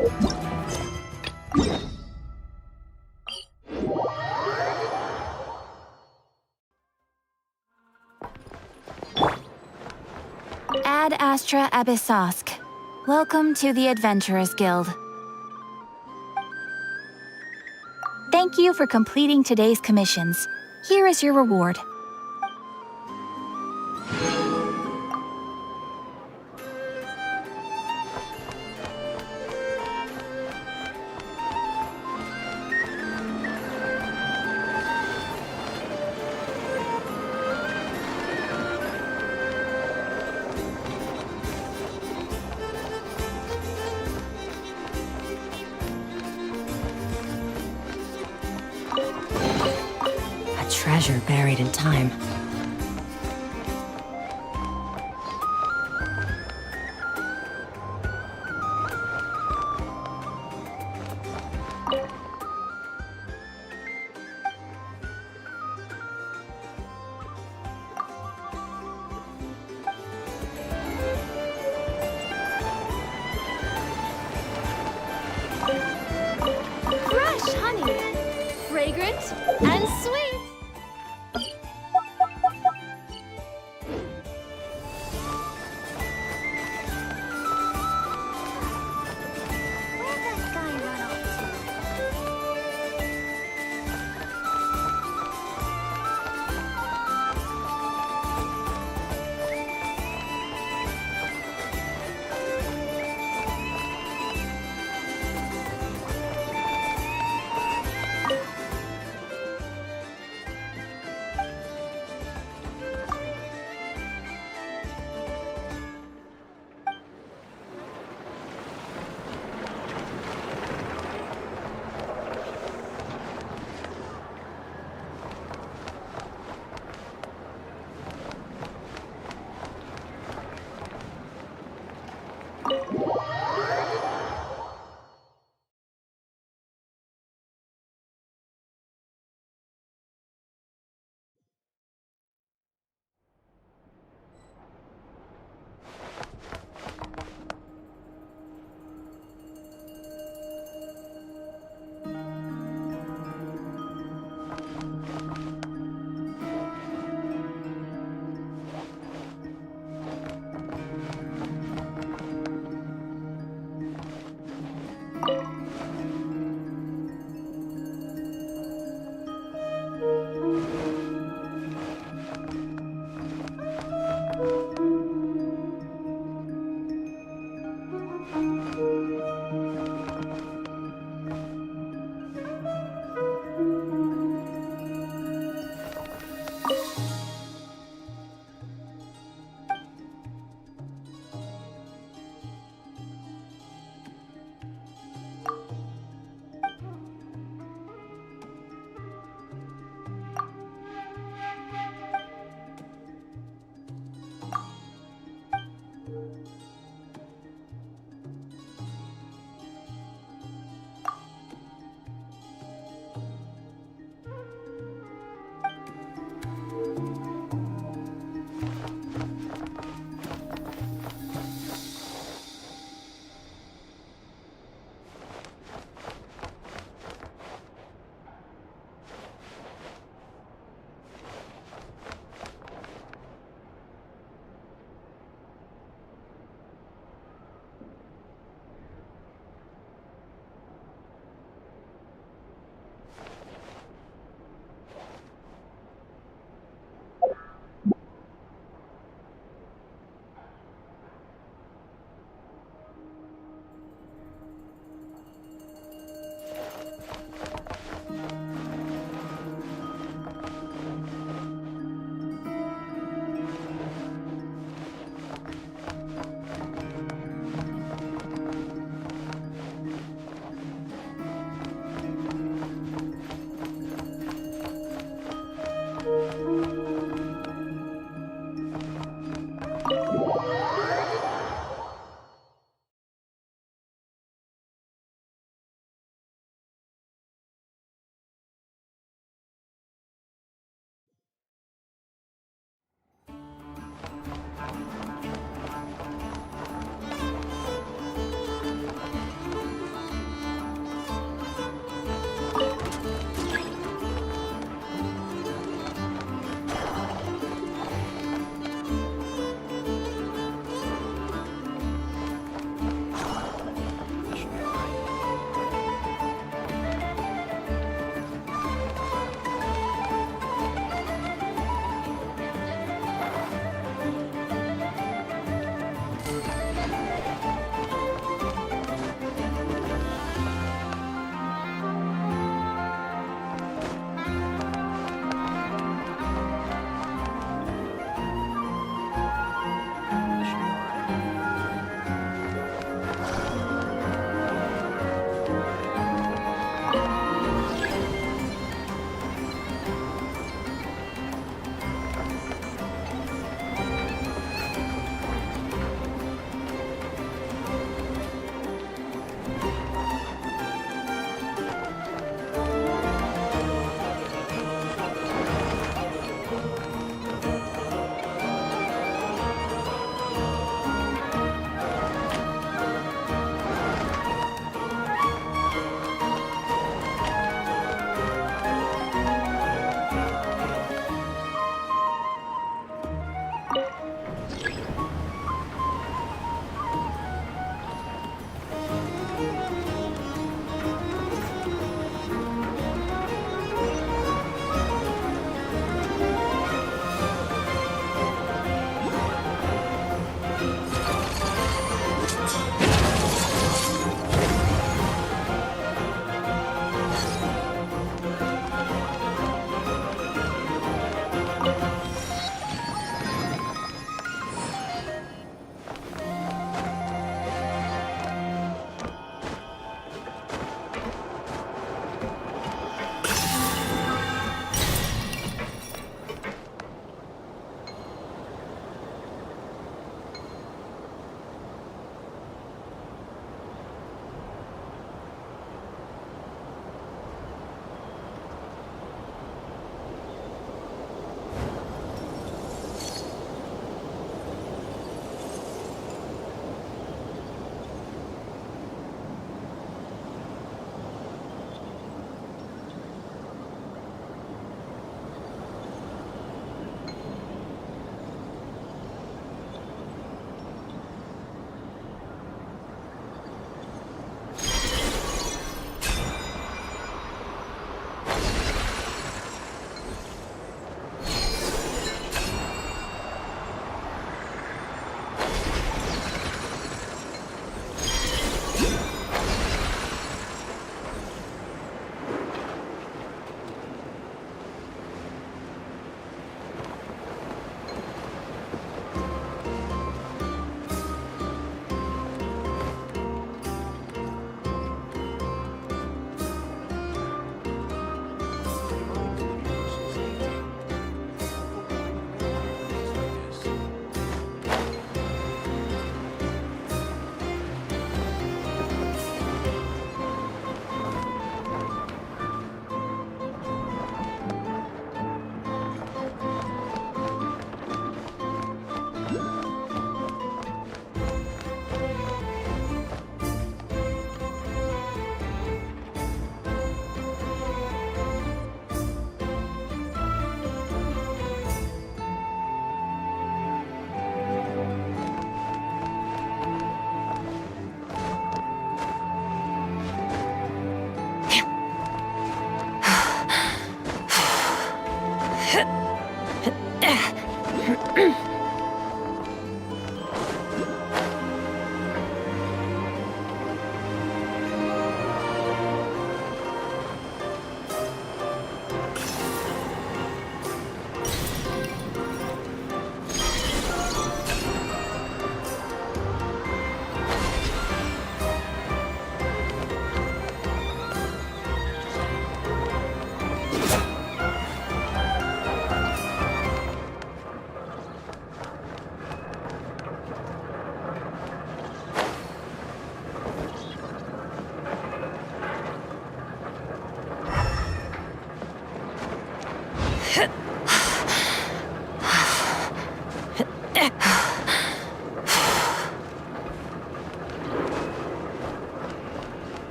Ad Astra Abyssosk. Welcome to the Adventurers Guild. Thank you for completing today's commissions. Here is your reward. Treasure buried in time. Fresh honey, fragrant and sweet.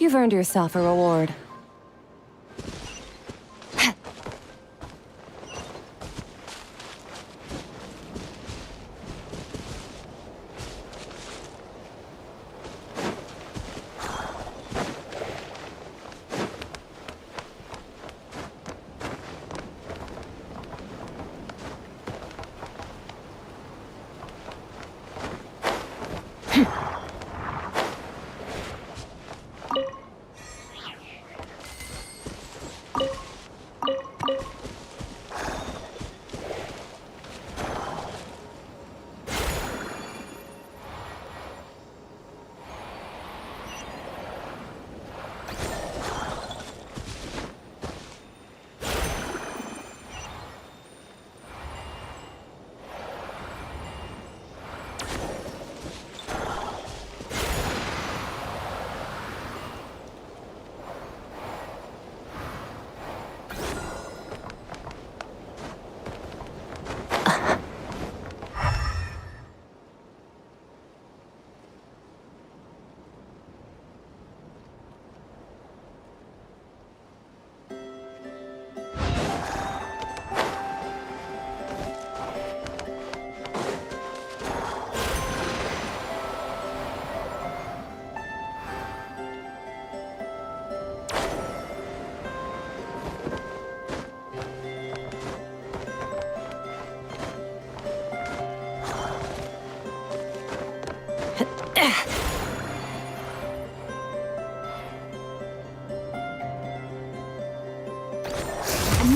You've earned yourself a reward.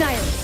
Annihilate.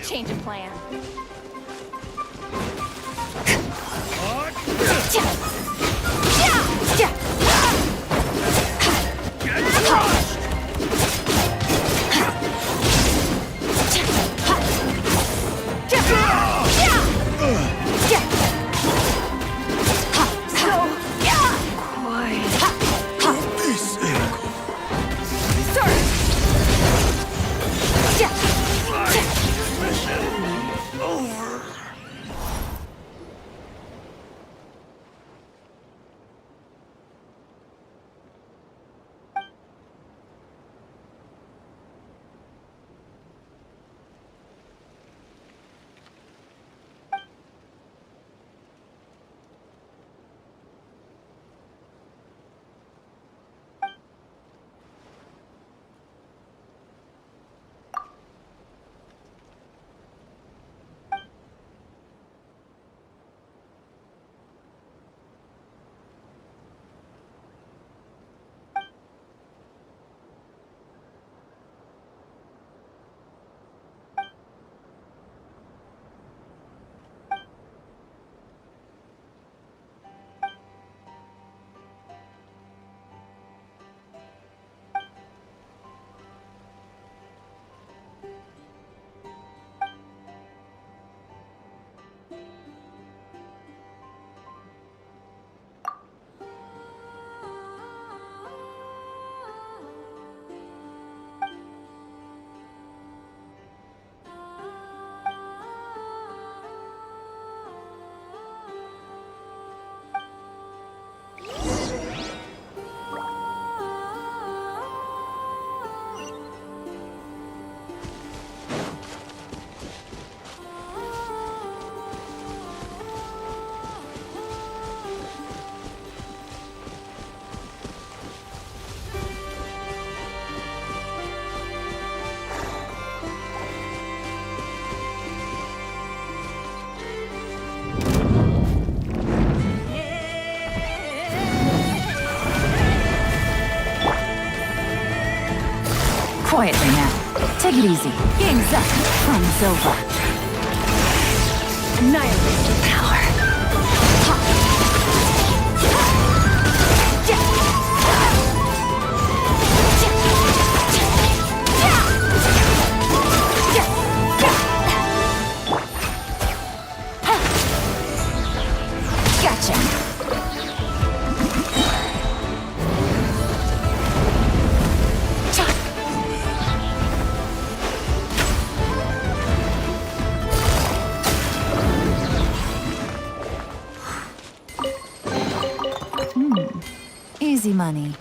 change of plan. Quietly now. Take it easy. Game's up. Fun's over. Annihilate the power. Gotcha. Easy money.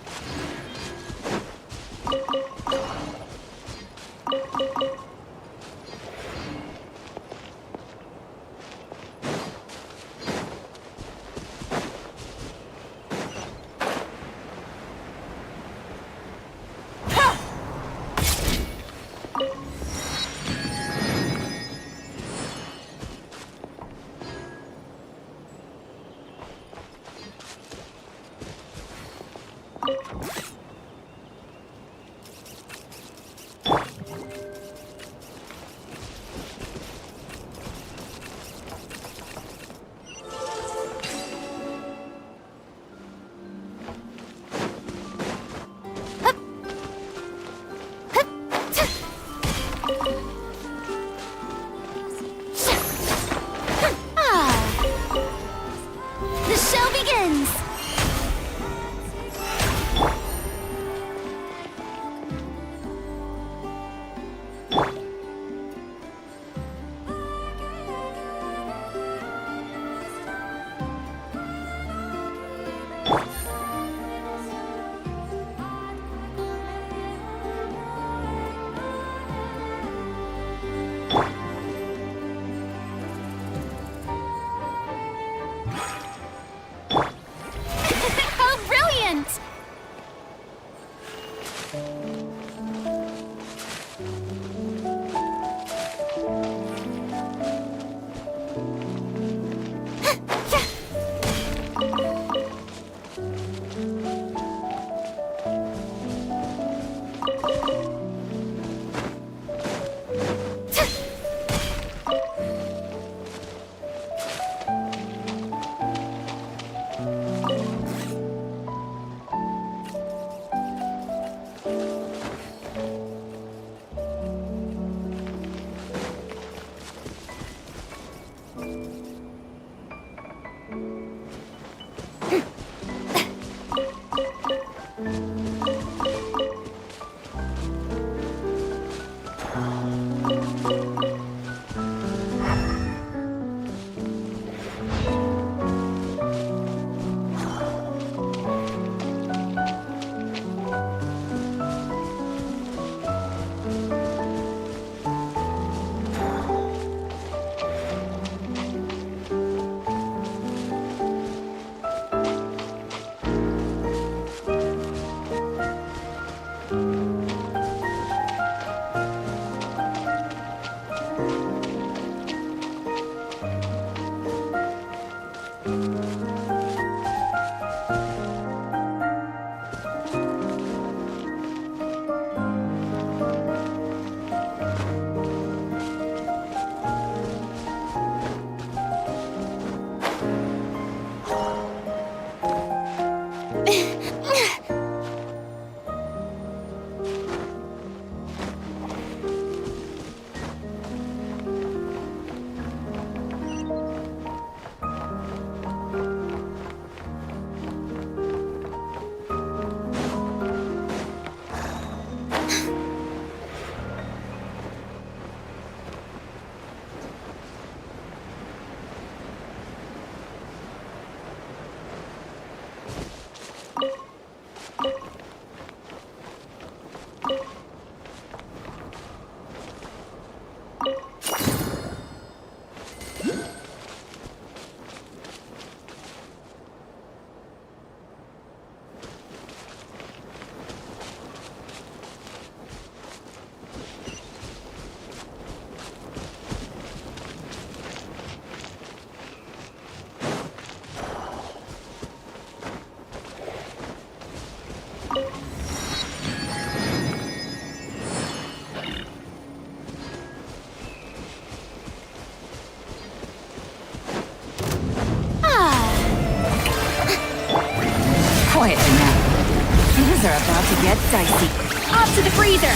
breather.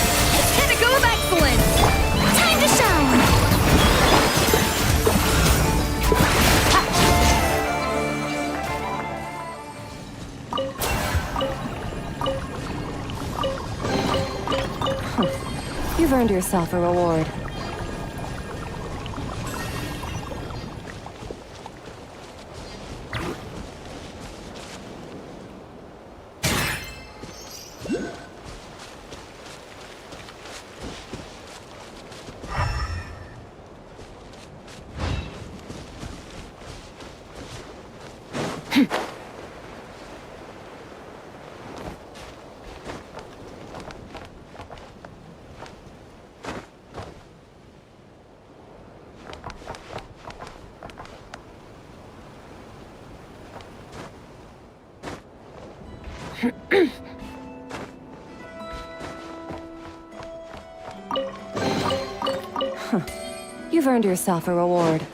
Pinnacle of excellence. Time to shine! You've earned yourself a reward. You've earned yourself a reward.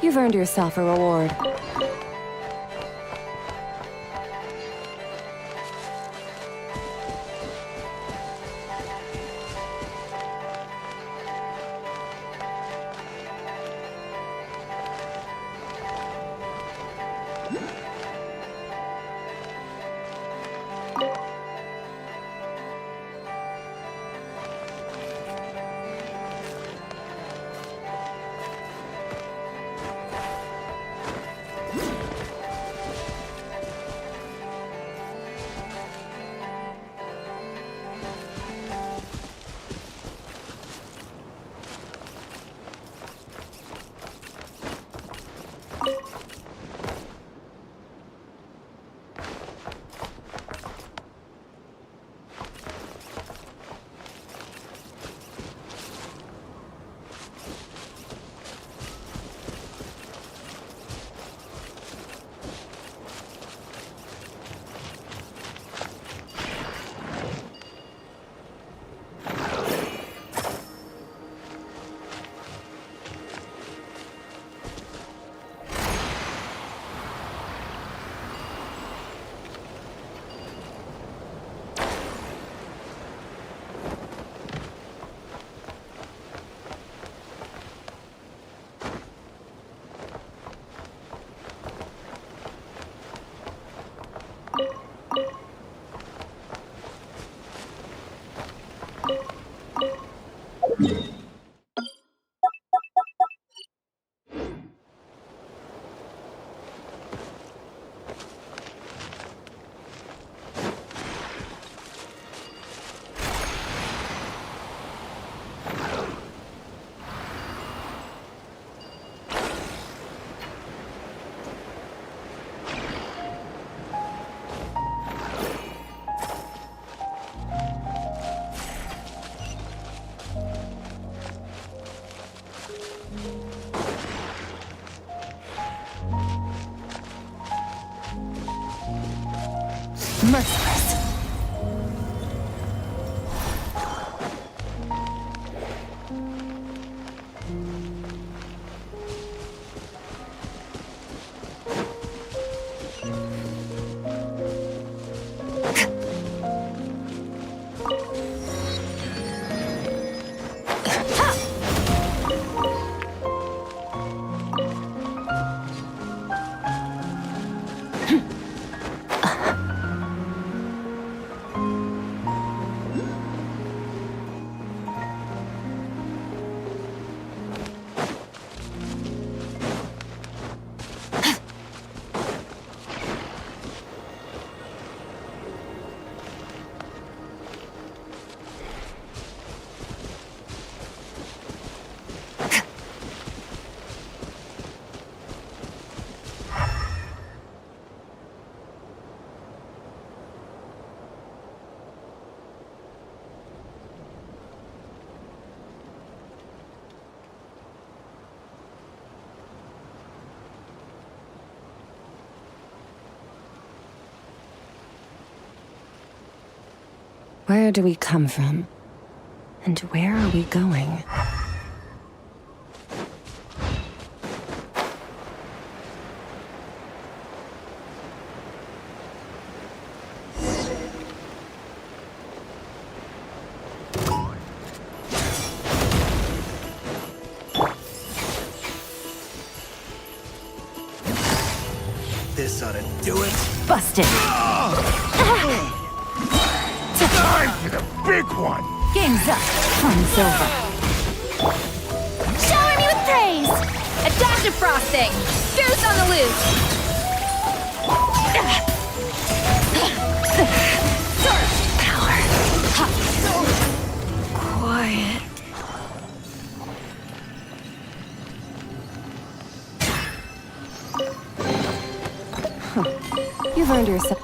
You've earned yourself a reward. Merciless. Where do we come from? And where are we going? This ought to do it. Busted! Time for the big one! Game's up! Fun's over! Shower me with praise! A dash of frosting! Goose on the loose! Surge power! Quiet. You've earned yourself.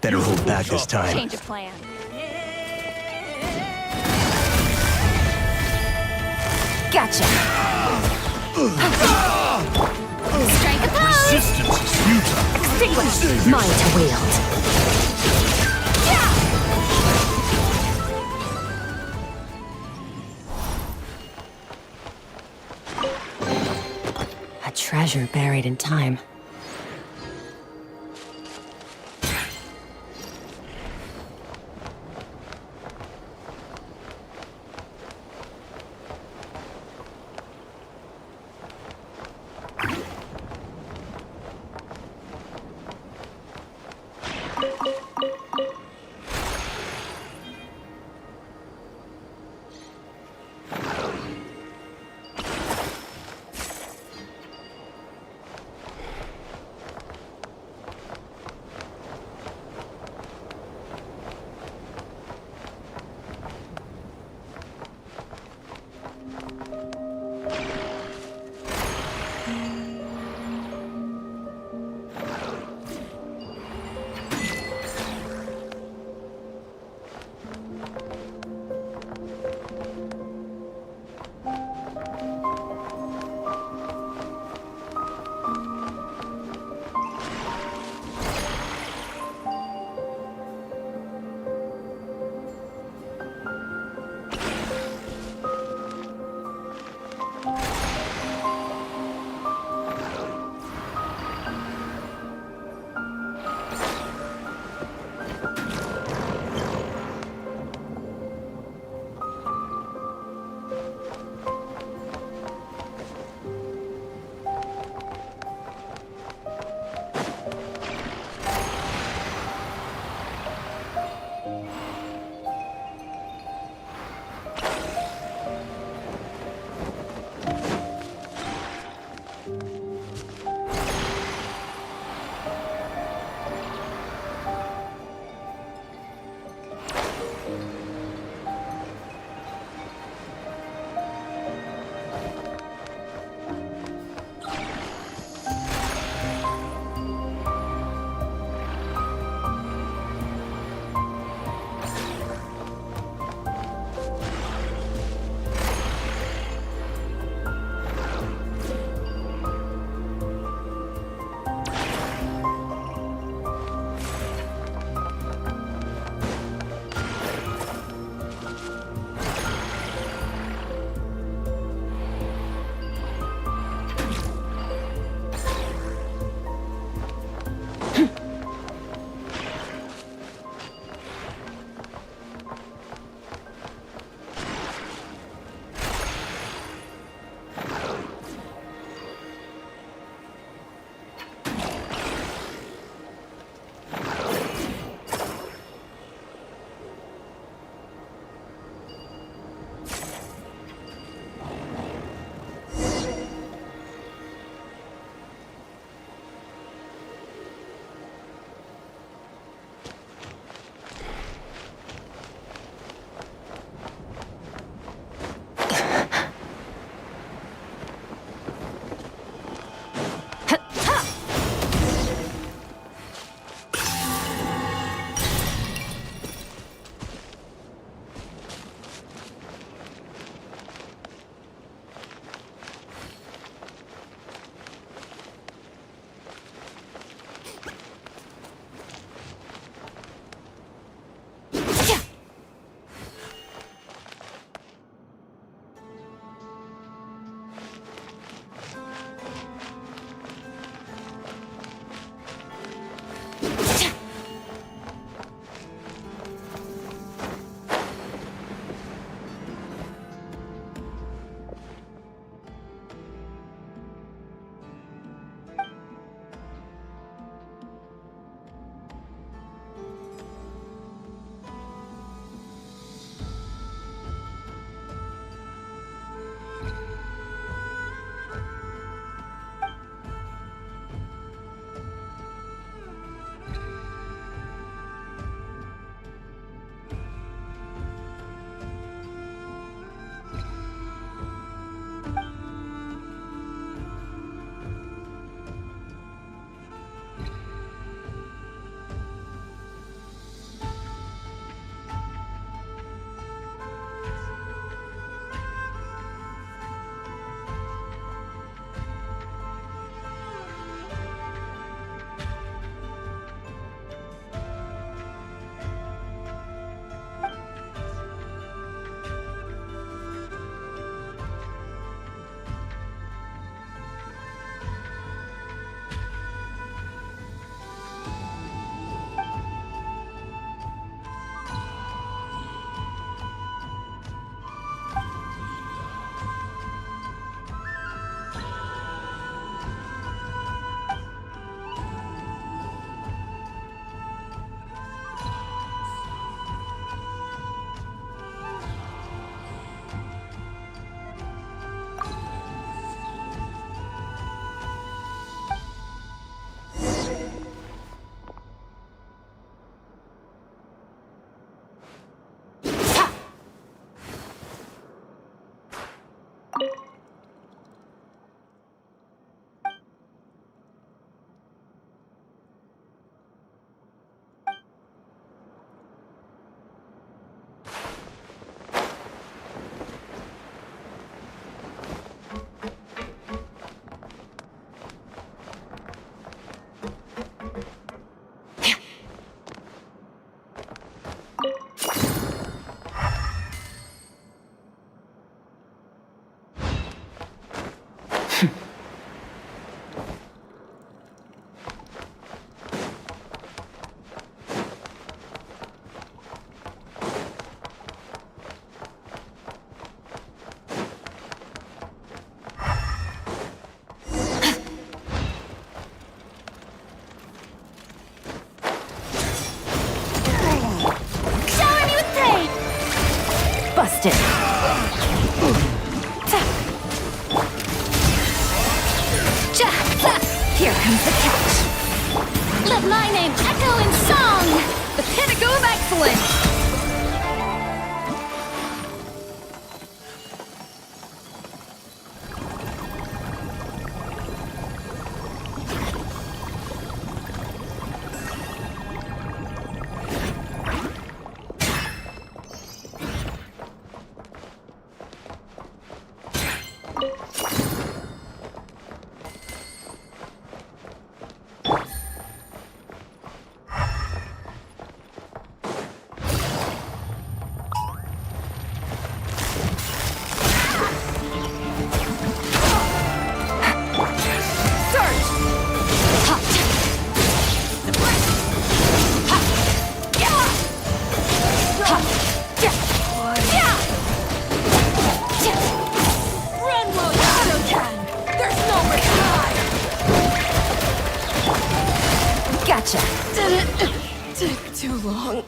Better hold back this time. Change of plan. Gotcha. Strike a pose! Resistance is futile. Extinguish. Mine to wield. A treasure buried in time. Missed it. Here comes the catch. Let my name echo in song! The pinnacle of excellence! Gotcha. Did it take too long?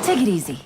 Take it easy.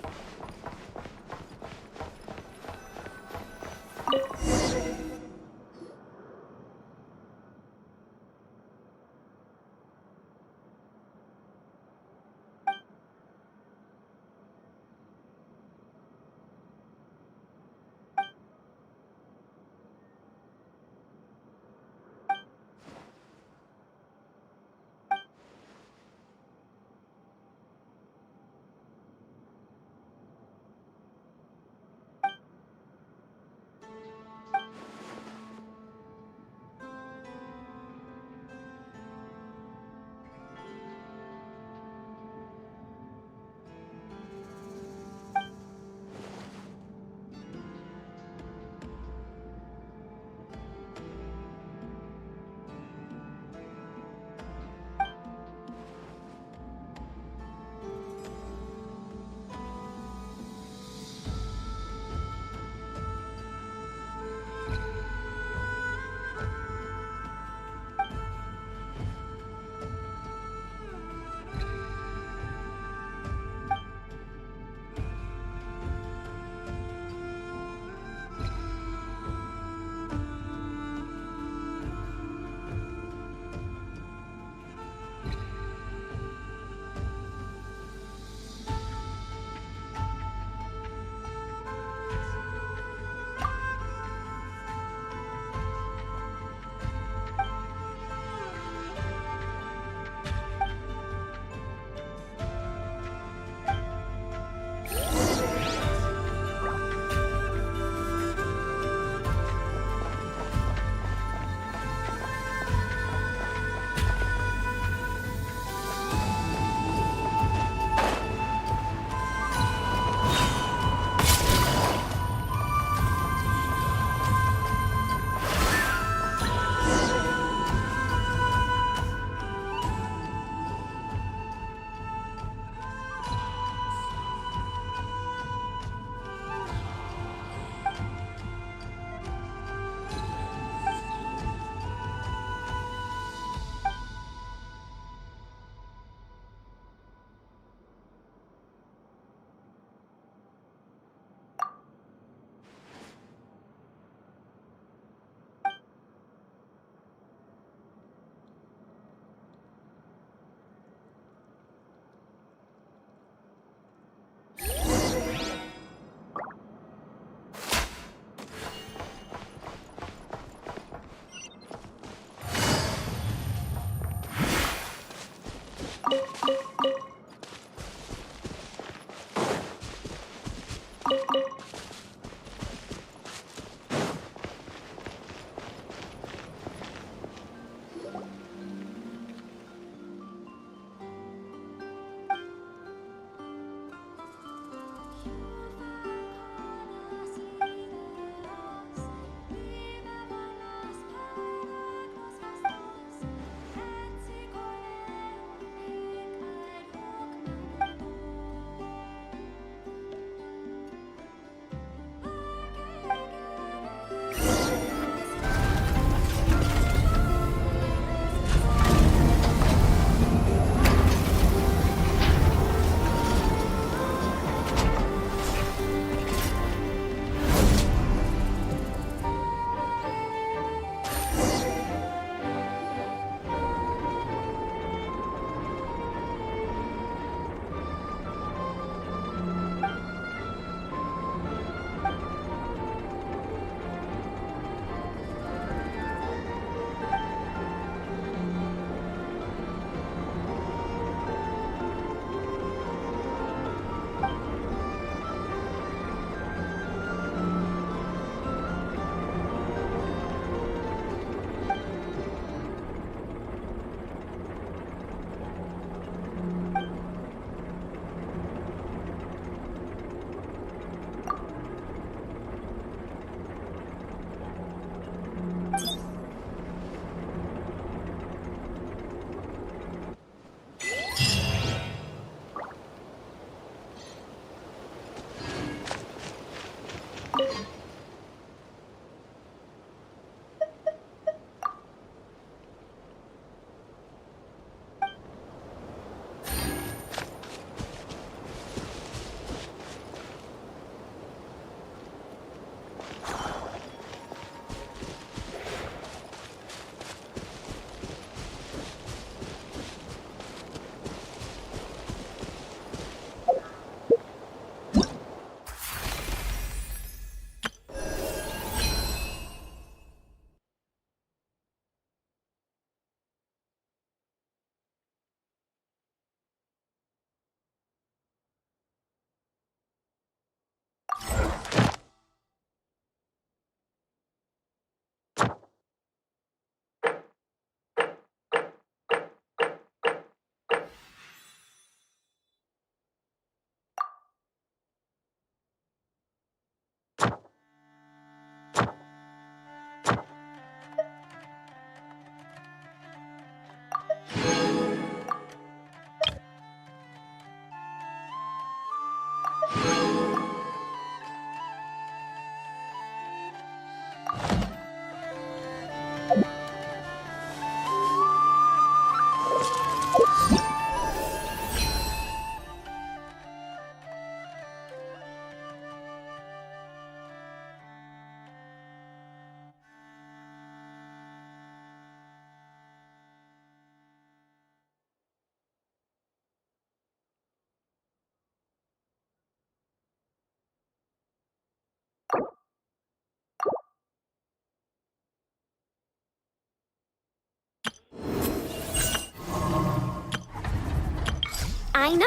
I know.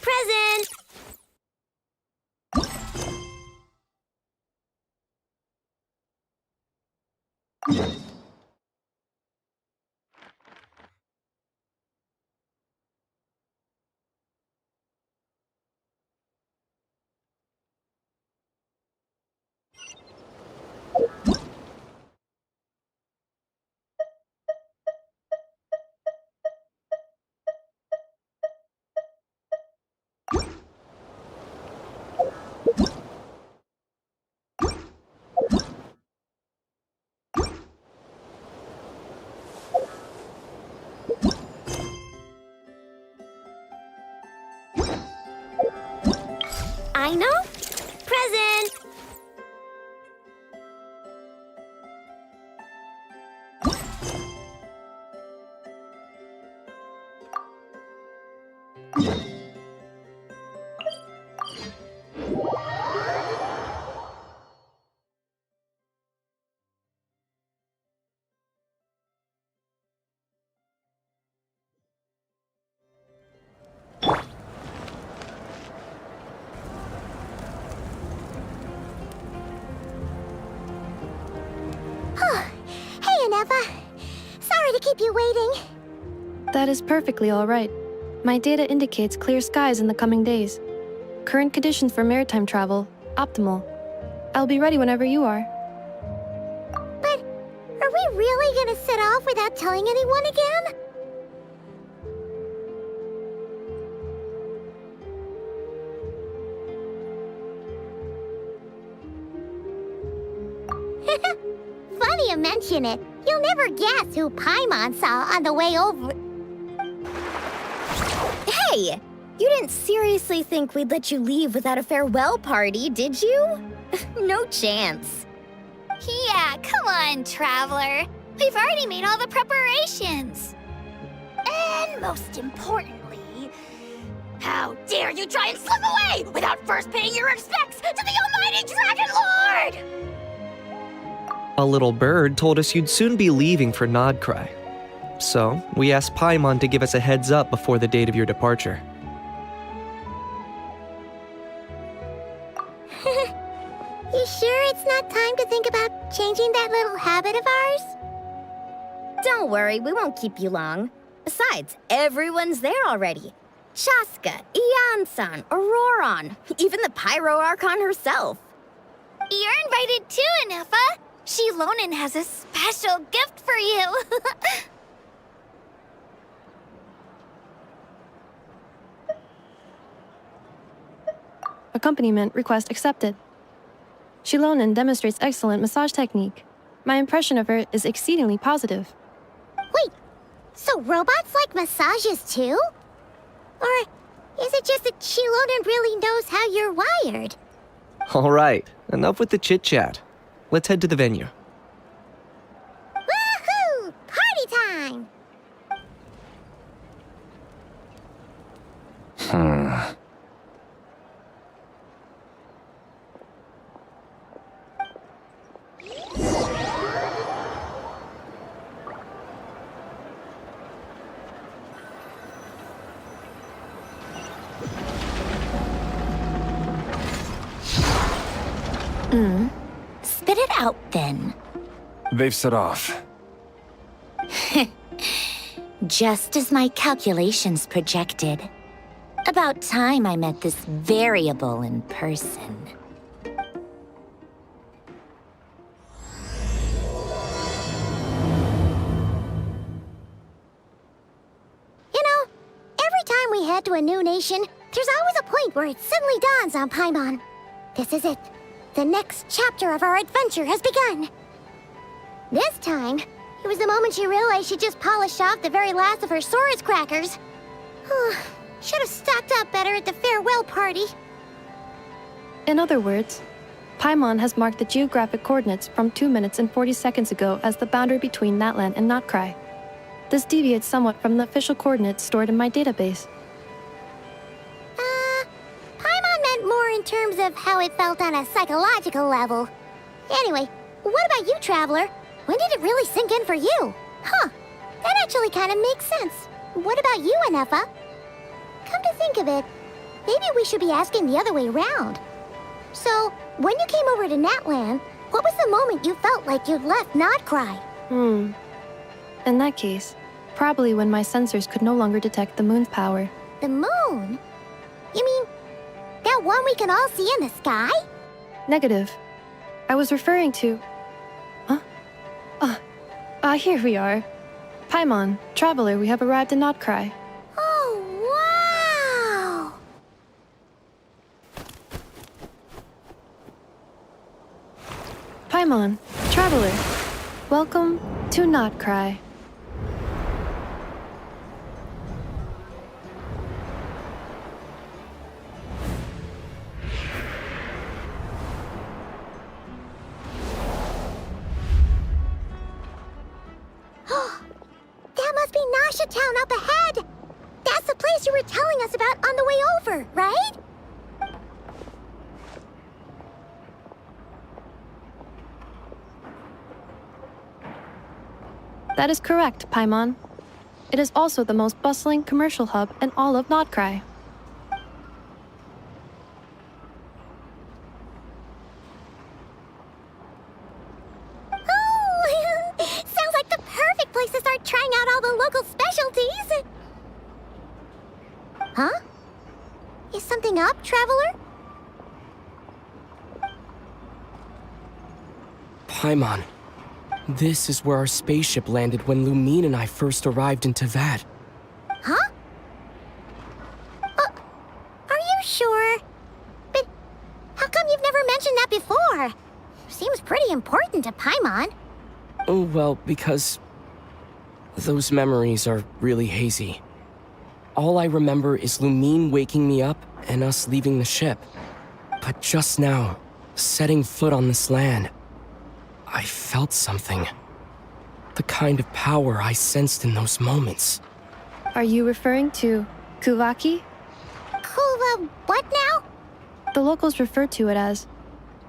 Present. I know. Present. Sorry to keep you waiting. That is perfectly all right. My data indicates clear skies in the coming days. Current conditions for maritime travel, optimal. I'll be ready whenever you are. But are we really gonna set off without telling anyone again? Funny you mention it. You'll never guess who Paimon saw on the way over. Hey! You didn't seriously think we'd let you leave without a farewell party, did you? No chance. Yeah, come on, traveler. We've already made all the preparations. And most importantly, how dare you try and slip away without first paying your respects to the almighty Dragon Lord! A little bird told us you'd soon be leaving for Nod-Krai. So, we asked Paimon to give us a heads up before the date of your departure. You sure it's not time to think about changing that little habit of ours? Don't worry, we won't keep you long. Besides, everyone's there already. Chaska, Ian-san, Auroron, even the Pyro Archon herself. You're invited too, Anefa. Shilonen has a special gift for you. Accompaniment request accepted. Shilonen demonstrates excellent massage technique. My impression of her is exceedingly positive. Wait, so robots like massages too? Or is it just that Shilonen really knows how you're wired? All right, enough with the chit-chat. Let's head to the venue. Woohoo! Party time! Spit it out, then. They've set off. Just as my calculations projected. About time I met this variable in person. You know, every time we head to a new nation, there's always a point where it suddenly dawns on Paimon. This is it. The next chapter of our adventure has begun. This time, it was the moment she realized she just polished off the very last of her Saurus crackers. Should have stocked up better at the farewell party. In other words, Paimon has marked the geographic coordinates from 2 minutes and 40 seconds ago as the boundary between Natlan and Nod-Krai. This deviates somewhat from the official coordinates stored in my database. Paimon meant more in terms of how it felt on a psychological level. Anyway, what about you, Traveler? When did it really sink in for you? Huh, that actually kind of makes sense. What about you, Anefa? Come to think of it, maybe we should be asking the other way around. So, when you came over to Natlan, what was the moment you felt like you'd left Nod-Krai? In that case, probably when my sensors could no longer detect the moon's power. The moon? You mean that one we can all see in the sky? Negative. I was referring to... Here we are. Paimon, traveler, we have arrived in Nod-Krai. Oh, wow! Paimon, traveler, welcome to Nod-Krai. That must be Nasha Town up ahead! That's the place you were telling us about on the way over, right? That is correct, Paimon. It is also the most bustling commercial hub in all of Nod-Krai. Oh! Sounds like the perfect place to start trying out all the local specialties! Huh? Is something up, traveler? Paimon, this is where our spaceship landed when Lumine and I first arrived in Teyvat. Huh? Are you sure? But how come you've never mentioned that before? Seems pretty important to Paimon. Oh, well, because those memories are really hazy. All I remember is Lumine waking me up and us leaving the ship. But just now, setting foot on this land, I felt something. The kind of power I sensed in those moments. Are you referring to Kuvaki? Kuva, what now? The locals refer to it as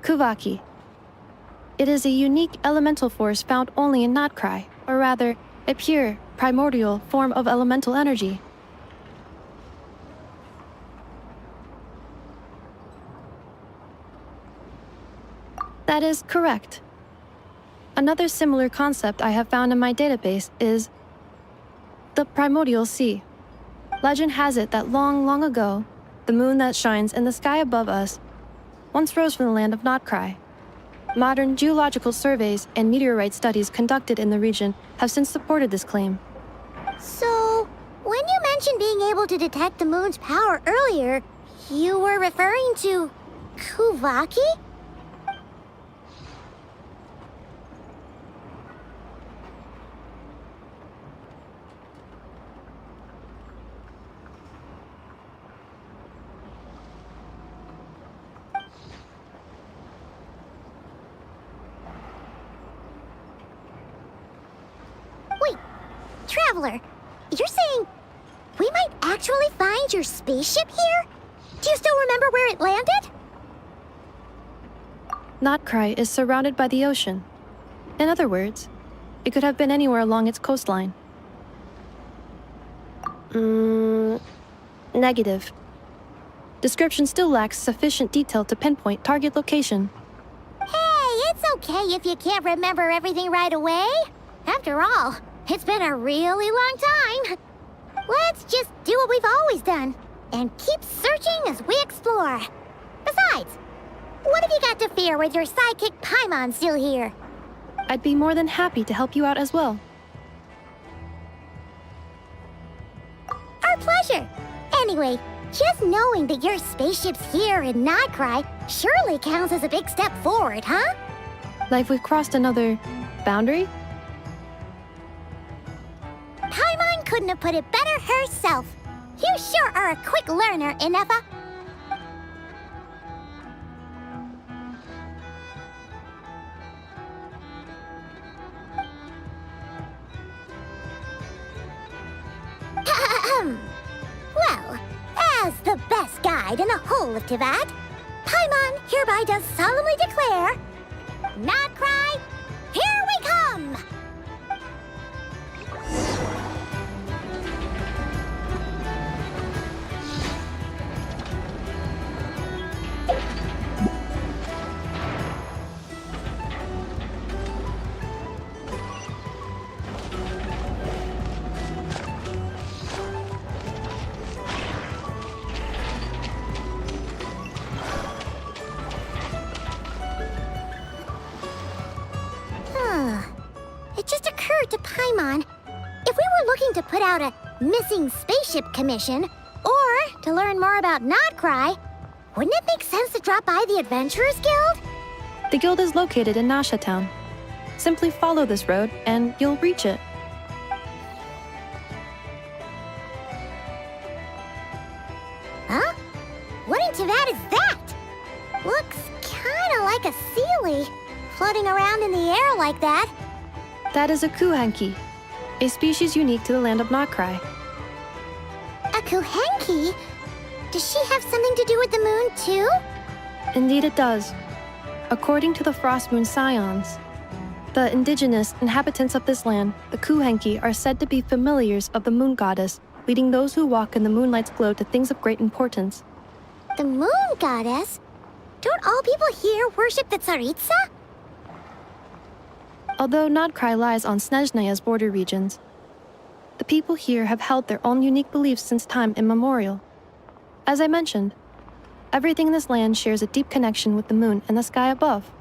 Kuvaki. It is a unique elemental force found only in Nod-Krai, or rather, a pure, primordial form of elemental energy. That is correct. Another similar concept I have found in my database is the primordial sea. Legend has it that long, long ago, the moon that shines in the sky above us once rose from the land of Nod-Krai. Modern geological surveys and meteorite studies conducted in the region have since supported this claim. So, when you mentioned being able to detect the moon's power earlier, you were referring to Kuvaki? Wait, Traveler, you're saying we might actually find your spaceship here? Do you still remember where it landed? Nod-Krai is surrounded by the ocean. In other words, it could have been anywhere along its coastline. Negative. Description still lacks sufficient detail to pinpoint target location. Hey, it's okay if you can't remember everything right away. After all, it's been a really long time. Let's just do what we've always done and keep searching as we explore. Besides, what have you got to fear with your sidekick Paimon still here? I'd be more than happy to help you out as well. Our pleasure. Anyway, just knowing that your spaceship's here in Nod-Krai surely counts as a big step forward, huh? Like we've crossed another boundary? Paimon couldn't have put it better herself. You sure are a quick learner, Inefa. Well, as the best guide in the whole of Teyvat, Paimon hereby does solemnly declare, Nod-Krai, here we come! to Paimon, if we were looking to put out a missing spaceship commission, or to learn more about Nod-Krai, wouldn't it make sense to drop by the Adventurers Guild? The guild is located in Nasha Town. Simply follow this road and you'll reach it. Huh? What in Teyvat is that? Looks kinda like a sealy, floating around in the air like that. That is a kuhanki, a species unique to the land of Nod-Krai. A kuhenki? Does she have something to do with the moon, too? Indeed it does. According to the Frost Moon Scions, the indigenous inhabitants of this land, the kuhenki, are said to be familiars of the moon goddess, leading those who walk in the moonlight's glow to things of great importance. The moon goddess? Don't all people here worship the Tsaritsa? Although Nod-Krai lies on Snezhnaya's border regions, the people here have held their own unique beliefs since time immemorial. As I mentioned, everything in this land shares a deep connection with the moon and the sky above.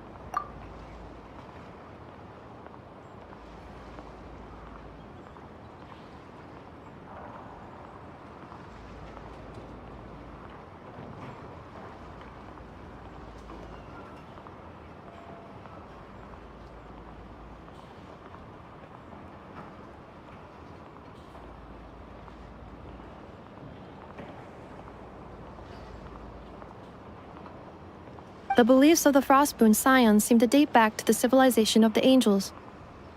The beliefs of the Frostmoon Scions seem to date back to the civilization of the angels.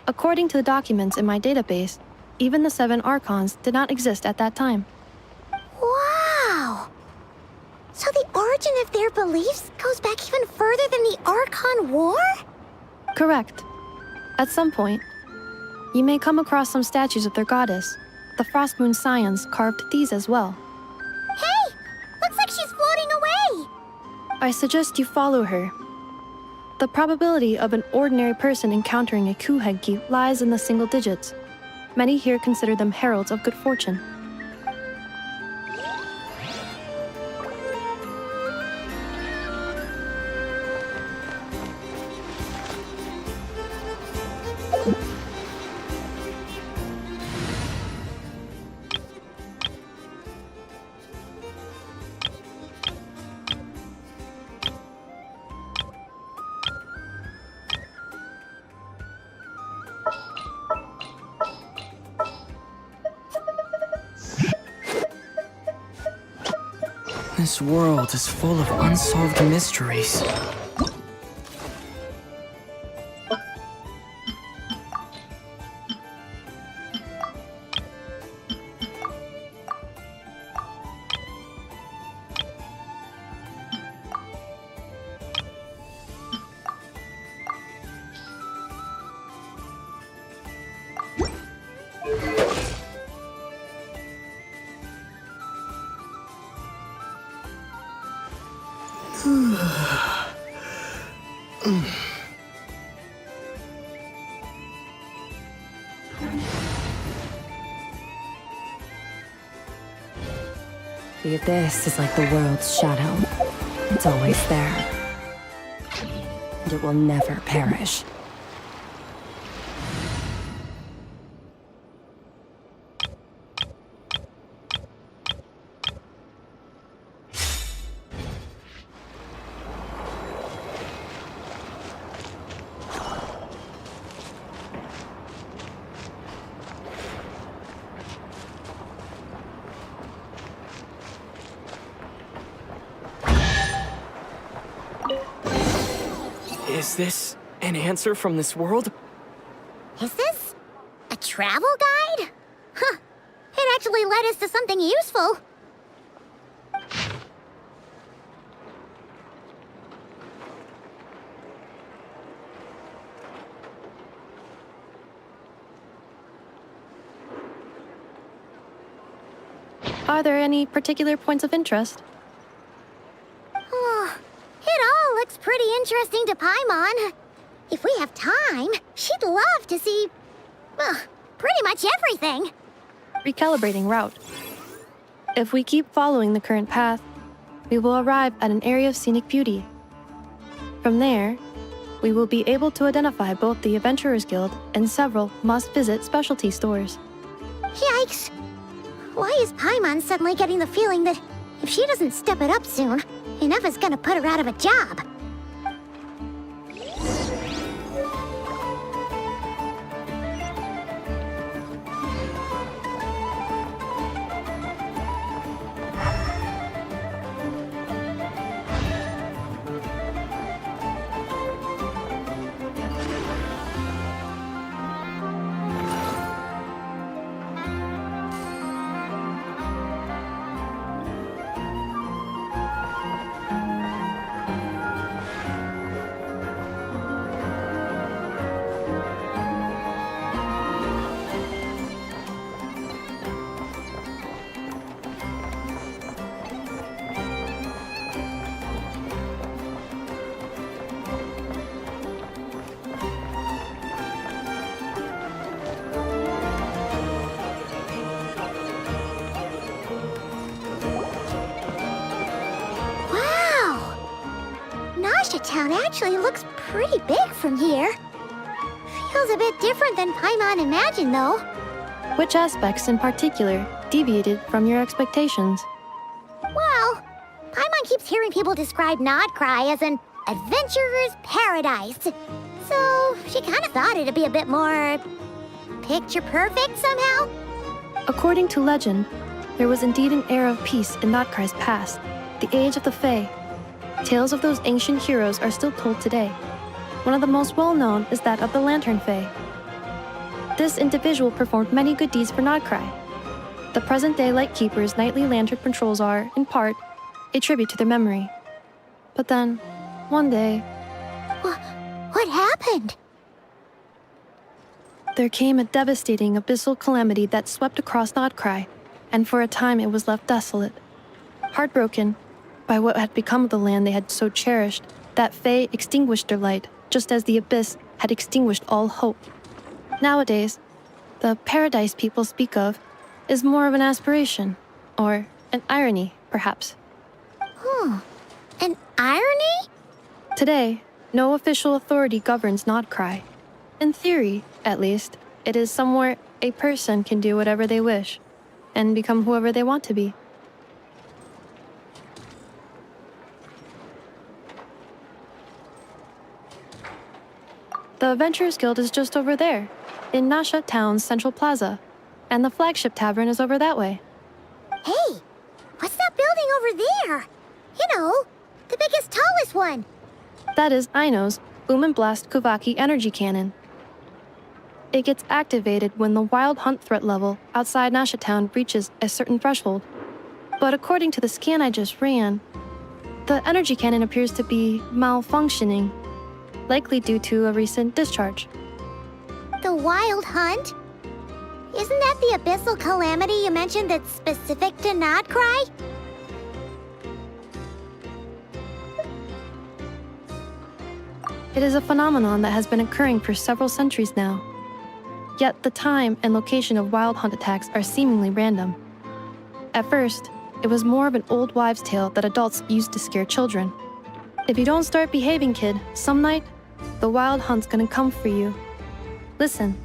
According to the documents in my database, even the 7 Archons did not exist at that time. Wow! So the origin of their beliefs goes back even further than the Archon War? Correct. At some point, you may come across some statues of their goddess. The Frostmoon Scions carved these as well. Hey! Looks like she's floating away! I suggest you follow her. The probability of an ordinary person encountering a kuhenki lies in the single digits. Many here consider them heralds of good fortune. This world is full of unsolved mysteries. The abyss is like the world's shadow. It's always there. And it will never perish. Is this an answer from this world? Is this a travel guide? Huh. It actually led us to something useful. Are there any particular points of interest? Oh, it all looks pretty interesting to Paimon. If we have time, she'd love to see, pretty much everything. Recalibrating route. If we keep following the current path, we will arrive at an area of scenic beauty. From there, we will be able to identify both the Adventurers Guild and several must-visit specialty stores. Yikes! Why is Paimon suddenly getting the feeling that if she doesn't step it up soon, Ineva's gonna put her out of a job? Town actually looks pretty big from here. Feels a bit different than Paimon imagined, though. Which aspects in particular deviated from your expectations? Well, Paimon keeps hearing people describe Nod-Krai as an adventurer's paradise. So she kind of thought it'd be a bit more picture-perfect somehow. According to legend, there was indeed an era of peace in Nod-Krai's past, the age of the Fae. Tales of those ancient heroes are still told today. One of the most well-known is that of the Lantern Fae. This individual performed many good deeds for Nod-Krai. The present-day Lightkeeper's nightly lantern patrols are, in part, a tribute to their memory. But then, one day... What happened? There came a devastating abyssal calamity that swept across Nod-Krai, and for a time it was left desolate. Heartbroken by what had become of the land they had so cherished, that Fae extinguished their light, just as the abyss had extinguished all hope. Nowadays, the paradise people speak of is more of an aspiration, or an irony, perhaps. An irony? Today, no official authority governs Nod-Krai. In theory, at least, it is somewhere a person can do whatever they wish, and become whoever they want to be. The Adventurers Guild is just over there, in Nasha Town's central plaza, and the flagship tavern is over that way. Hey, what's that building over there? You know, the biggest, tallest one. That is Aino's Boom and Blast Kuvaki energy cannon. It gets activated when the wild hunt threat level outside Nasha Town reaches a certain threshold. But according to the scan I just ran, the energy cannon appears to be malfunctioning, likely due to a recent discharge. The wild hunt? Isn't that the abyssal calamity you mentioned that's specific to Nod-Krai? It is a phenomenon that has been occurring for several centuries now. Yet the time and location of wild hunt attacks are seemingly random. At first, it was more of an old wives' tale that adults used to scare children. If you don't start behaving, kid, some night, the wild hunt's gonna come for you. Listen,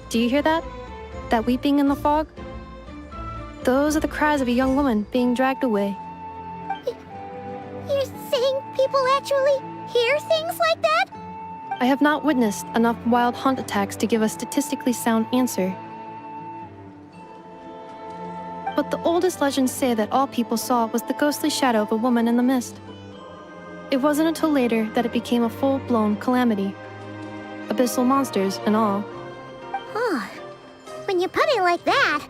do you hear that? That weeping in the fog? Those are the cries of a young woman being dragged away. You're saying people actually hear things like that? I have not witnessed enough wild hunt attacks to give a statistically sound answer. But the oldest legends say that all people saw was the ghostly shadow of a woman in the mist. It wasn't until later that it became a full-blown calamity. Abyssal monsters and all. Huh. When you put it like that,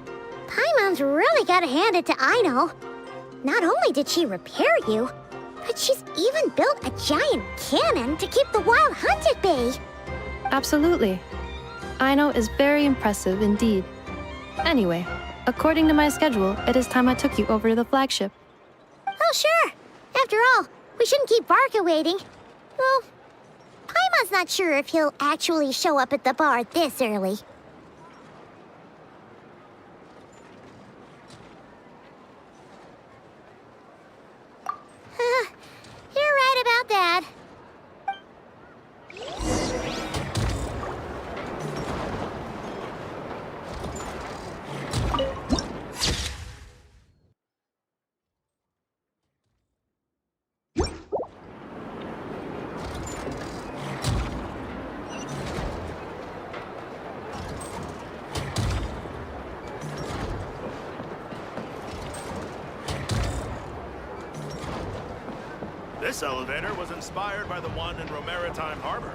Paimon's really gotta hand it to Aino. Not only did she repair you, but she's even built a giant cannon to keep the wild hunt at bay. Absolutely. Aino is very impressive indeed. Anyway, according to my schedule, it is time I took you over to the flagship. Oh, sure. After all, we shouldn't keep Barca waiting. Well, Paimon's not sure if he'll actually show up at the bar this early. You're right about that. This elevator was inspired by the one in Romaritime Harbor.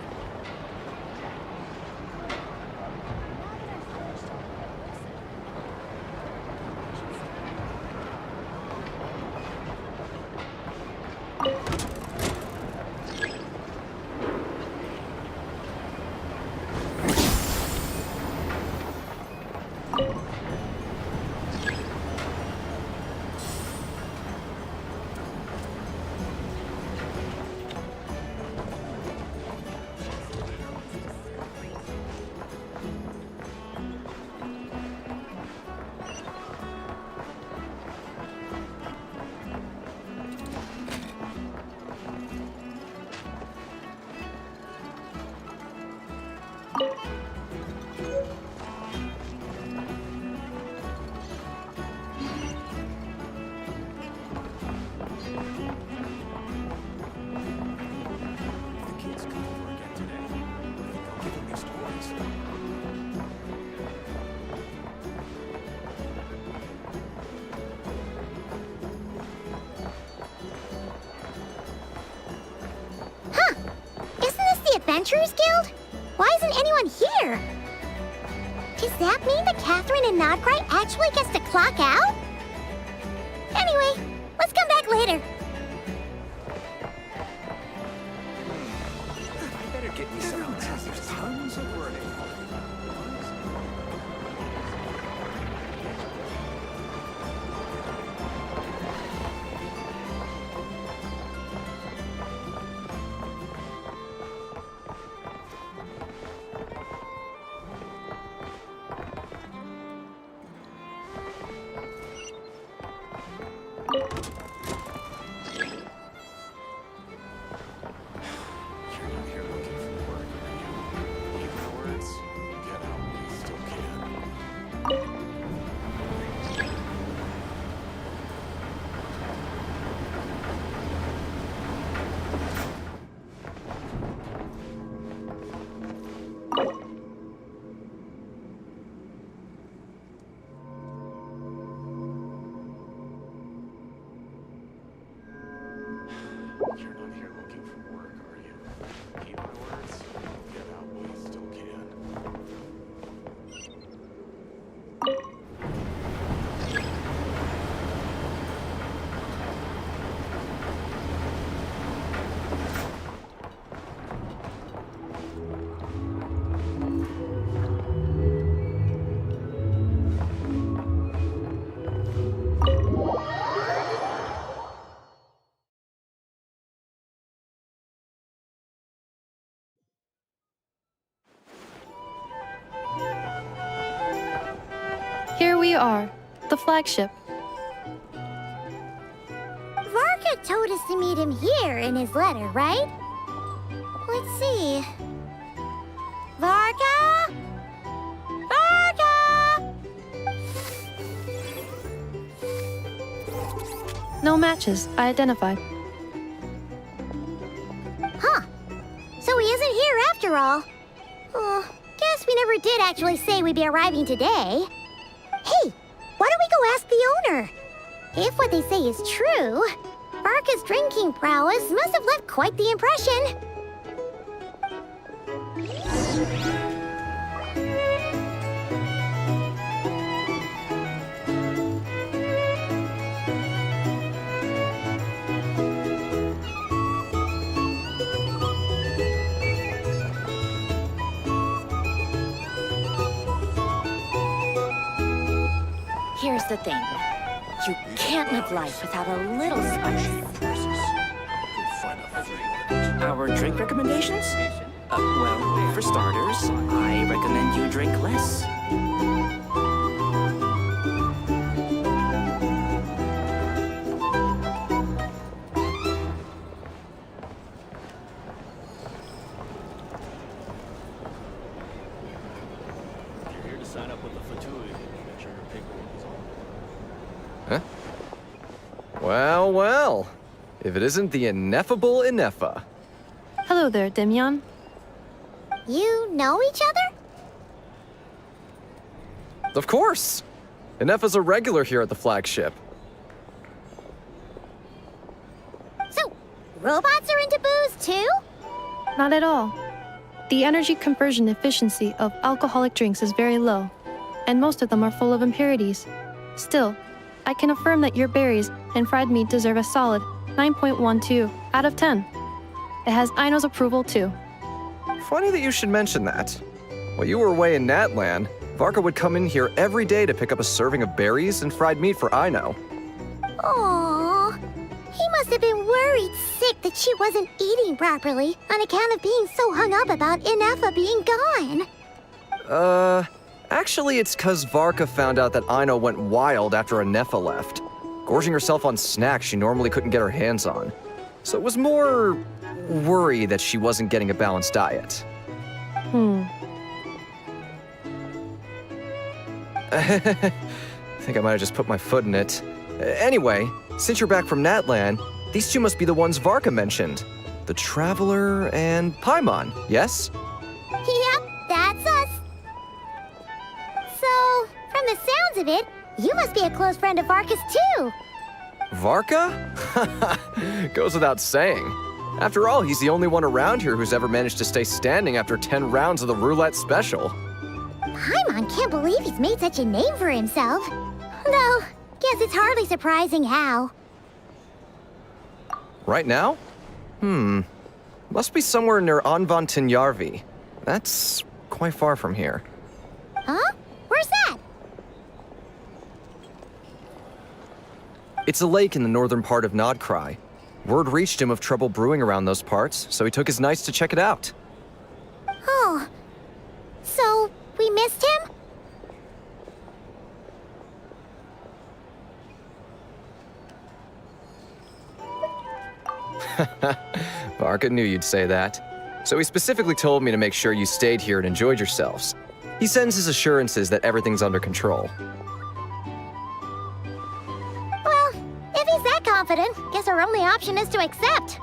Adventurers Guild? Why isn't anyone here? Does that mean that Catherine and Nod-Krai actually gets to clock out? Anyway, let's come back later. I better get me some of that. There's tons of wording. You're not here looking for work, are you? Keep my words. Get out while you still can. Here we are, the flagship. Varka told us to meet him here in his letter, right? Let's see. Varka? Varka! No matches, I identified. Huh. So he isn't here after all. Oh, guess we never did actually say we'd be arriving today. Hey, why don't we go ask the owner? If what they say is true, Varka's drinking prowess must have left quite the impression. Here's the thing. You can't live life without a little spice. Our drink recommendations? Well, for starters, I recommend you drink less. You're here to sign up with the Thuần. Make sure your paperwork is all. Huh? Well, well. If it isn't the ineffable Inefa. Hello there, Demyon. You know each other? Of course! Inefa's a regular here at the flagship. So, robots are into booze too? Not at all. The energy conversion efficiency of alcoholic drinks is very low, and most of them are full of impurities. Still, I can affirm that your berries and fried meat deserve a solid 9.12 out of 10. It has Aino's approval too. Funny that you should mention that. While you were away in Natlan, Varka would come in here every day to pick up a serving of berries and fried meat for Aino. Aww. He must have been worried sick that she wasn't eating properly on account of being so hung up about Ineffa being gone. Actually it's 'cause Varka found out that Aino went wild after Ineffa left, gorging herself on snacks she normally couldn't get her hands on. So it was more worry that she wasn't getting a balanced diet. I think I might have just put my foot in it. Anyway, since you're back from Natlan, these two must be the ones Varka mentioned. The Traveler and Paimon, yes? Yep, that's us. So, from the sounds of it, you must be a close friend of Varka's too. Varka? Goes without saying. After all, he's the only one around here who's ever managed to stay standing after 10 rounds of the roulette special. Paimon can't believe he's made such a name for himself. Though, guess it's hardly surprising how. Right now? Must be somewhere near Anvantinjarvi. That's quite far from here. Huh? Where's that? It's a lake in the northern part of Nod-Krai. Word reached him of trouble brewing around those parts, so he took his knights to check it out. Oh. So, we missed him? Varka knew you'd say that. So he specifically told me to make sure you stayed here and enjoyed yourselves. He sends his assurances that everything's under control. Well, if he's that confident, guess our only option is to accept.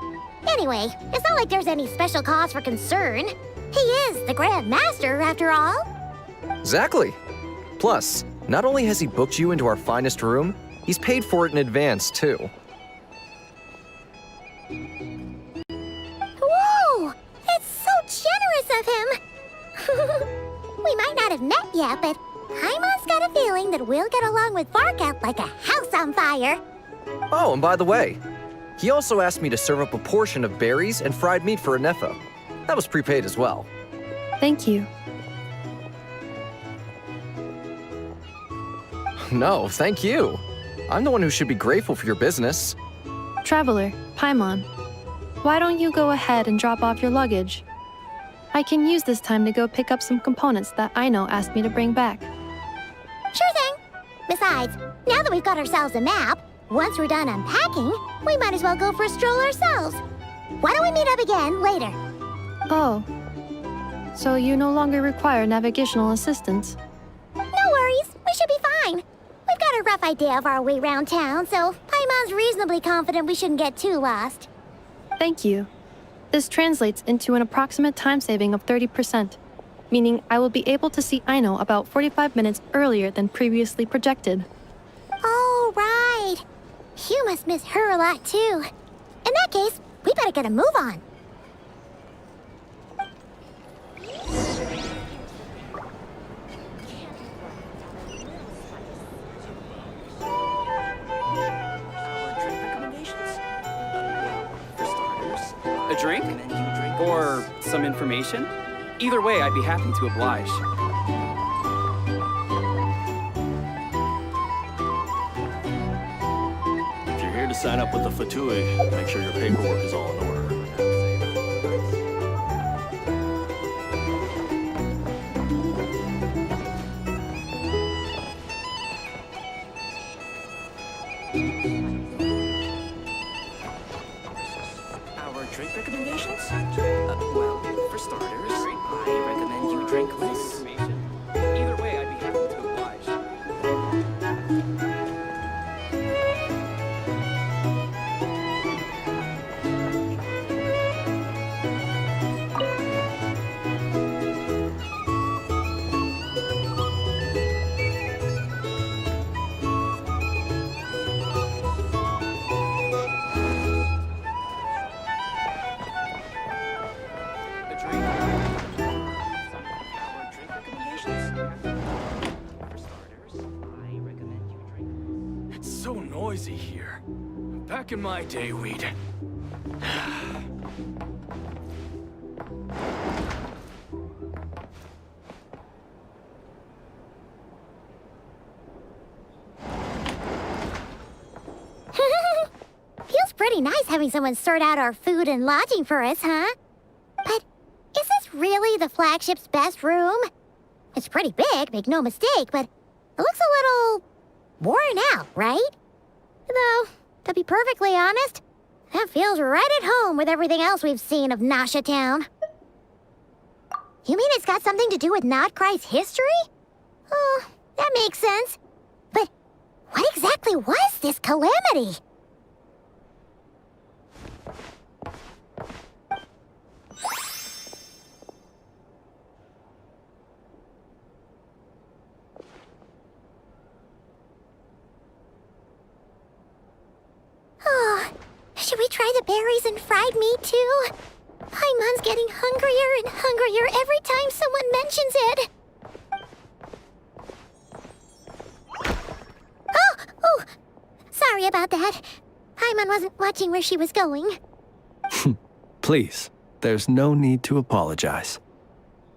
Anyway, it's not like there's any special cause for concern. He is the Grand Master, after all. Exactly. Plus, not only has he booked you into our finest room, he's paid for it in advance, too. Whoa! It's so generous of him! We might not have met yet, but Paimon's got a feeling that we'll get along with Varka like a house on fire. Oh, and by the way, he also asked me to serve up a portion of berries and fried meat for Ineffa. That was prepaid as well. Thank you. No, thank you. I'm the one who should be grateful for your business. Traveler, Paimon, why don't you go ahead and drop off your luggage? I can use this time to go pick up some components that Aino asked me to bring back. Sure thing. Besides, now that we've got ourselves a map, once we're done unpacking, we might as well go for a stroll ourselves. Why don't we meet up again later? Oh. So you no longer require navigational assistance? No worries, we should be fine. We've got a rough idea of our way around town, so Paimon's reasonably confident we shouldn't get too lost. Thank you. This translates into an approximate time saving of 30%, meaning I will be able to see Aino about 45 minutes earlier than previously projected. Oh, right. You must miss her a lot, too. In that case, we better get a move on. A drink? Or some information? Either way, I'd be happy to oblige. If you're here to sign up with the Fatui, make sure your paperwork is all in order. Our drink recommendations? Well, for starters, I recommend you drink less. Either way, I'd be happy to oblige. see here. Back in my day, we'd... Feels pretty nice having someone sort out our food and lodging for us, huh? But is this really the flagship's best room? It's pretty big, make no mistake, but it looks a little worn out, right? Though, to be perfectly honest, that feels right at home with everything else we've seen of Nasha Town. You mean it's got something to do with Nod-Krai's history? Oh, that makes sense. But what exactly was this calamity? Oh, should we try the berries and fried meat too? Paimon's getting hungrier and hungrier every time someone mentions it. Oh, sorry about that. Paimon wasn't watching where she was going. Please, there's no need to apologize.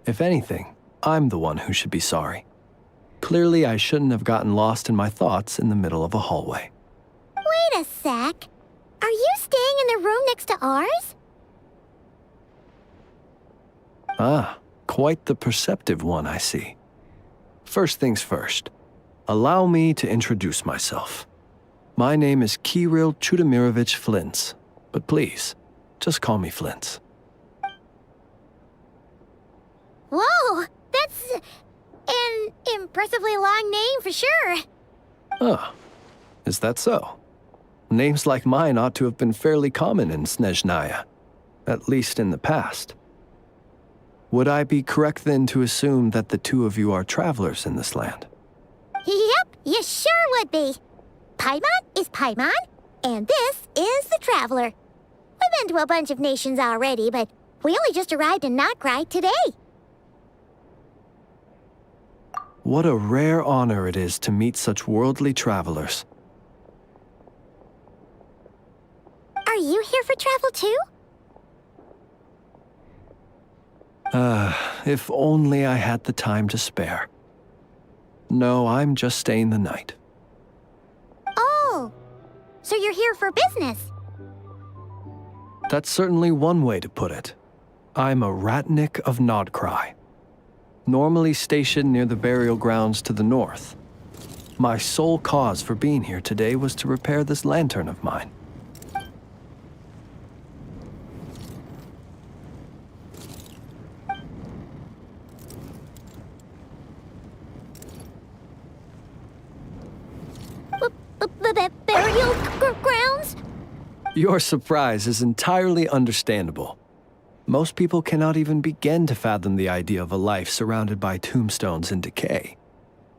If anything, I'm the one who should be sorry. Clearly, I shouldn't have gotten lost in my thoughts in the middle of a hallway. Wait a sec. Are you staying in the room next to ours? Ah, quite the perceptive one, I see. First things first, allow me to introduce myself. My name is Kirill Chudamirovich Flintz, but please, just call me Flintz. Whoa, that's an impressively long name for sure. Ah, is that so? Names like mine ought to have been fairly common in Snezhnaya, at least in the past. Would I be correct then to assume that the two of you are travelers in this land? Yep, you sure would be. Paimon is Paimon, and this is the Traveler. We've been to a bunch of nations already, but we only just arrived in Nod-Krai today. What a rare honor it is to meet such worldly travelers. Are you here for travel too? If only I had the time to spare. No, I'm just staying the night. Oh, so you're here for business? That's certainly one way to put it. I'm a ratnik of Nod-Krai, normally stationed near the burial grounds to the north. My sole cause for being here today was to repair this lantern of mine. Burial grounds? Your surprise is entirely understandable. Most people cannot even begin to fathom the idea of a life surrounded by tombstones and decay.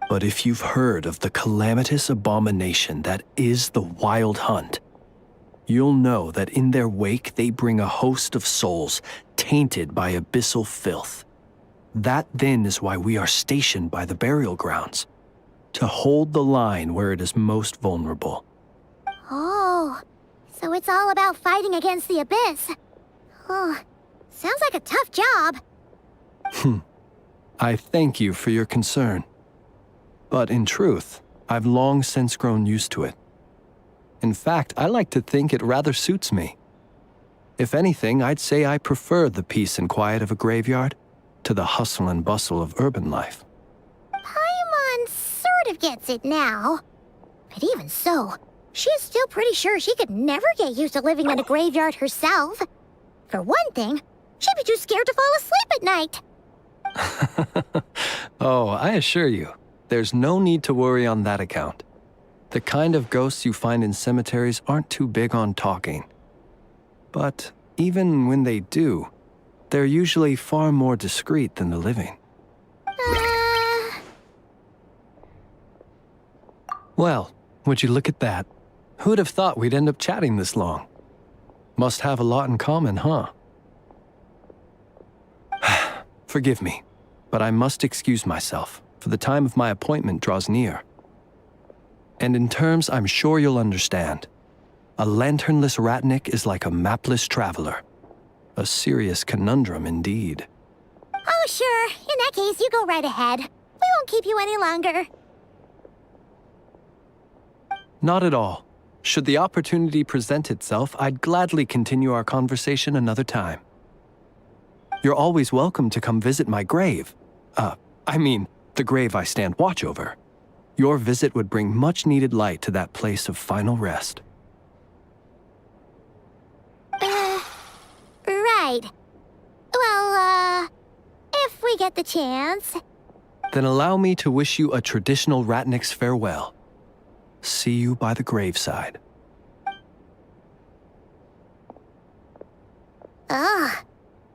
But if you've heard of the calamitous abomination that is the Wild Hunt, you'll know that in their wake they bring a host of souls tainted by abyssal filth. That then is why we are stationed by the burial grounds, to hold the line where it is most vulnerable. Oh, so it's all about fighting against the abyss. Oh, sounds like a tough job. I thank you for your concern. But in truth, I've long since grown used to it. In fact, I like to think it rather suits me. If anything, I'd say I prefer the peace and quiet of a graveyard to the hustle and bustle of urban life. Paimon sort of gets it now. But even so, she's still pretty sure she could never get used to living in a graveyard herself. For one thing, she'd be too scared to fall asleep at night. Oh, I assure you, there's no need to worry on that account. The kind of ghosts you find in cemeteries aren't too big on talking. But even when they do, they're usually far more discreet than the living. Well, would you look at that? Who'd have thought we'd end up chatting this long? Must have a lot in common, huh? Forgive me, but I must excuse myself, for the time of my appointment draws near. And in terms I'm sure you'll understand, a lanternless ratnik is like a mapless traveler. A serious conundrum indeed. Oh, sure. In that case, you go right ahead. We won't keep you any longer. Not at all. Should the opportunity present itself, I'd gladly continue our conversation another time. You're always welcome to come visit my grave. The grave I stand watch over. Your visit would bring much-needed light to that place of final rest. Right. Well, if we get the chance. Then allow me to wish you a traditional ratnik's farewell. See you by the graveside. Ugh.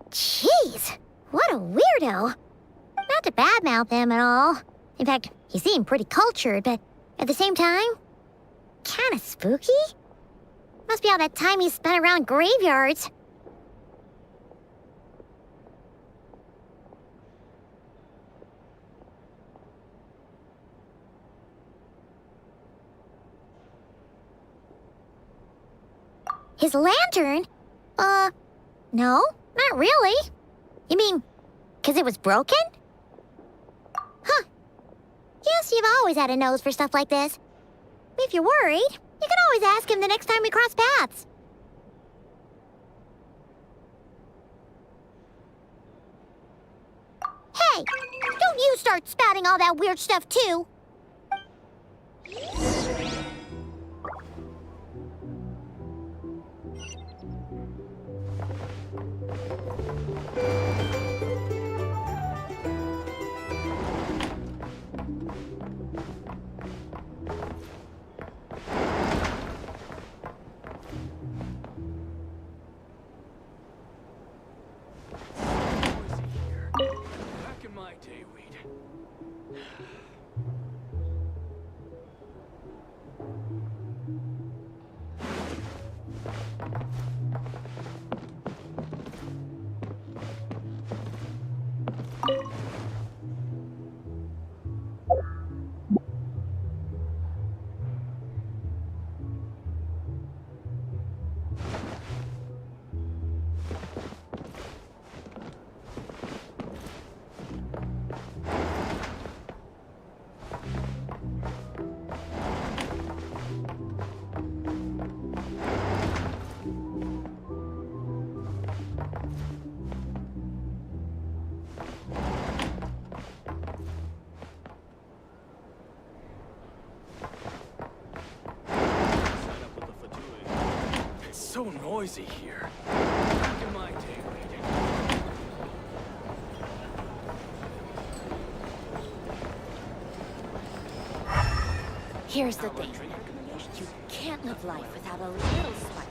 Jeez. What a weirdo. Not to badmouth him at all. In fact, he seemed pretty cultured, but at the same time, kinda spooky? Must be all that time he spent around graveyards. His lantern? No, not really. You mean, 'cause it was broken? Huh. Yes, you've always had a nose for stuff like this. If you're worried, you can always ask him the next time we cross paths. Hey, don't you start spouting all that weird stuff too. Back in my day, we'd... It's so noisy here. Back in my day, we'd... Here's the thing. You can't live life without a little spice.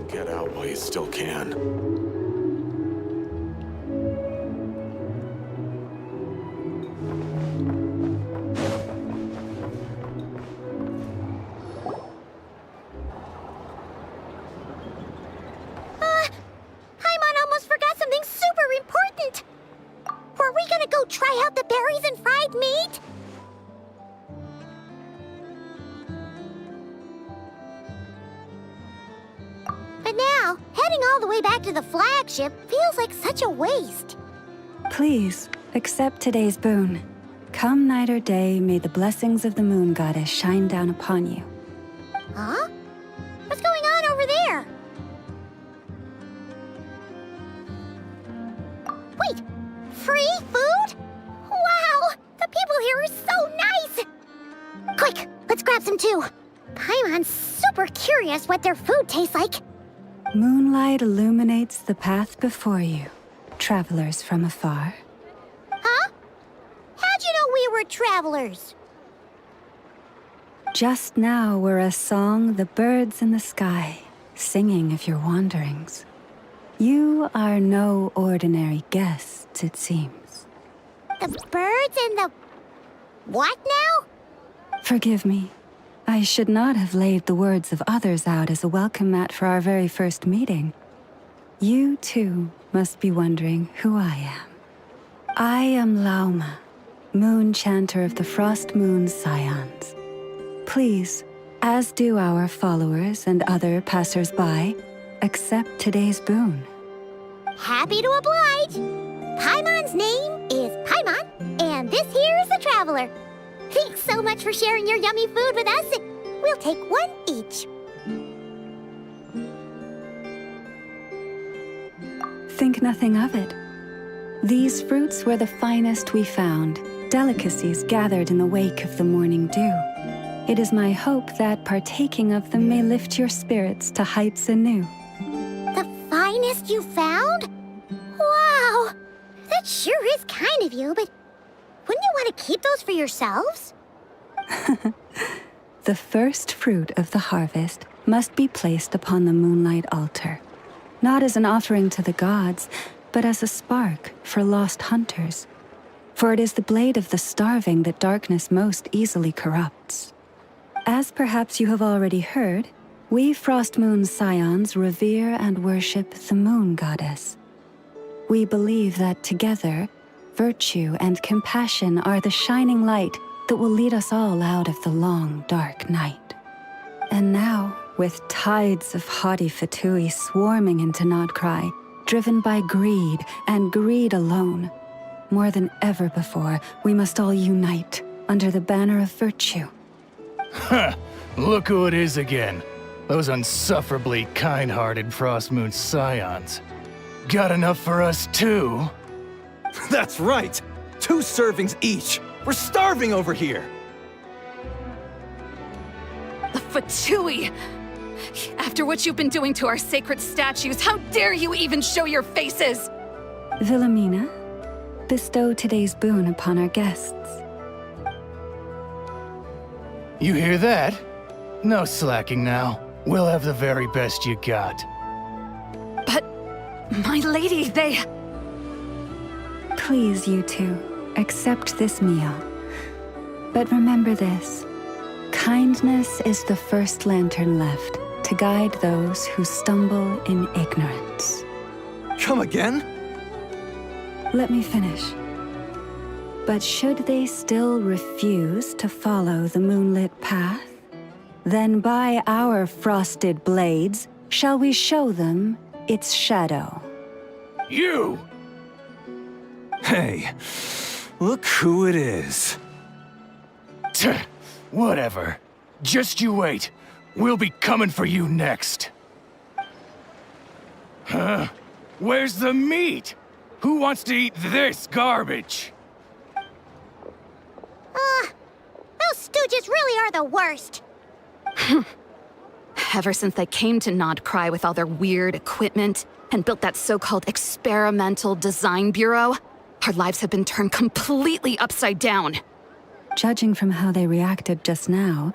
Get out while you still can. Paimon almost forgot something super important. Were we gonna go try out the berries and fried meat? But now, heading all the way back to the flagship feels like such a waste. Please, accept today's boon. Come night or day, may the blessings of the moon goddess shine down upon you. Huh? What's going on over there? Free food? Wow, the people here are so nice! Quick, let's grab some too. Paimon's super curious what their food tastes like. Moonlight illuminates the path before you, travelers from afar. Huh? How'd you know we were travelers? Just now were a song the birds in the sky, singing of your wanderings. You are no ordinary guests, it seems. The birds and the... what now? Forgive me. I should not have laid the words of others out as a welcome mat for our very first meeting. You, too, must be wondering who I am. I am Lauma, moon chanter of the Frost Moon Scions. Please, as do our followers and other passers-by, accept today's boon. Happy to oblige. Paimon's name is Paimon, and this here is the traveler. Thanks so much for sharing your yummy food with us. We'll take one each. Think nothing of it. These fruits were the finest we found, delicacies gathered in the wake of the morning dew. It is my hope that partaking of them may lift your spirits to heights anew. The finest you found? Wow! That sure is kind of you, but wouldn't you want to keep those for yourselves? The first fruit of the harvest must be placed upon the moonlight altar, not as an offering to the gods, but as a spark for lost hunters. For it is the blade of the starving that darkness most easily corrupts. As perhaps you have already heard, we Frost Moon Scions revere and worship the moon goddess. We believe that together, virtue and compassion are the shining light that will lead us all out of the long, dark night. And now, with tides of haughty Fatui swarming into Nod-Krai, driven by greed and greed alone, more than ever before, we must all unite under the banner of virtue. Huh, look who it is again. Those unsufferably kind-hearted Frost Moon Scions. Got enough for us too? That's right! 2 servings each! We're starving over here! The Fatui! After what you've been doing to our sacred statues, how dare you even show your faces? Wilhelmina, bestow today's boon upon our guests. You hear that? No slacking now. We'll have the very best you got. But, my lady, they... Please, you two, accept this meal. But remember this. Kindness is the first lantern left to guide those who stumble in ignorance. Come again? Let me finish. But should they still refuse to follow the moonlit path, then by our frosted blades shall we show them its shadow. You! Hey, look who it is. Whatever. Just you wait. We'll be coming for you next. Huh? Where's the meat? Who wants to eat this garbage? Those stooges really are the worst. Ever since they came to Nod-Krai with all their weird equipment and built that so-called experimental design bureau, our lives have been turned completely upside down. Judging from how they reacted just now,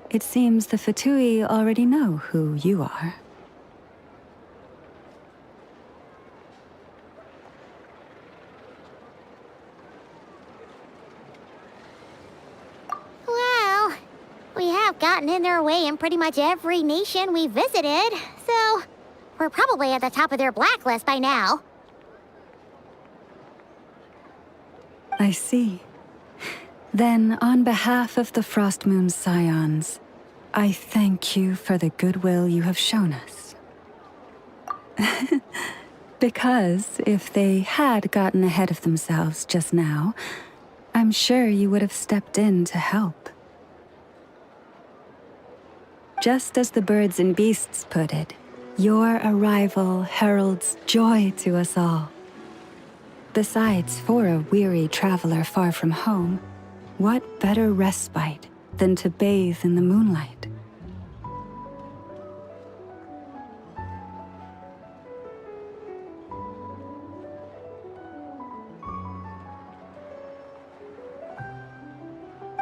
it seems the Fatui already know who you are. Well, we have gotten in their way in pretty much every nation we visited, so we're probably at the top of their blacklist by now. I see. Then, on behalf of the Frost Moon Scions, I thank you for the goodwill you have shown us. Because if they had gotten ahead of themselves just now, I'm sure you would have stepped in to help. Just as the birds and beasts put it, your arrival heralds joy to us all. Besides, for a weary traveler far from home, what better respite than to bathe in the moonlight?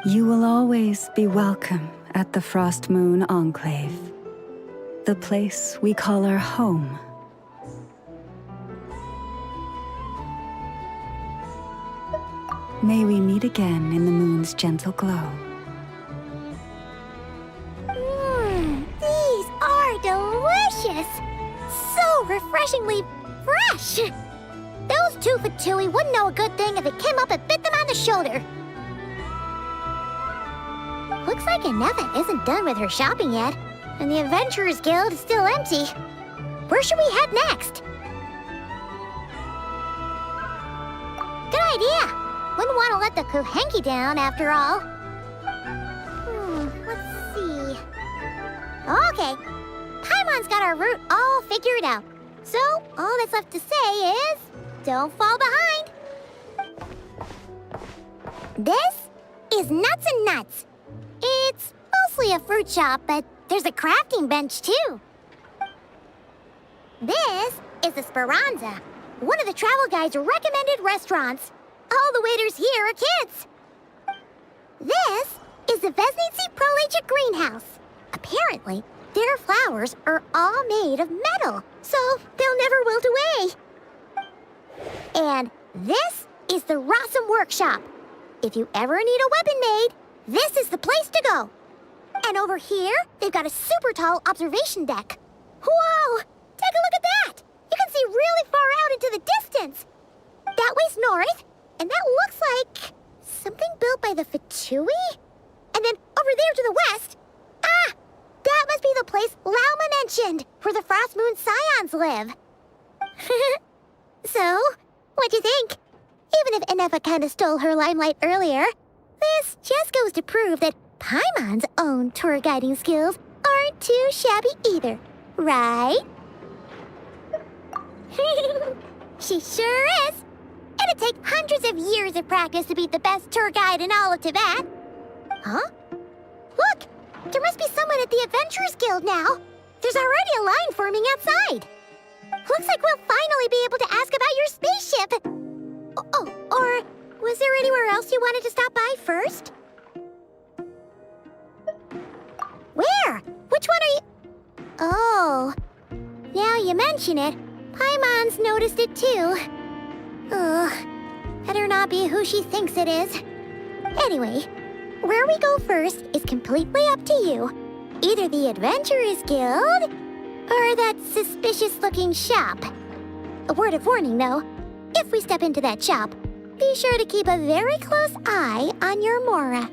You will always be welcome at the Frost Moon Enclave, the place we call our home. May we meet again in the moon's gentle glow. These are delicious! So refreshingly fresh! Those two Fatui wouldn't know a good thing if it came up and bit them on the shoulder. Looks like Inefa isn't done with her shopping yet, and the Adventurers Guild is still empty. Where should we head next? Good idea! Wouldn't want to let the Kuhenki down, after all. Let's see... Okay, Paimon's got our route all figured out. So, all that's left to say is... don't fall behind! This is Nuts and Nuts. It's mostly a fruit shop, but there's a crafting bench, too. This is the Speranza, one of the travel guide's recommended restaurants. All the waiters here are kids. This is the Vesnici Prolegia greenhouse. Apparently, their flowers are all made of metal, so they'll never wilt away. And this is the Rossum workshop. If you ever need a weapon made, this is the place to go. And over here, they've got a super tall observation deck. Whoa! Take a look at that! You can see really far out into the distance. That way's north, and that looks like something built by the Fatui? And then over there to the west, that must be the place Lauma mentioned, where the Frost Moon Scions live. So, what'd you think? Even if Inefa kinda stole her limelight earlier, this just goes to prove that Paimon's own tour guiding skills aren't too shabby either, right? She sure is! It'd take hundreds of years of practice to be the best tour guide in all of Teyvat. Huh? Look! There must be someone at the Adventurers Guild now. There's already a line forming outside. Looks like we'll finally be able to ask about your spaceship. Oh, or was there anywhere else you wanted to stop by first? Where? Which one are you... Oh, now you mention it, Paimon's noticed it too. Ugh, better not be who she thinks it is. Anyway, where we go first is completely up to you. Either the Adventurers Guild, or that suspicious-looking shop. A word of warning, though. If we step into that shop, be sure to keep a very close eye on your Mora.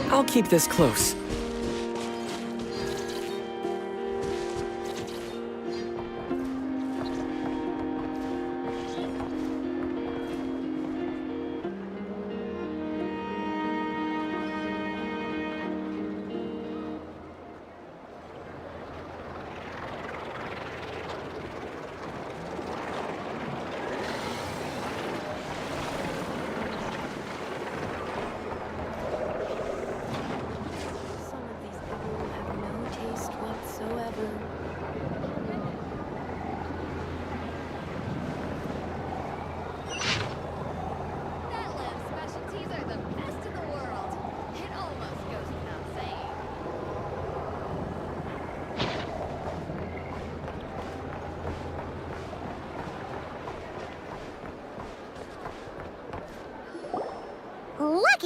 I'll keep this close.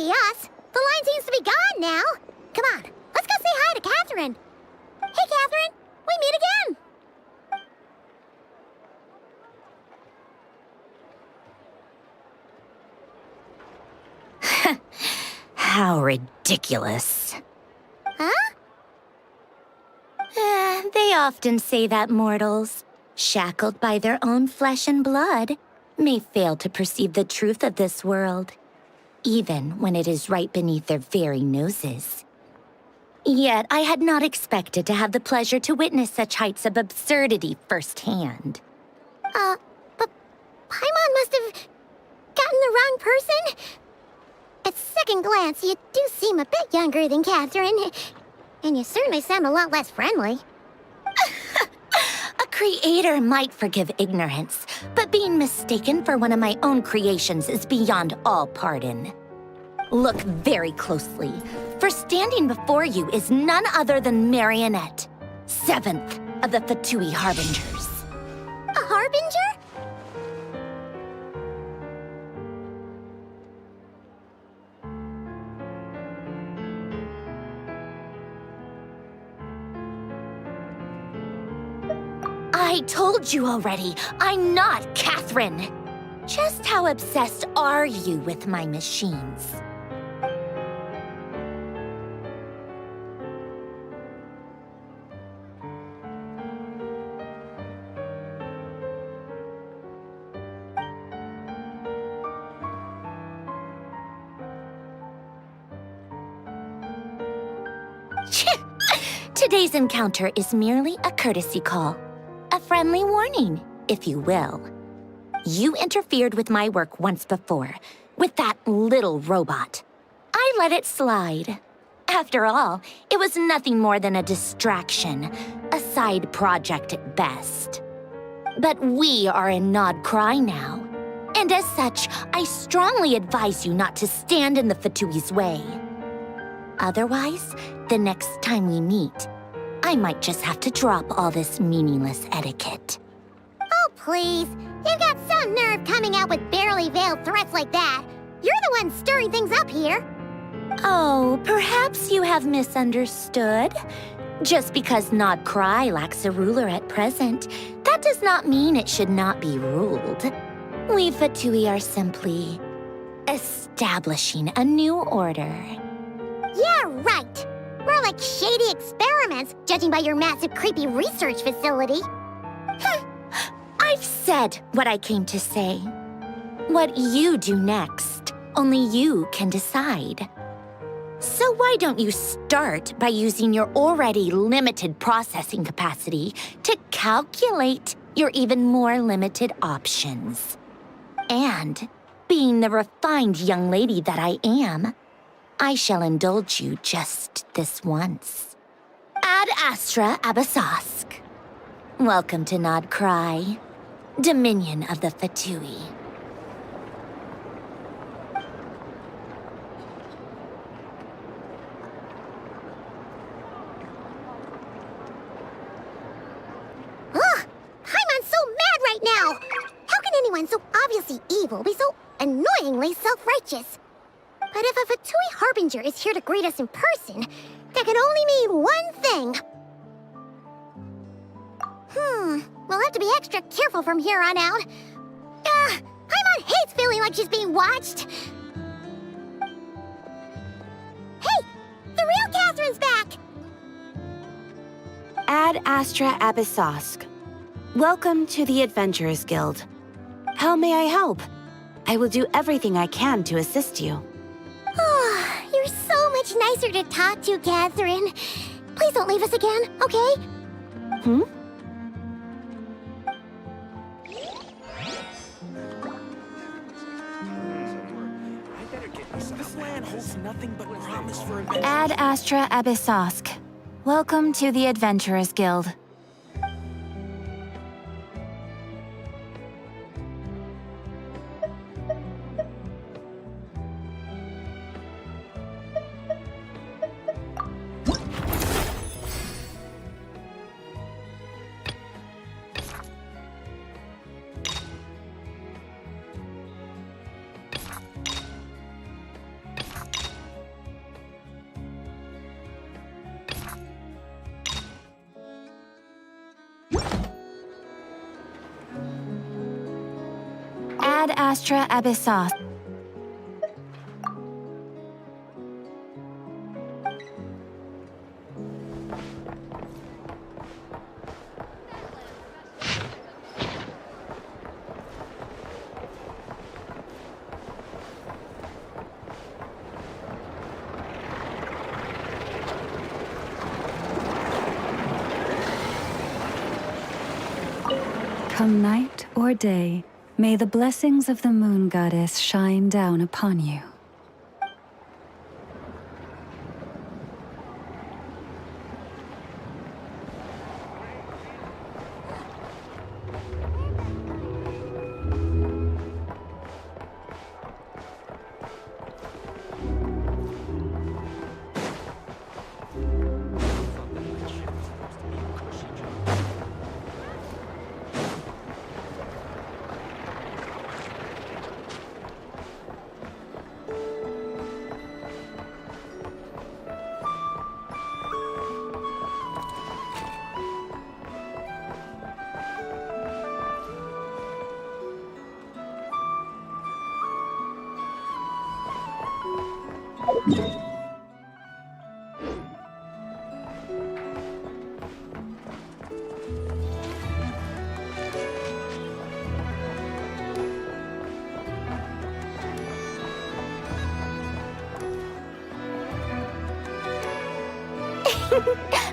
lucky us. The line seems to be gone now. Come on, let's go say hi to Catherine. Hey, Catherine, we meet again. How ridiculous. Huh? They often say that mortals, shackled by their own flesh and blood, may fail to perceive the truth of this world, even when it is right beneath their very noses. Yet I had not expected to have the pleasure to witness such heights of absurdity firsthand. But Paimon must have gotten the wrong person? At second glance, you do seem a bit younger than Catherine. And you certainly sound a lot less friendly. A creator might forgive ignorance, but being mistaken for one of my own creations is beyond all pardon. Look very closely, for standing before you is none other than Marionette, 7th of the Fatui Harbingers. A Harbinger? I told you already, I'm not Catherine. Just how obsessed are you with my machines? Today's encounter is merely a courtesy call. A friendly warning, if you will. You interfered with my work once before, with that little robot. I let it slide. After all, it was nothing more than a distraction, a side project at best. But we are in Nod-Krai now, and as such, I strongly advise you not to stand in the Fatui's way. Otherwise, the next time we meet, I might just have to drop all this meaningless etiquette. Oh, please. You've got some nerve coming out with barely veiled threats like that. You're the one stirring things up here. Oh, perhaps you have misunderstood. Just because Nod-Krai lacks a ruler at present, that does not mean it should not be ruled. We Fatui are simply establishing a new order. Yeah, right. More like shady experiments, judging by your massive, creepy research facility. I've said what I came to say. What you do next, only you can decide. So why don't you start by using your already limited processing capacity to calculate your even more limited options? And, being the refined young lady that I am, I shall indulge you just this once. Ad Astra Abyssosque. Welcome to Nod-Krai, Dominion of the Fatui. Ugh! Paimon's so mad right now! How can anyone so obviously evil be so annoyingly self-righteous? But if a Fatui Harbinger is here to greet us in person, that can only mean one thing. We'll have to be extra careful from here on out. Paimon hates feeling like she's being watched. Hey! The real Catherine's back! Ad Astra Abyssosque. Welcome to the Adventurers Guild. How may I help? I will do everything I can to assist you. You're so much nicer to talk to, Catherine. Please don't leave us again, okay? Ad Astra Abyssosque. Welcome to the Adventurers Guild. ad astra abyssos. Come night or day, may the blessings of the moon goddess shine down upon you.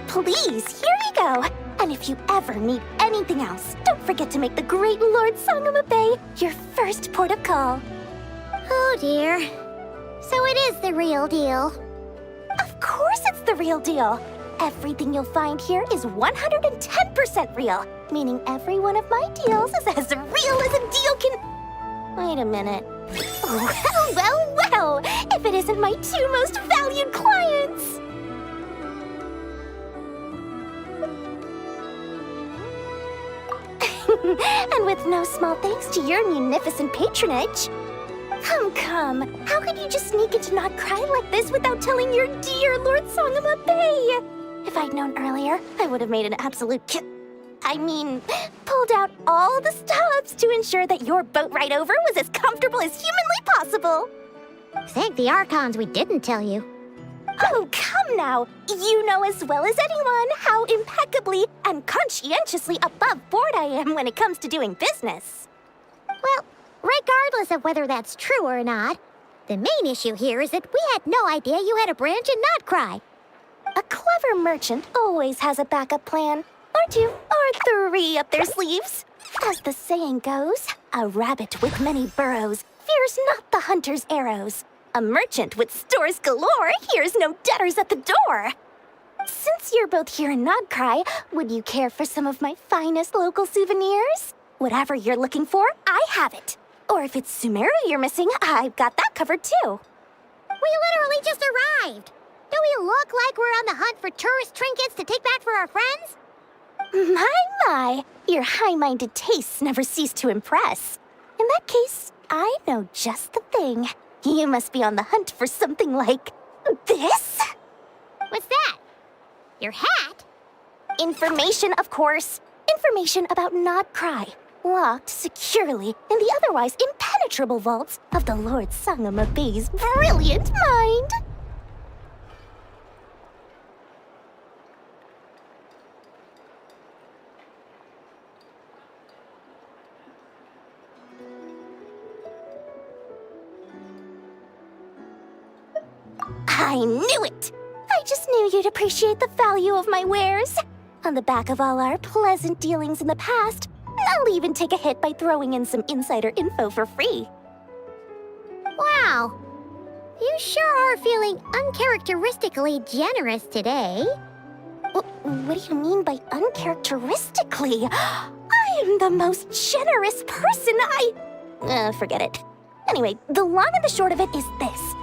Please, here you go. And if you ever need anything else, don't forget to make the great Lord Sangama Bay your first port of call. Oh dear. So it is the real deal. Of course it's the real deal. Everything you'll find here is 110% real, meaning every one of my deals is as real as a deal can... Wait a minute. Well, if it isn't my two most valued clients! And with no small thanks to your munificent patronage. Come, how could you just sneak into Nod-Krai like this without telling your dear Lord Sangama Bay? If I'd known earlier, I would have made an absolute pulled out all the stops to ensure that your boat ride over was as comfortable as humanly possible. Thank the Archons we didn't tell you. Oh, come now! You know as well as anyone how impeccably and conscientiously above board I am when it comes to doing business. Well, regardless of whether that's true or not, the main issue here is that we had no idea you had a branch in Nod-Krai. A clever merchant always has a backup plan, or two, or three up their sleeves. As the saying goes, a rabbit with many burrows fears not the hunter's arrows. A merchant with stores galore hears no debtors at the door. Since you're both here in Nod-Krai, would you care for some of my finest local souvenirs? Whatever you're looking for, I have it. Or if it's Sumeru you're missing, I've got that covered too. We literally just arrived. Do we look like we're on the hunt for tourist trinkets to take back for our friends? My, your high-minded tastes never cease to impress. In that case, I know just the thing. You must be on the hunt for something like this? What's that? Your hat? Information, of course. Information about Nod-Krai, locked securely in the otherwise impenetrable vaults of the Lord Sangama Bay's brilliant mind. I knew it! I just knew you'd appreciate the value of my wares. On the back of all our pleasant dealings in the past, I'll even take a hit by throwing in some insider info for free. Wow. You sure are feeling uncharacteristically generous today. What do you mean by uncharacteristically? I am the most generous person forget it. Anyway, the long and the short of it is this.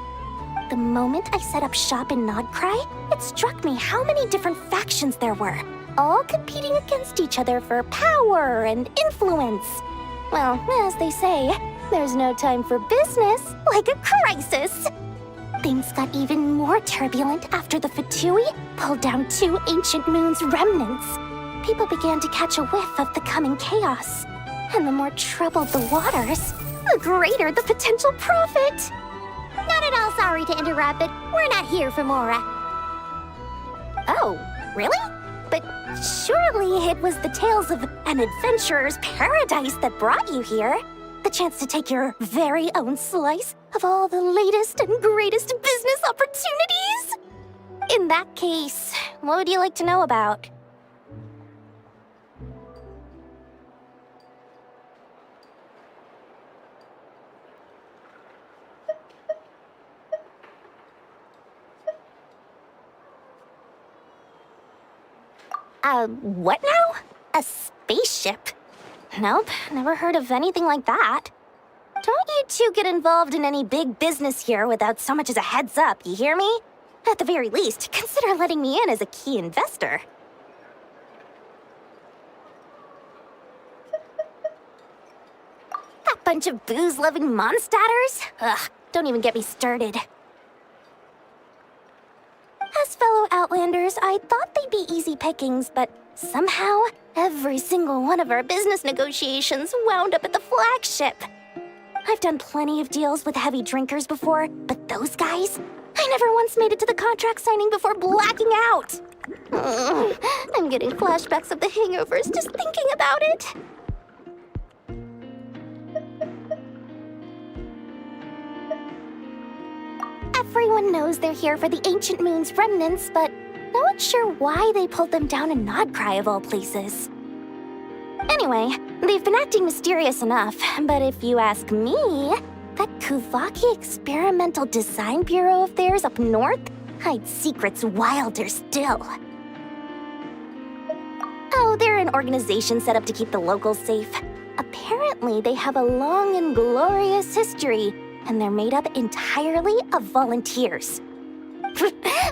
The moment I set up shop in Nod-Krai, it struck me how many different factions there were, all competing against each other for power and influence. Well, as they say, there's no time for business like a crisis. Things got even more turbulent after the Fatui pulled down 2 ancient moon's remnants. People began to catch a whiff of the coming chaos. And the more troubled the waters, the greater the potential profit. Not at all sorry to interrupt, but we're not here for Mora. Oh, really? But surely it was the tales of an adventurer's paradise that brought you here. The chance to take your very own slice of all the latest and greatest business opportunities? In that case, what would you like to know about? What now? A spaceship? Nope, never heard of anything like that. Don't you two get involved in any big business here without so much as a heads up, you hear me? At the very least, consider letting me in as a key investor. That bunch of booze-loving monstators? Ugh, don't even get me started. As fellow Outlanders, I thought they'd be easy pickings, but somehow, every single one of our business negotiations wound up at the flagship. I've done plenty of deals with heavy drinkers before, but those guys? I never once made it to the contract signing before blacking out. I'm getting flashbacks of the hangovers just thinking about it. Everyone knows they're here for the Ancient Moon's remnants, but no one's sure why they pulled them down in Nod-Krai of all places. Anyway, they've been acting mysterious enough, but if you ask me, that Kuvaki Experimental Design Bureau of theirs up north hides secrets wilder still. Oh, they're an organization set up to keep the locals safe. Apparently, they have a long and glorious history, and they're made up entirely of volunteers.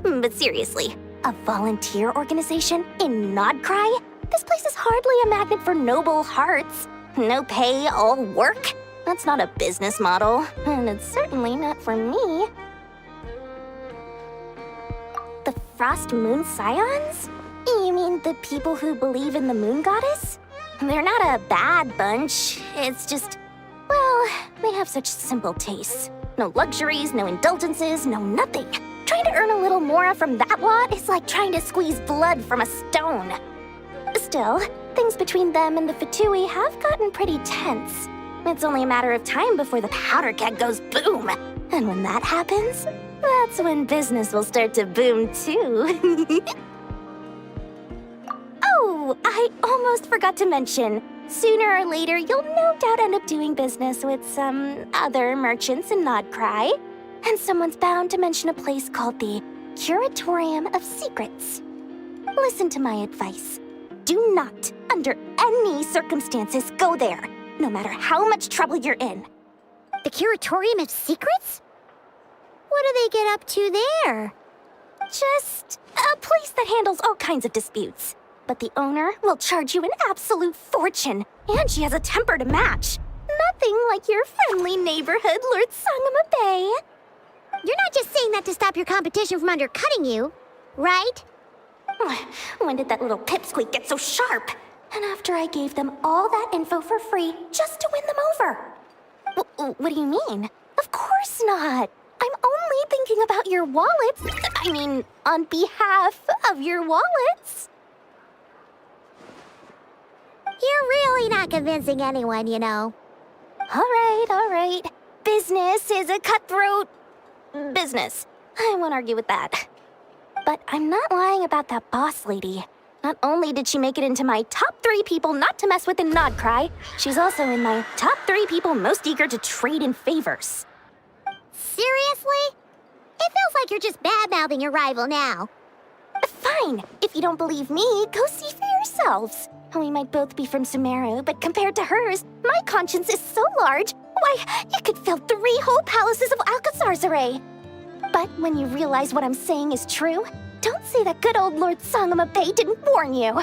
But seriously, a volunteer organization in Nod-Krai? This place is hardly a magnet for noble hearts. No pay, all work? That's not a business model, and it's certainly not for me. The Frost Moon Scions? You mean the people who believe in the moon goddess? They're not a bad bunch, it's just, well, they have such simple tastes. No luxuries, no indulgences, no nothing. Trying to earn a little more from that lot is like trying to squeeze blood from a stone. Still, things between them and the Fatui have gotten pretty tense. It's only a matter of time before the powder keg goes boom. And when that happens, that's when business will start to boom too. Oh, I almost forgot to mention. Sooner or later, you'll no doubt end up doing business with some other merchants in Nod-Krai. And someone's bound to mention a place called the Curatorium of Secrets. Listen to my advice. Do not, under any circumstances, go there, no matter how much trouble you're in. The Curatorium of Secrets? What do they get up to there? Just a place that handles all kinds of disputes. But the owner will charge you an absolute fortune, and she has a temper to match. Nothing like your friendly neighborhood, Lord Sangama Bay. You're not just saying that to stop your competition from undercutting you, right? When did that little pipsqueak get so sharp? And after I gave them all that info for free just to win them over. What do you mean? Of course not. I'm only thinking about your wallets. I mean, on behalf of your wallets. You're really not convincing anyone, you know. All right. Business is a cutthroat business. I won't argue with that. But I'm not lying about that boss lady. Not only did she make it into my top 3 people not to mess with in Nod-Krai, she's also in my top 3 people most eager to trade in favors. Seriously? It feels like you're just bad-mouthing your rival now. Fine. If you don't believe me, go see for yourselves. We might both be from Sumeru, but compared to hers, my conscience is so large, why, it could fill 3 whole palaces of Alcazar's array. But when you realize what I'm saying is true, don't say that good old Lord Sangama Bay didn't warn you.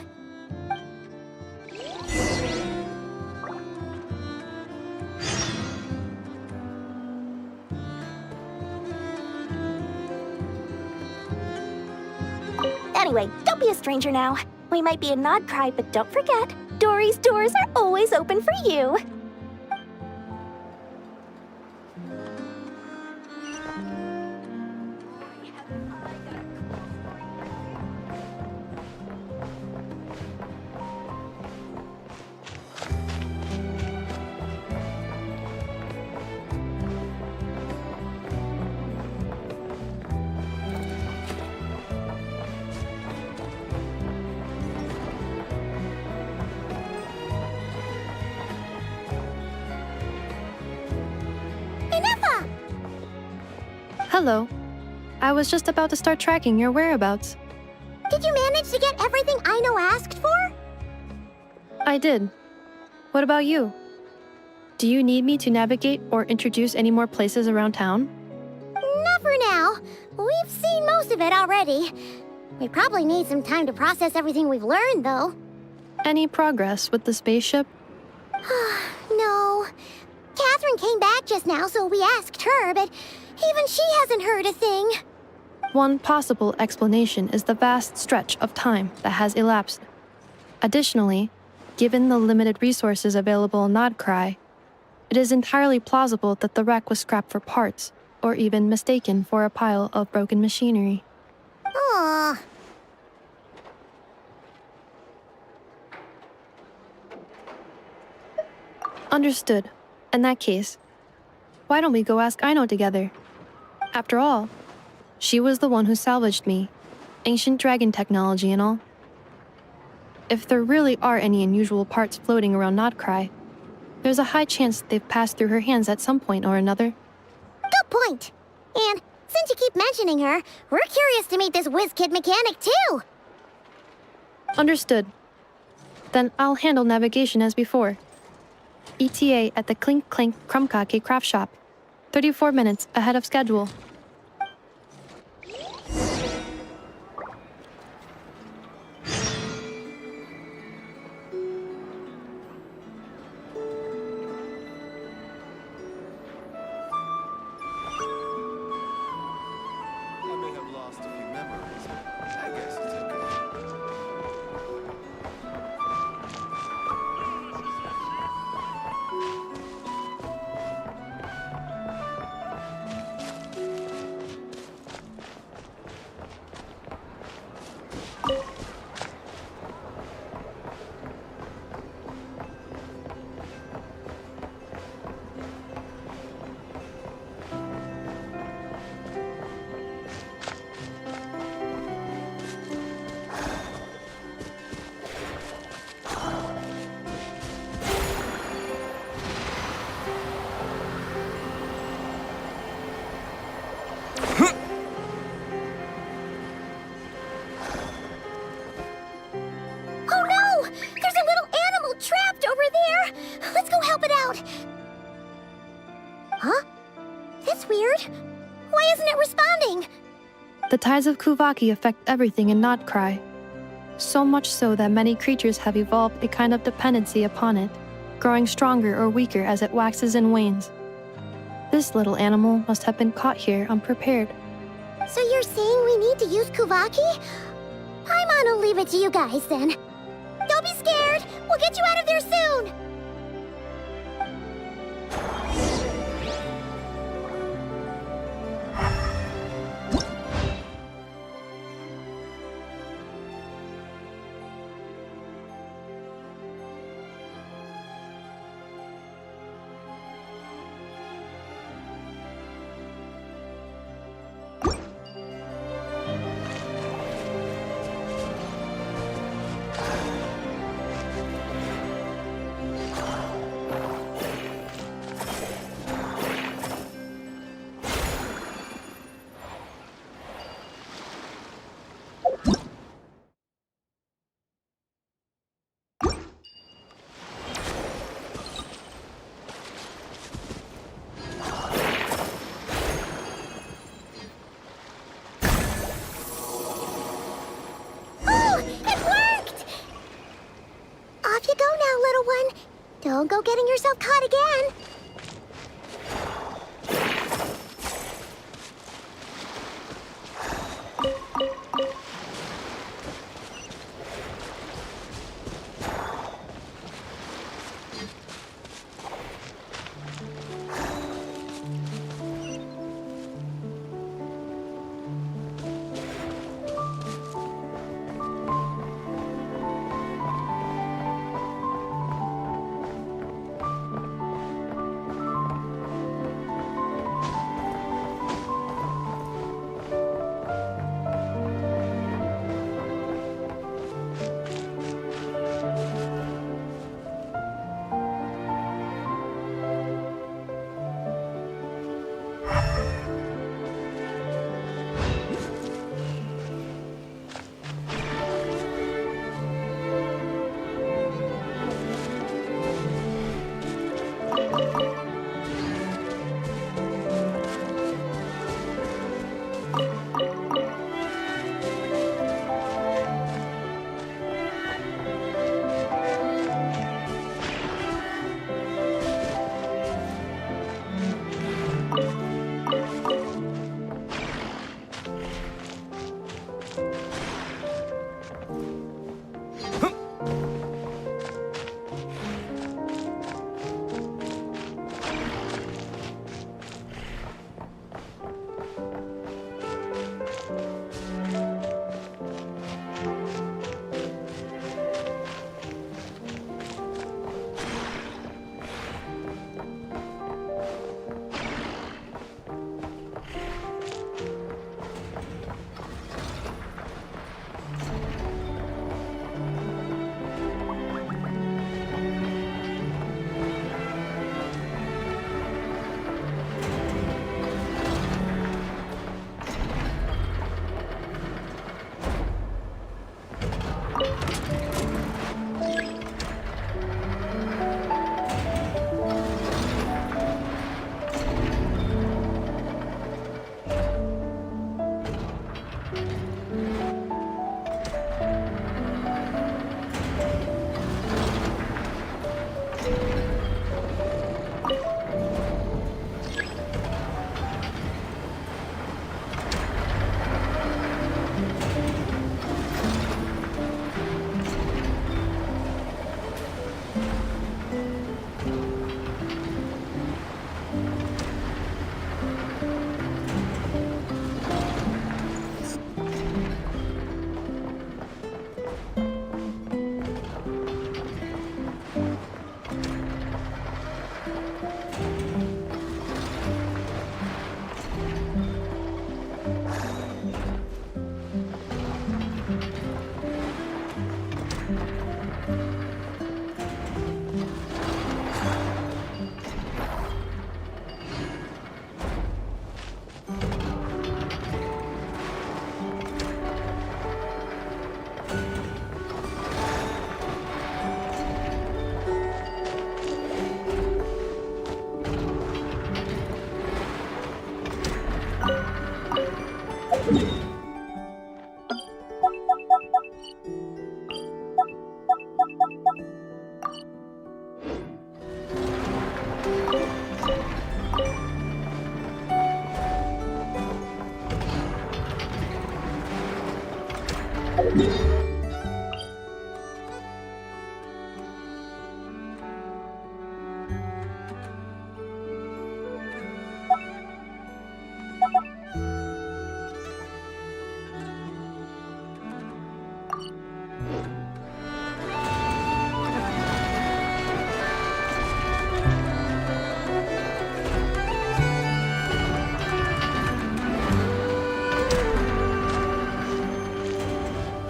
Anyway, don't be a stranger now. We might be in Nod-Krai, but don't forget, Dory's doors are always open for you. Hello. I was just about to start tracking your whereabouts. Did you manage to get everything Aino asked for? I did. What about you? Do you need me to navigate or introduce any more places around town? Not for now. We've seen most of it already. We probably need some time to process everything we've learned, though. Any progress with the spaceship? No. Catherine came back just now, so we asked her, but even she hasn't heard a thing. One possible explanation is the vast stretch of time that has elapsed. Additionally, given the limited resources available in Nod-Krai, it is entirely plausible that the wreck was scrapped for parts, or even mistaken for a pile of broken machinery. Aw. Understood. In that case, why don't we go ask Aino together? After all, she was the one who salvaged me, ancient dragon technology and all. If there really are any unusual parts floating around Nod-Krai, there's a high chance they've passed through her hands at some point or another. Good point. And since you keep mentioning her, we're curious to meet this whiz-kid mechanic too. Understood. Then I'll handle navigation as before. ETA at the Clink Clank Krumkake craft shop. 34 minutes ahead of schedule. I may have lost a few memories, but I guess it's okay. Oh no! There's a little animal trapped over there! Let's go help it out! Huh? That's weird. Why isn't it responding? The tides of Kuvaki affect everything in Nod-Krai. So much so that many creatures have evolved a kind of dependency upon it, growing stronger or weaker as it waxes and wanes. This little animal must have been caught here unprepared. So you're saying we need to use Kuvaki? Paimon will leave it to you guys then. Don't be scared! We'll get you out of there soon! Off you go now, little one. Don't go getting yourself caught again.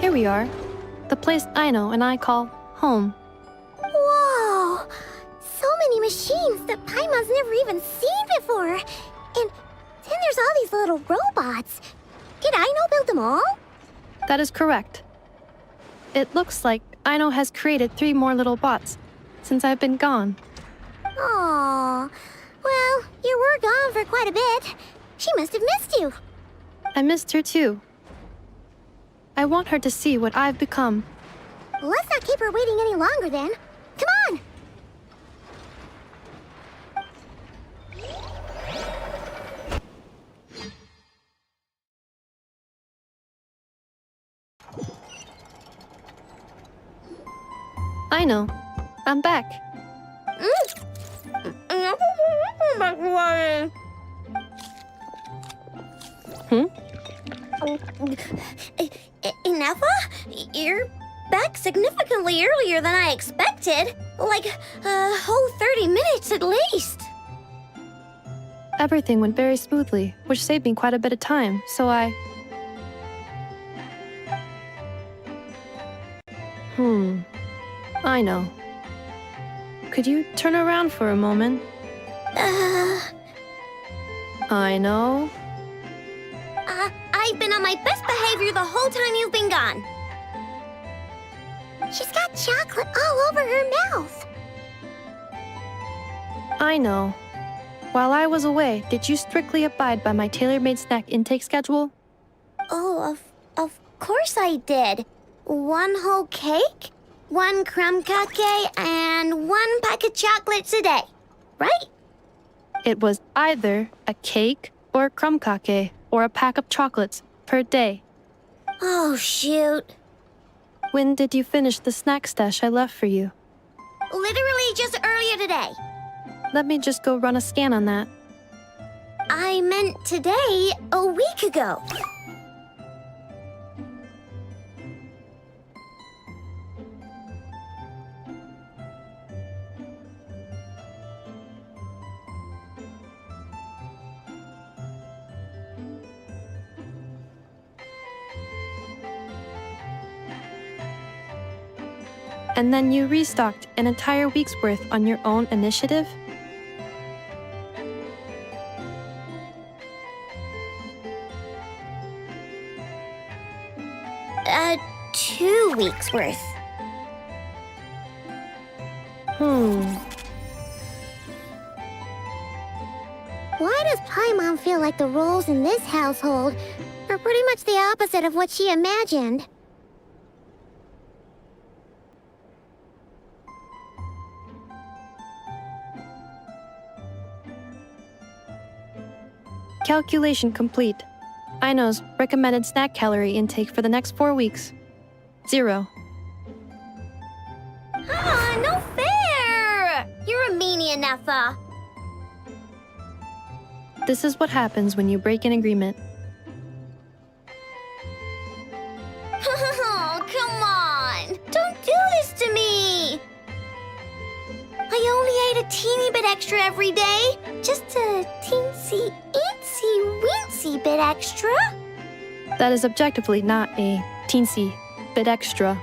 Here we are. The place Aino and I call home. Whoa! So many machines that Paimon's never even seen before. And then there's all these little robots. Did Aino build them all? That is correct. It looks like Aino has created 3 more little bots since I've been gone. Aww. Well, you were gone for quite a bit. She must have missed you. I missed her too. I want her to see what I've become. Let's not keep her waiting any longer then. Come on! Aino, I'm back. Ineffa? You're back significantly earlier than I expected. Like a whole 30 minutes at least. Everything went very smoothly, which saved me quite a bit of time, so I know. Could you turn around for a moment? I know. I've been on my best behavior the whole time you've been gone. She's got chocolate all over her mouth. I know. While I was away, did you strictly abide by my tailor-made snack intake schedule? Oh, of course I did. 1 whole cake, 1 crumb cake, and 1 pack of chocolates a day, right? It was either a cake or a crumb cake or a pack of chocolates per day. Oh, shoot. When did you finish the snack stash I left for you? Literally just earlier today. Let me just go run a scan on that. I meant today, a week ago. And then you restocked an entire week's worth on your own initiative? Uh, 2 weeks worth. Why does Paimon feel like the roles in this household are pretty much the opposite of what she imagined? Calculation complete. Aino's recommended snack calorie intake for the next 4 weeks. 0. No fair! You're a meanie, Ineffa. This is what happens when you break an agreement. Oh, come on! Don't do this to me! I only ate a teeny bit extra every day. Just a teensy, eensy, weensy bit extra. That is objectively not a teensy bit extra.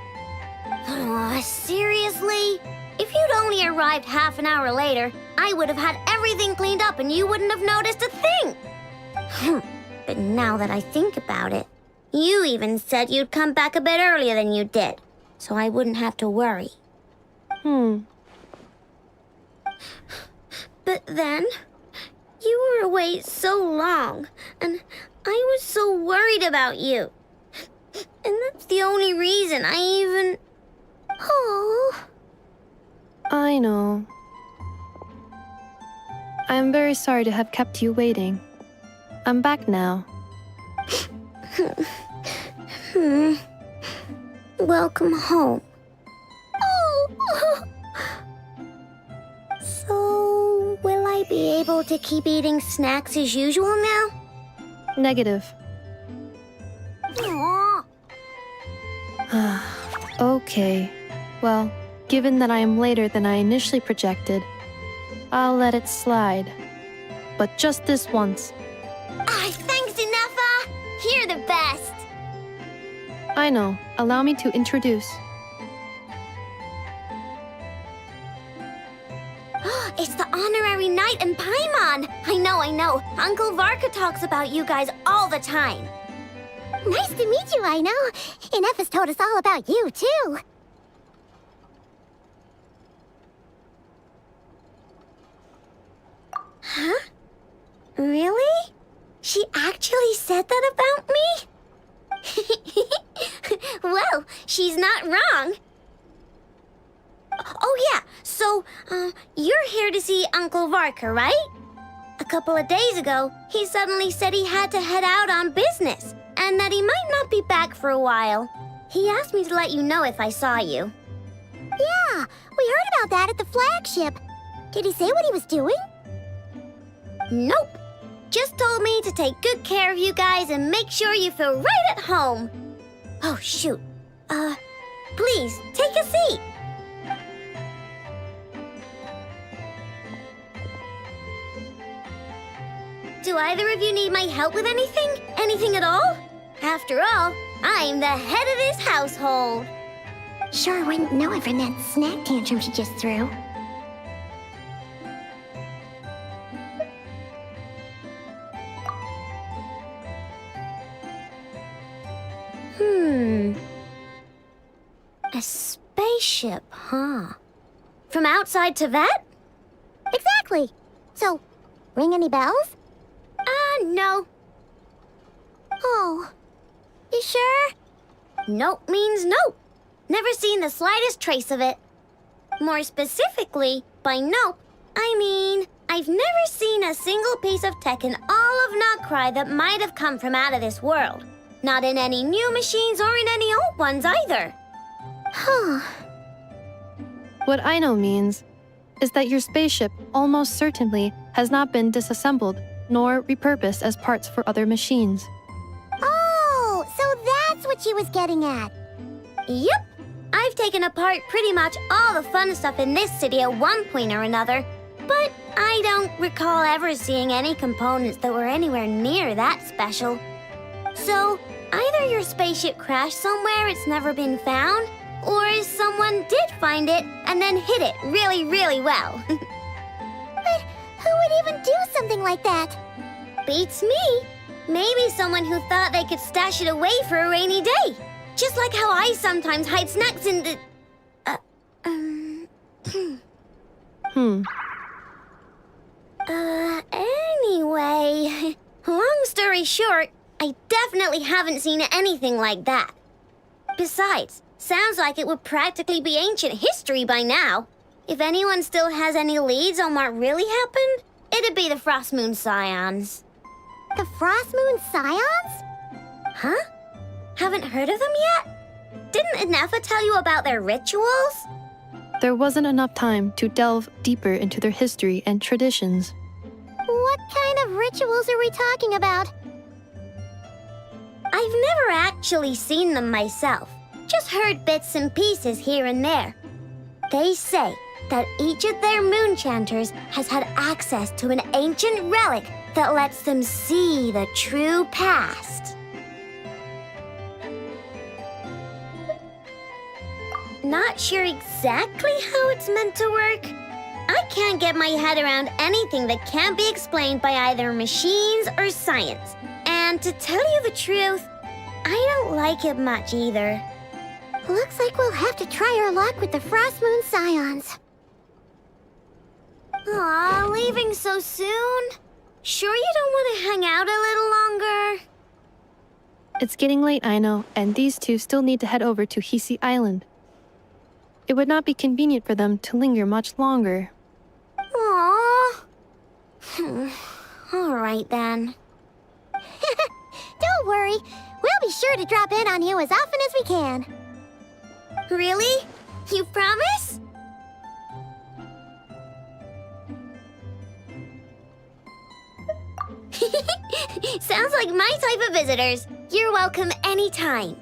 Oh, seriously? If you'd only arrived half an hour later, I would have had everything cleaned up and you wouldn't have noticed a thing. But now that I think about it, you even said you'd come back a bit earlier than you did, so I wouldn't have to worry. But then, you were away so long, and I was so worried about you. And that's the only reason I even... Oh. I know. I'm very sorry to have kept you waiting. I'm back now. Welcome home. Oh. So, will I be able to keep eating snacks as usual now? Negative. Aw. Okay. Well, given that I am later than I initially projected, I'll let it slide. But just this once. Thanks, Inefa! You're the best! I know. Allow me to introduce. It's the honorary knight in Paimon! I know. Uncle Varka talks about you guys all the time. Nice to meet you, I know. Inefa's told us all about you, too. Huh? Really? She actually said that about me? Well, she's not wrong. Oh yeah, so, you're here to see Uncle Varka, right? A couple of days ago, he suddenly said he had to head out on business, and that he might not be back for a while. He asked me to let you know if I saw you. Yeah, we heard about that at the flagship. Did he say what he was doing? Nope. Just told me to take good care of you guys and make sure you feel right at home. Oh, shoot. Please, take a seat. Do either of you need my help with anything? Anything at all? After all, I'm the head of this household. Sure wouldn't know it from that snack tantrum she just threw. A spaceship, huh? From outside Teyvat? Exactly. So, ring any bells? No. Oh. You sure? Nope means nope. Never seen the slightest trace of it. More specifically, by nope, I mean, I've never seen a single piece of tech in all of Nod-Krai that might have come from out of this world. Not in any new machines or in any old ones either. Huh. What I know means is that your spaceship almost certainly has not been disassembled nor repurposed as parts for other machines. Oh, so that's what she was getting at. Yep. I've taken apart pretty much all the fun stuff in this city at one point or another, but I don't recall ever seeing any components that were anywhere near that special. So, either your spaceship crashed somewhere it's never been found, or someone did find it and then hid it really, really well. But who would even do something like that? Beats me. Maybe someone who thought they could stash it away for a rainy day. Just like how I sometimes hide snacks in the... Anyway, long story short, I definitely haven't seen anything like that. Besides, sounds like it would practically be ancient history by now. If anyone still has any leads on what really happened, it'd be the Frost Moon Scions. The Frost Moon Scions? Huh? Haven't heard of them yet? Didn't Inefa tell you about their rituals? There wasn't enough time to delve deeper into their history and traditions. What kind of rituals are we talking about? I've never actually seen them myself. Just heard bits and pieces here and there. They say that each of their moon chanters has had access to an ancient relic that lets them see the true past. Not sure exactly how it's meant to work. I can't get my head around anything that can't be explained by either machines or science. And to tell you the truth, I don't like it much either. Looks like we'll have to try our luck with the Frost Moon Scions. Aw, leaving so soon? Sure you don't want to hang out a little longer? It's getting late, I know, and these two still need to head over to Hisi Island. It would not be convenient for them to linger much longer. Aww. All right then. Don't worry. We'll be sure to drop in on you as often as we can. Really? You promise? Sounds like my type of visitors. You're welcome anytime.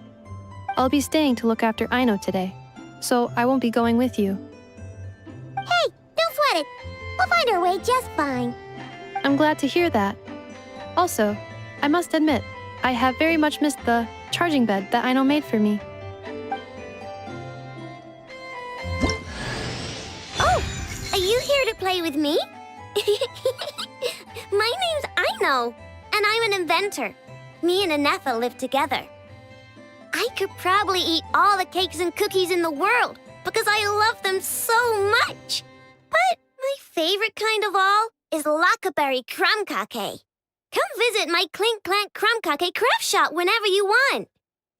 I'll be staying to look after Aino today, so I won't be going with you. Hey, don't sweat it. We'll find our way just fine. I'm glad to hear that. Also, I must admit, I have very much missed the charging bed that Aino made for me. Oh, are you here to play with me? My name's Aino, and I'm an inventor. Me and Anefa live together. I could probably eat all the cakes and cookies in the world because I love them so much. But my favorite kind of all is Lackaberry Crumcake. Come visit my Clink Clank Crumcake craft shop whenever you want.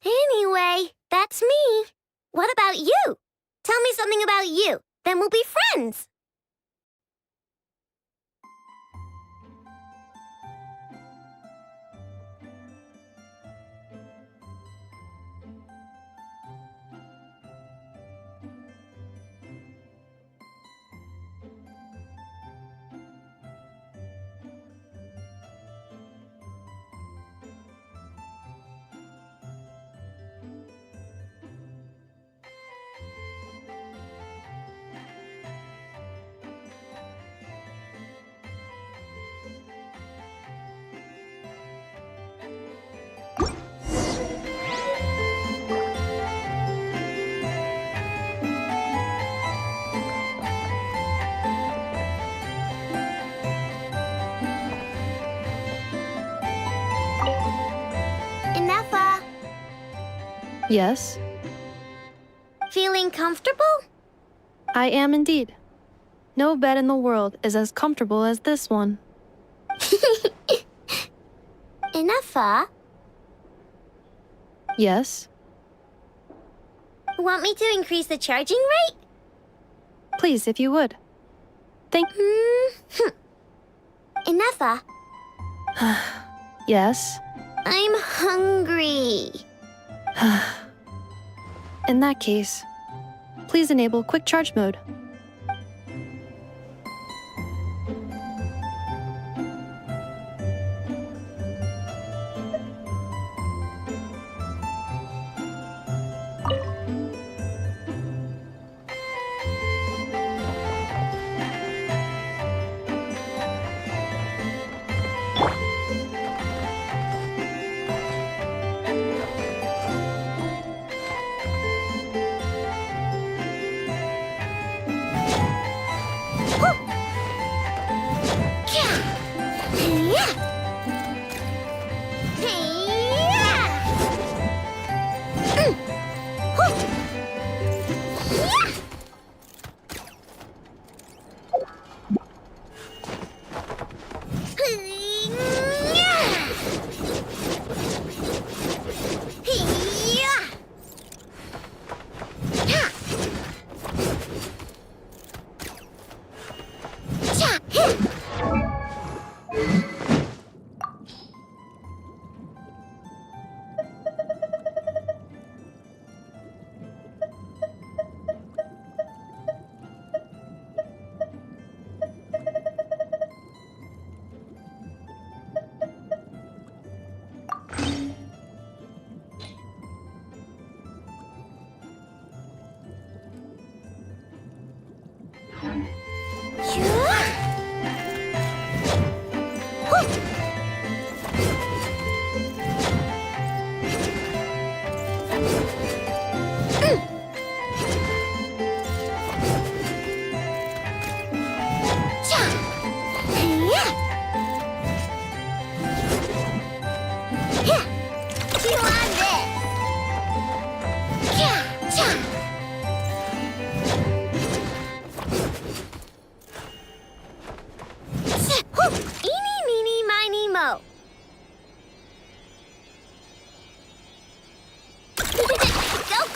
Anyway, that's me. What about you? Tell me something about you, then we'll be friends. Anefa, Yes, feeling comfortable? I am indeed. No bed in the world is as comfortable as this one. Anefa, Yes, want me to increase the charging rate? please, if you would. Thank. Anefa, Yes. I'm hungry. In that case, please enable quick charge mode.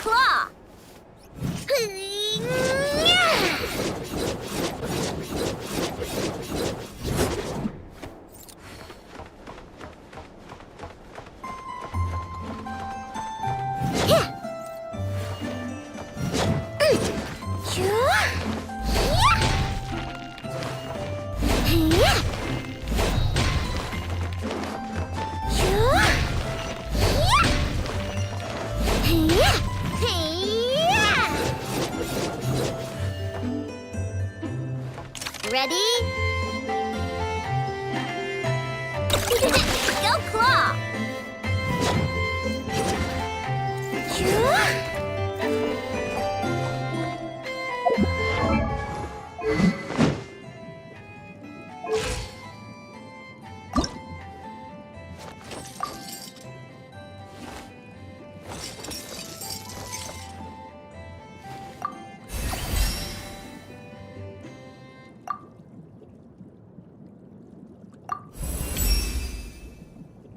claw! Ready? Go claw!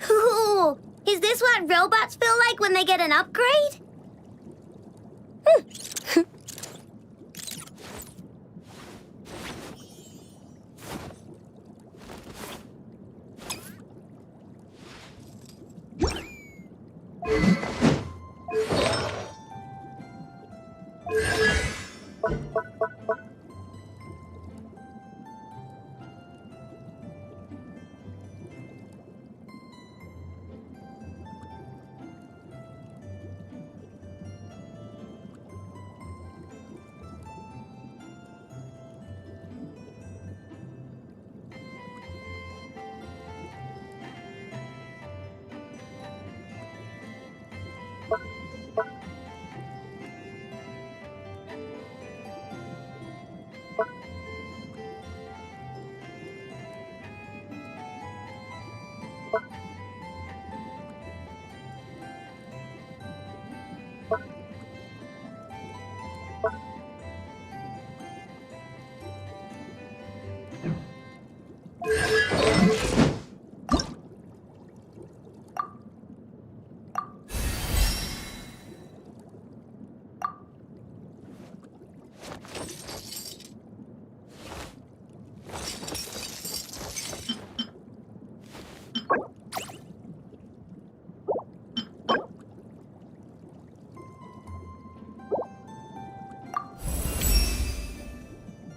Ooh, is this what robots feel like when they get an upgrade?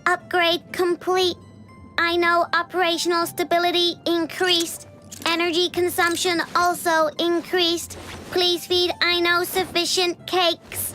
Upgrade complete. I know operational stability increased. Energy consumption also increased. Please feed I know sufficient cakes.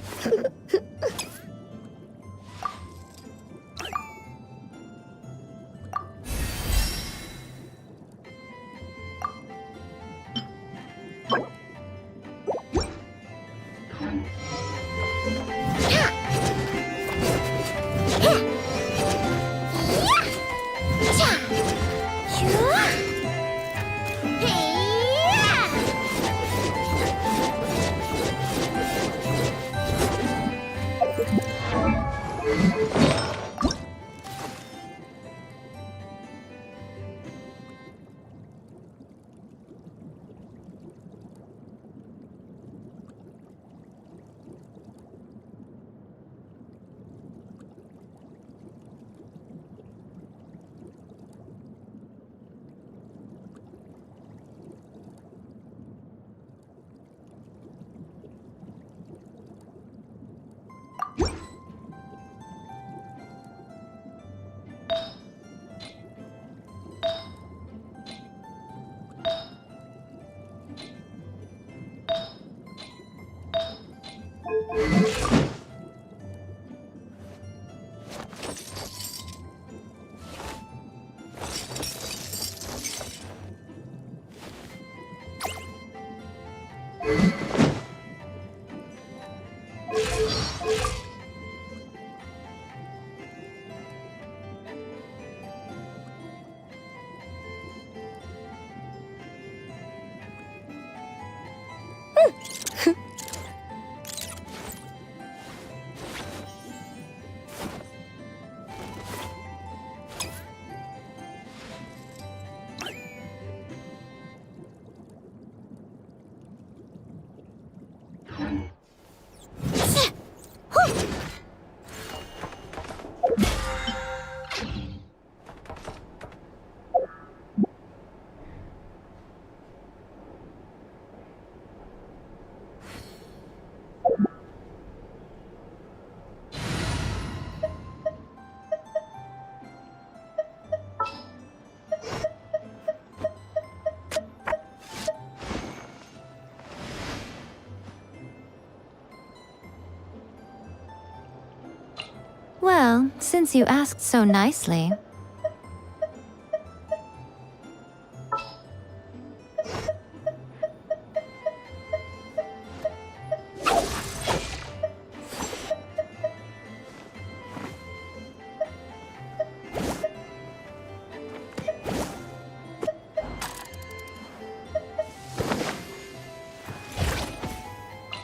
Well, since you asked so nicely.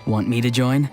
Want me to join?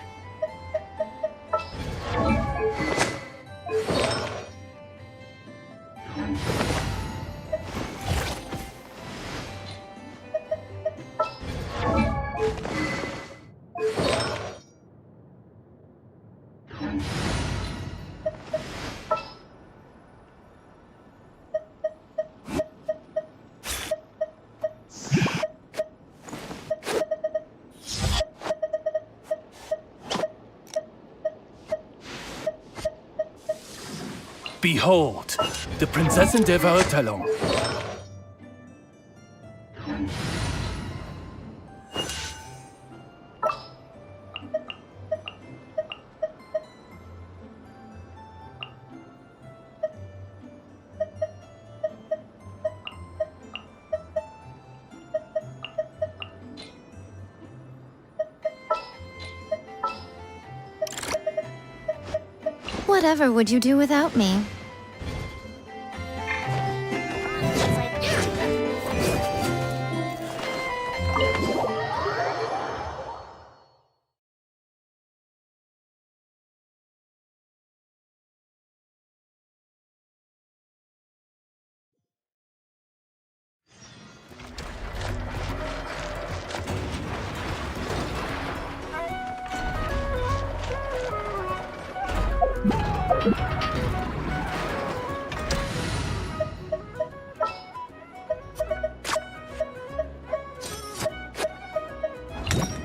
Behold, the Prinzessin der Verurteilung. Whatever would you do without me?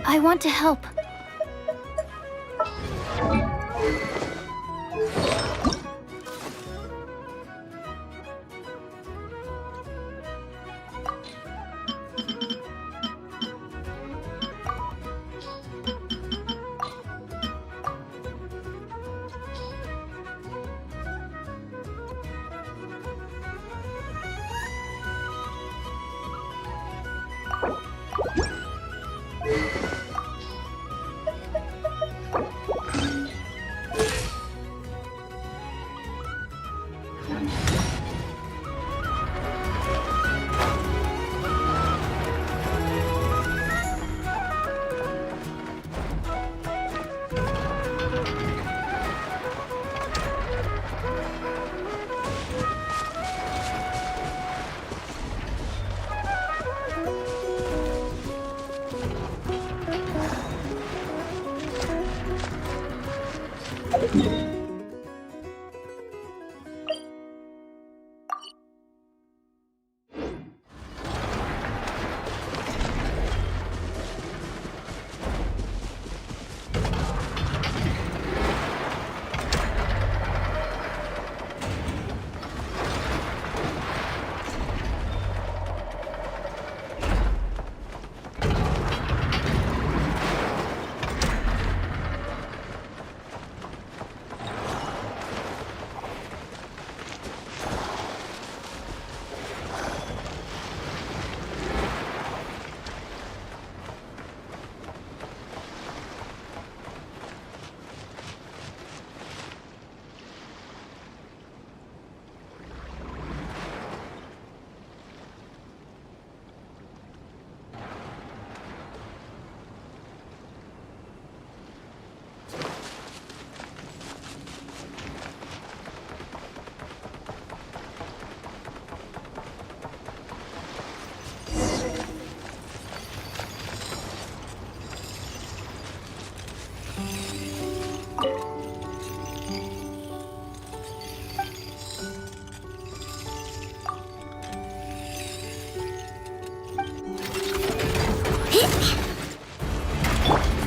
I want to help.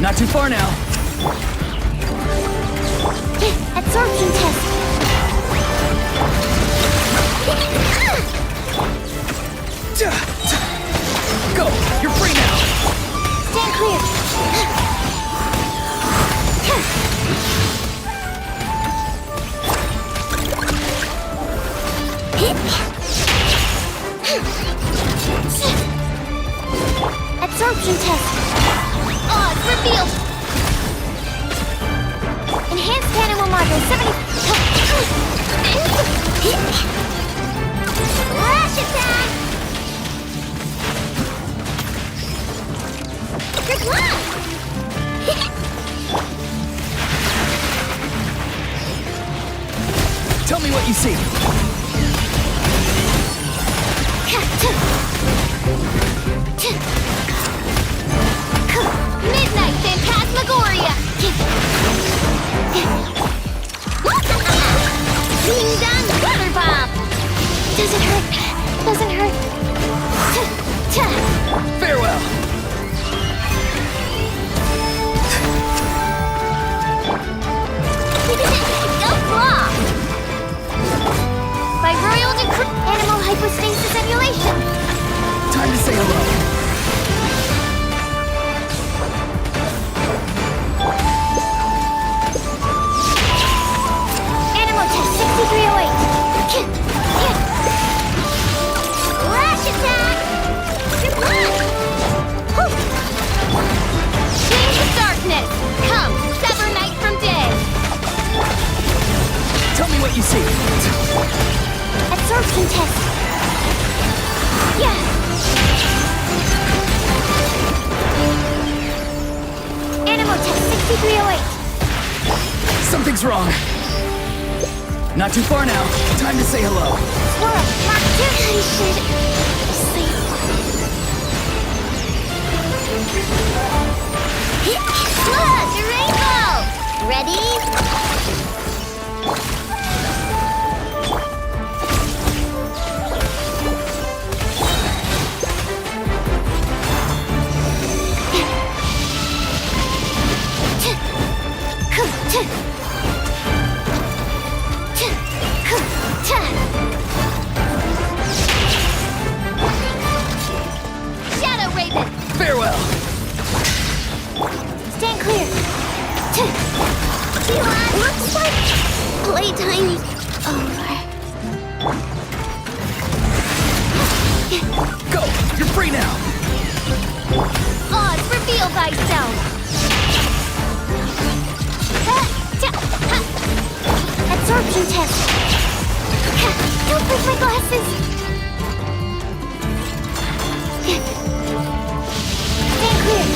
Not too far now. Absorption test. Go! You're free now! Stand clear. Absorption test. Odds revealed. Enhanced animal module 70. Flash attack! Good luck! Tell me what you see. Midnight Phantasmagoria. Ding dong butter bomb. Does it hurt? Doesn't hurt. Farewell. Go claw. By royal decree, animal hypostasis emulation. Time to say hello. Animal test 6308. Flash attack! Good luck! Wings of darkness. Come, sever night from day. Tell me what you see. Absorption test. Yeah. Animal test 6308. Something's wrong. Not too far now. Time to say hello. Swirl, Mark 2. I should sleep. Look, a rainbow. Ready? Shadow Raven. Farewell. Stand clear. Looks like playtime's over. Go. You're free now. Odds reveal thyself. Absorption test. Don't break my glasses. Stand clear.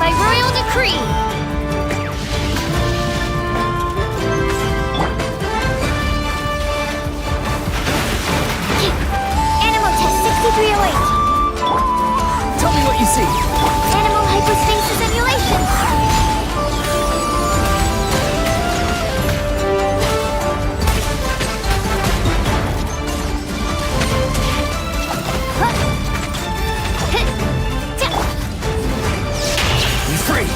By royal decree. Animal test 6308. Tell me what you see. Animal hypostasis emulation. Be free.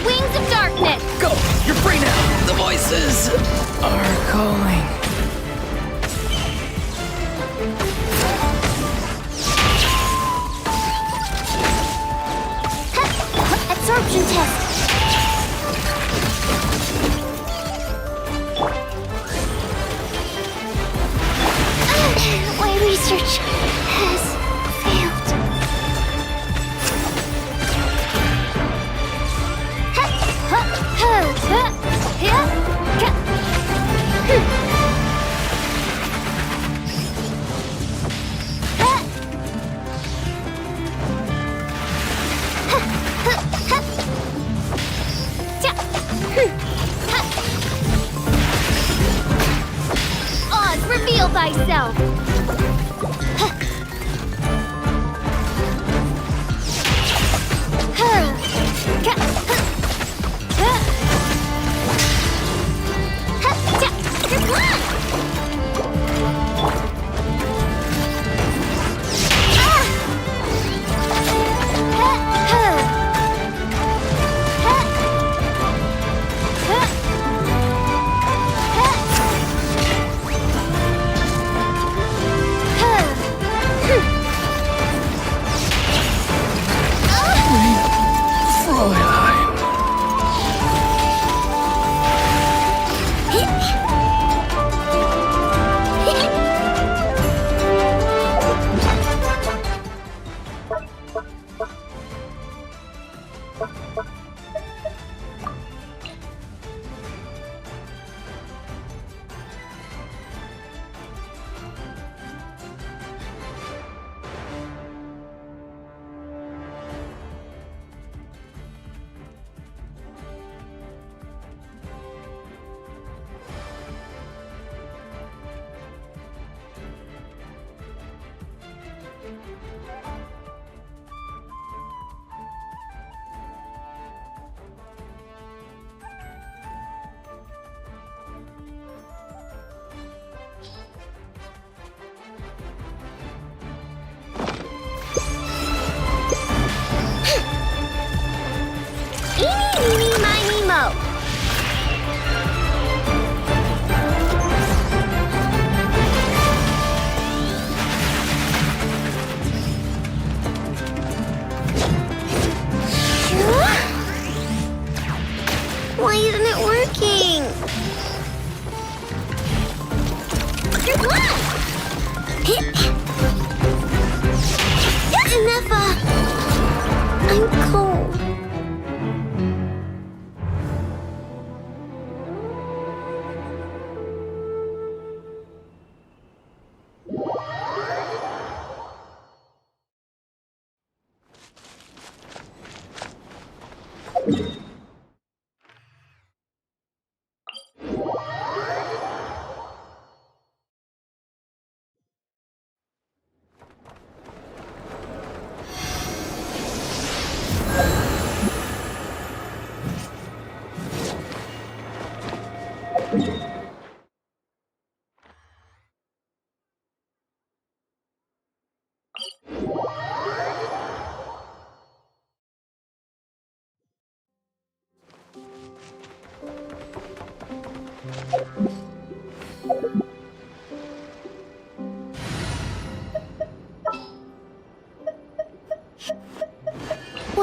Wings of darkness. Go. You're free now. The voices are calling. Absorption test. My research has failed. Odds reveal thyself.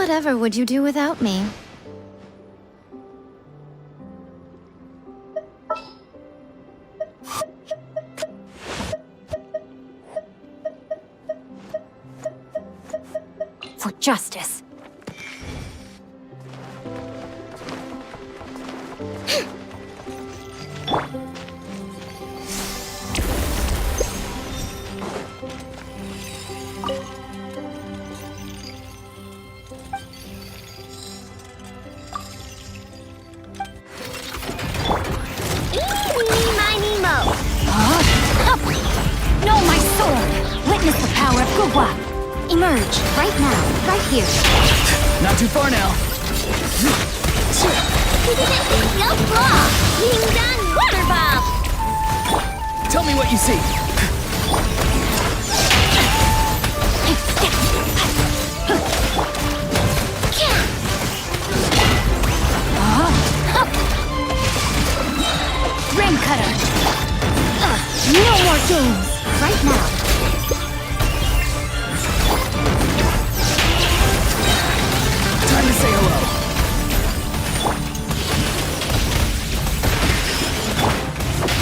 Whatever would you do without me? For justice. No, my sword! Witness the power of Gugwa! Emerge, right now, right here. Not too far now. Water bomb! Tell me what you see. Rain cutter! No more games! Right now! Time to say hello.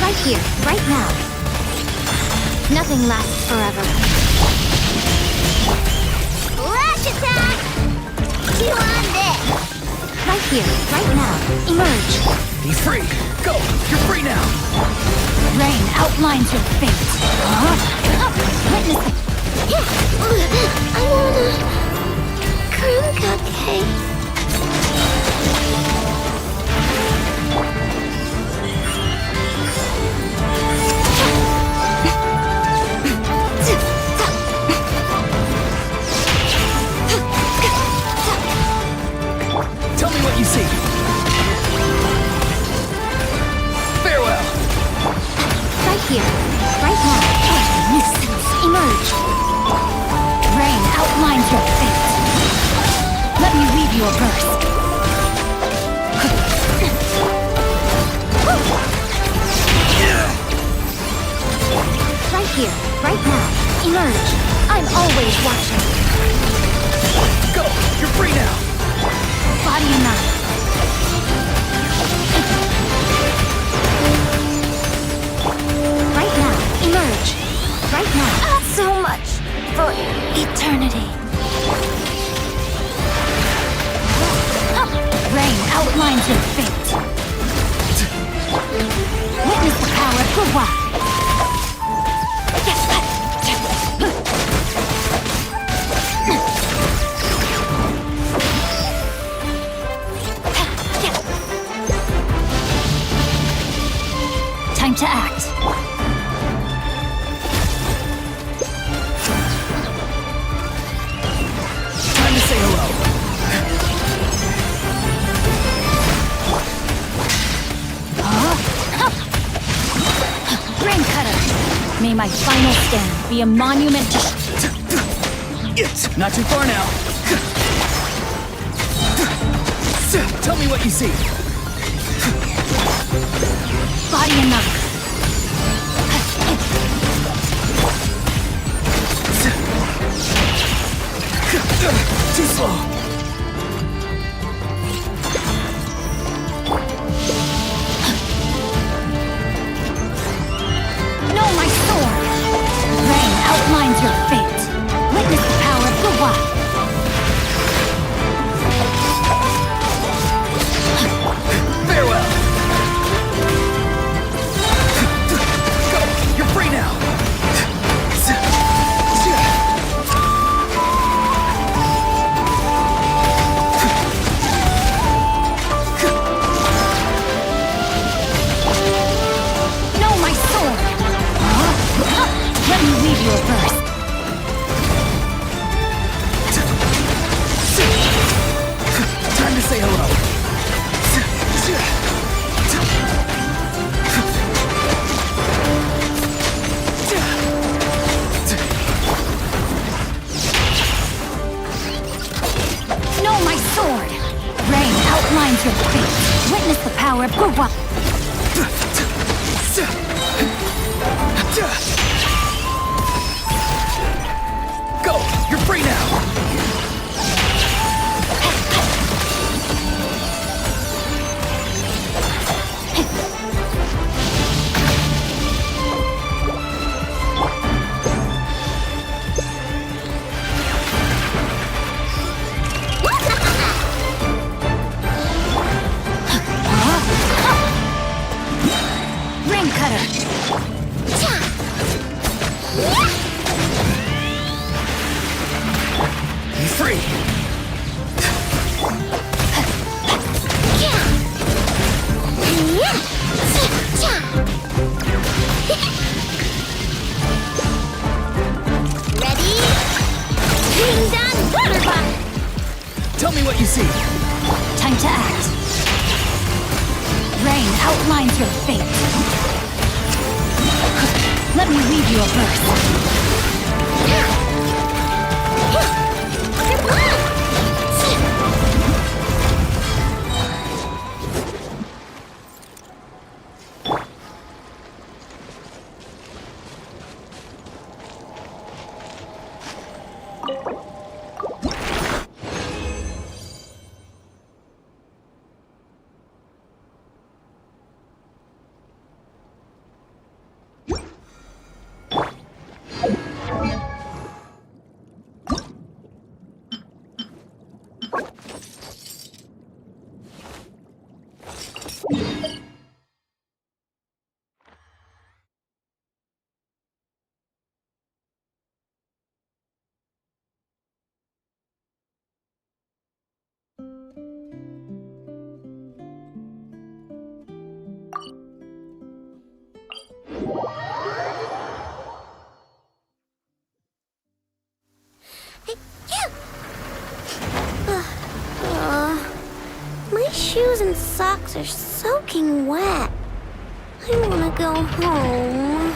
Right here, right now. Nothing lasts forever. Flash attack! Chew on this! Right here, right now. Emerge. Be free. Go. You're free now. Rain outlines your fate. Witness the... I want a cream cupcake. Tell me what you see. Farewell. Right here, right now. Nuisance, emerge. Rain outlines your fate. Let me weave you a verse. Right here, right now. Emerge. I'm always watching. Go. You're free now. Body enough. Right now, emerge. Right now. Not so much for Eternity. Rain outlines your fate. Witness the power of Gugwa. Time to act. Time to say hello. Rain cutter. May my final stand be a monument to... Not too far now. Tell me what you see. Body enough. Too slow. No, my sword! Rain outlines your fate. Witness the power of Gugwa. Farewell. Go. You're free now. what you see. Time to act. Rain outlines your fate. Let me read you a verse. My shoes and socks are soaking wet. I wanna go home.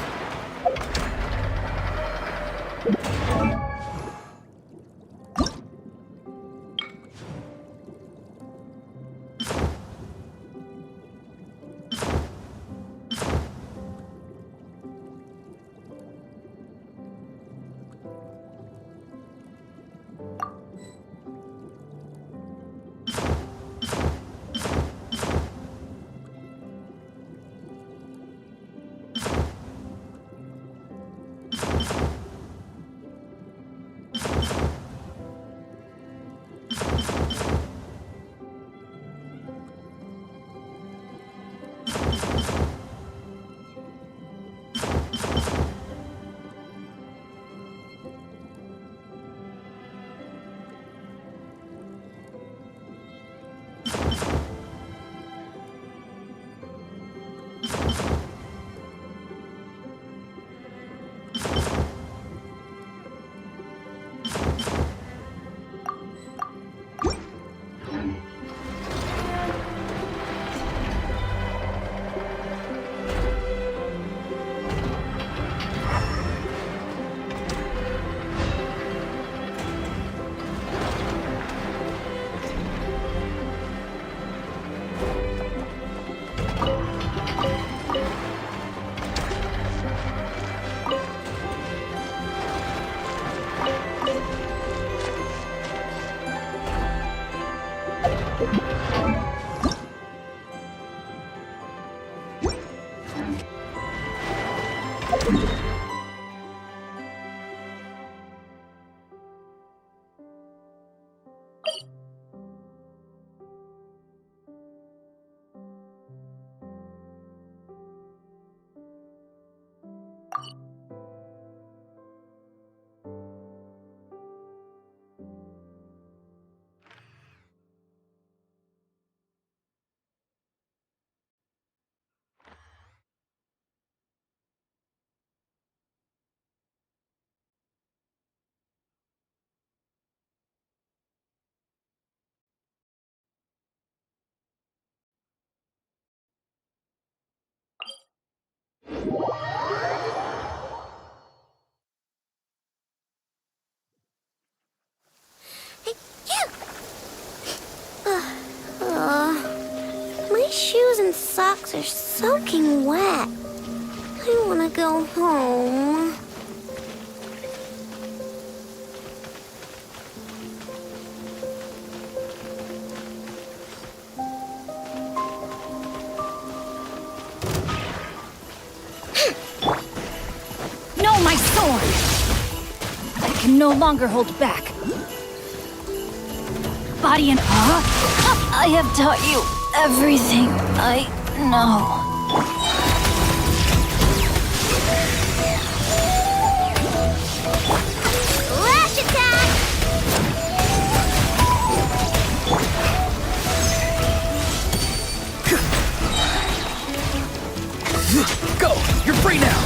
My shoes and socks are soaking wet. I wanna go home. No, my sword! I can no longer hold back. Body and I have taught you everything I know. Lash attack! Go! You're free now!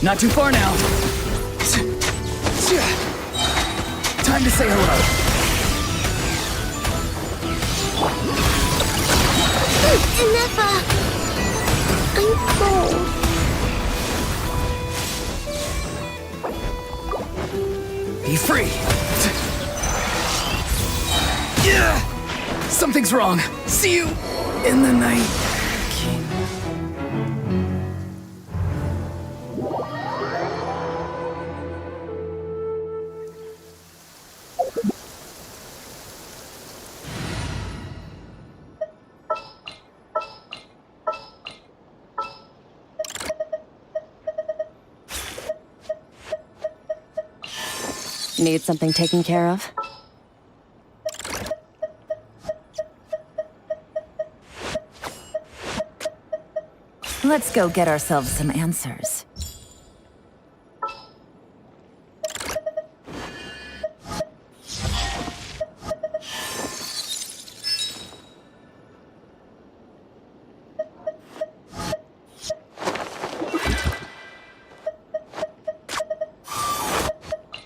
Not too far now. Time to say hello. Nefa! I'm cold. Be free. Yeah. Something's wrong. See you in the night. Need something taken care of? Let's go get ourselves some answers.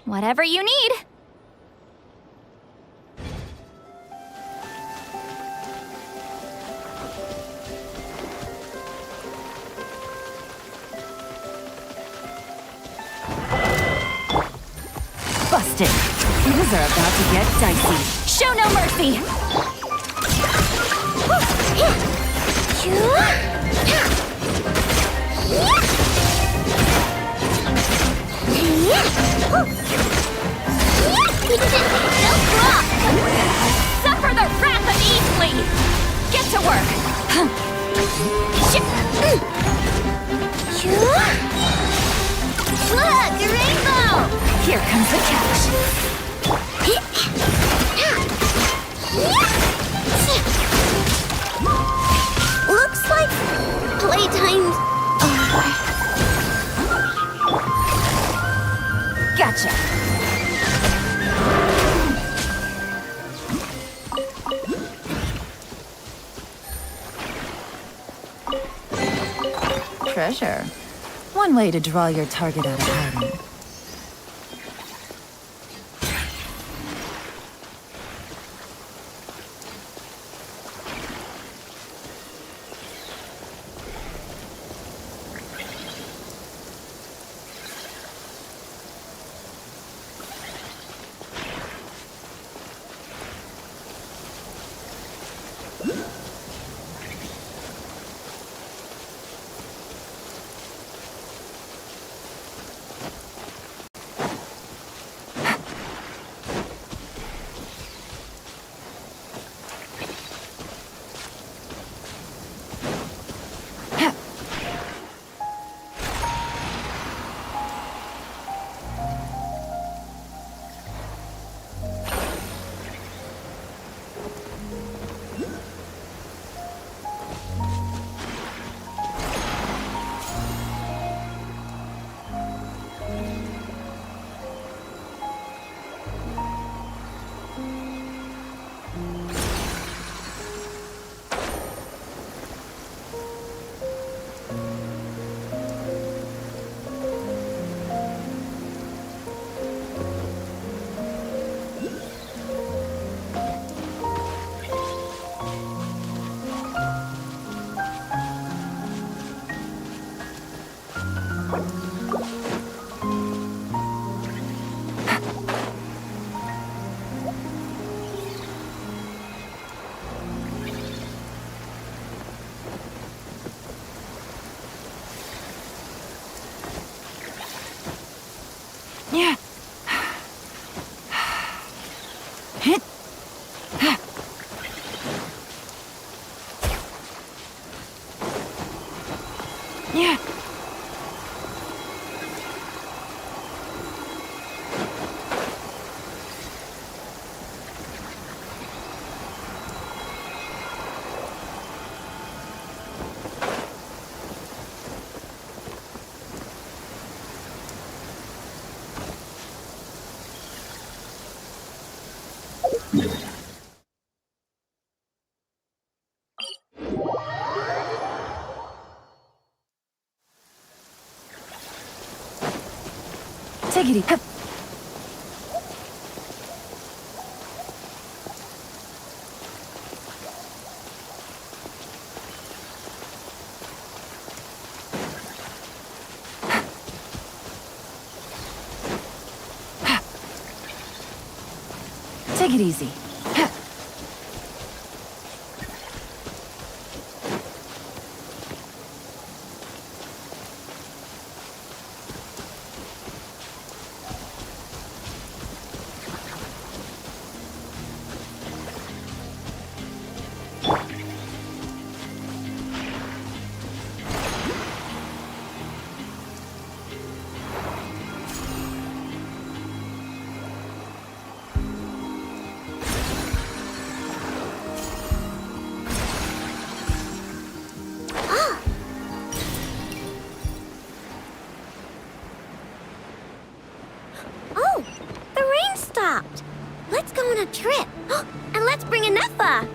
Whatever you need. Busted. Things are about to get dicey. Show no mercy. Suffer the wrath of Eastly! Get to work! Look, a rainbow! Here comes the catch. Looks like playtime's over. Gotcha. Treasure. One way to draw your target out of hiding. Take it easy. Take it easy. Oh, the rain stopped. Let's go on a trip. And let's bring a Nepha.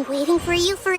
been waiting for you for...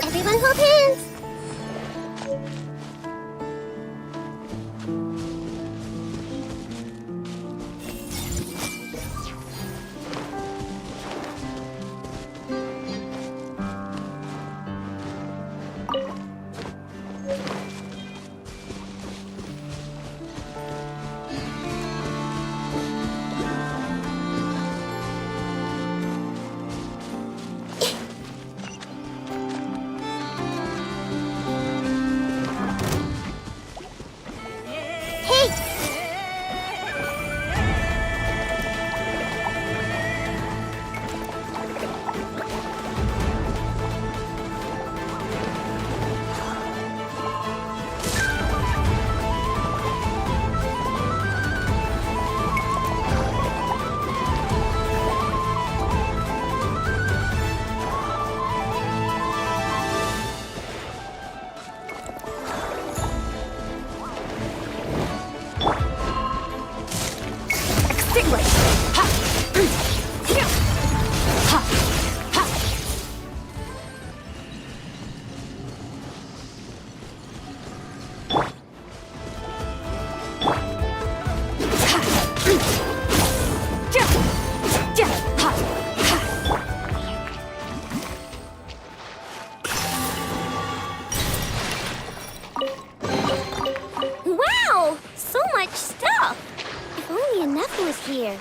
Everyone hold hands! Wow! So much stuff! If only enough was here.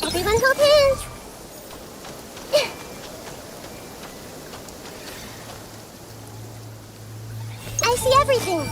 Everyone hold hands! I see everything!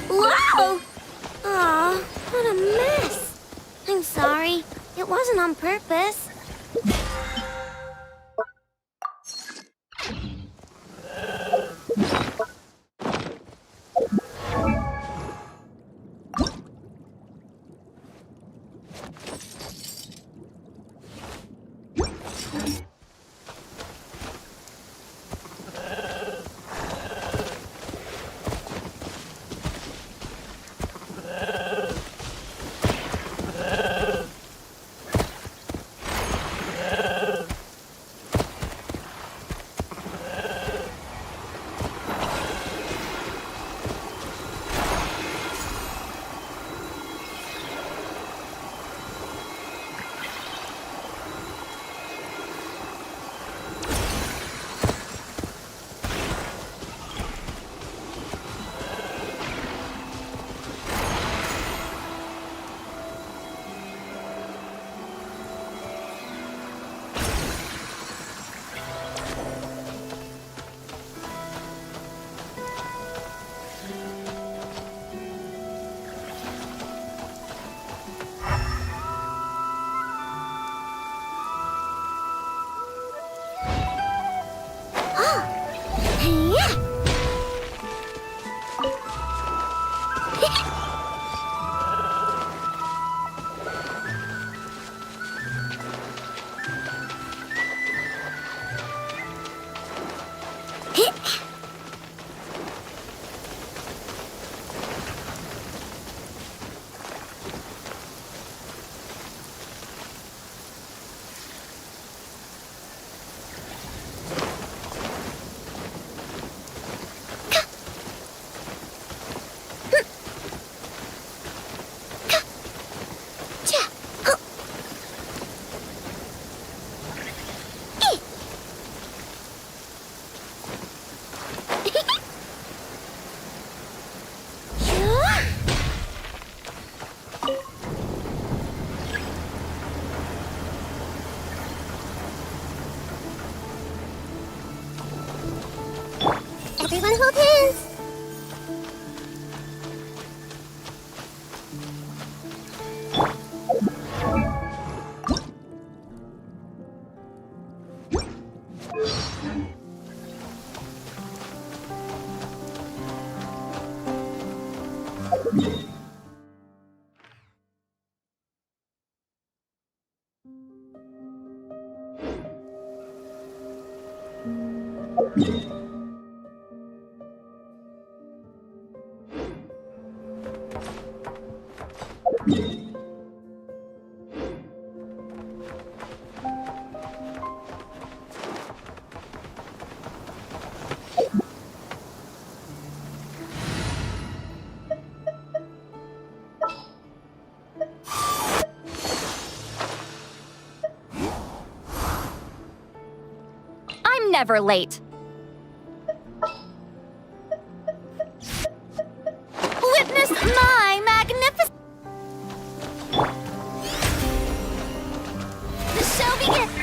Whoa! Aw, what a mess. I'm sorry. It wasn't on purpose. Everyone hold hands! I'm never late. Witness my magnificent... The show begins!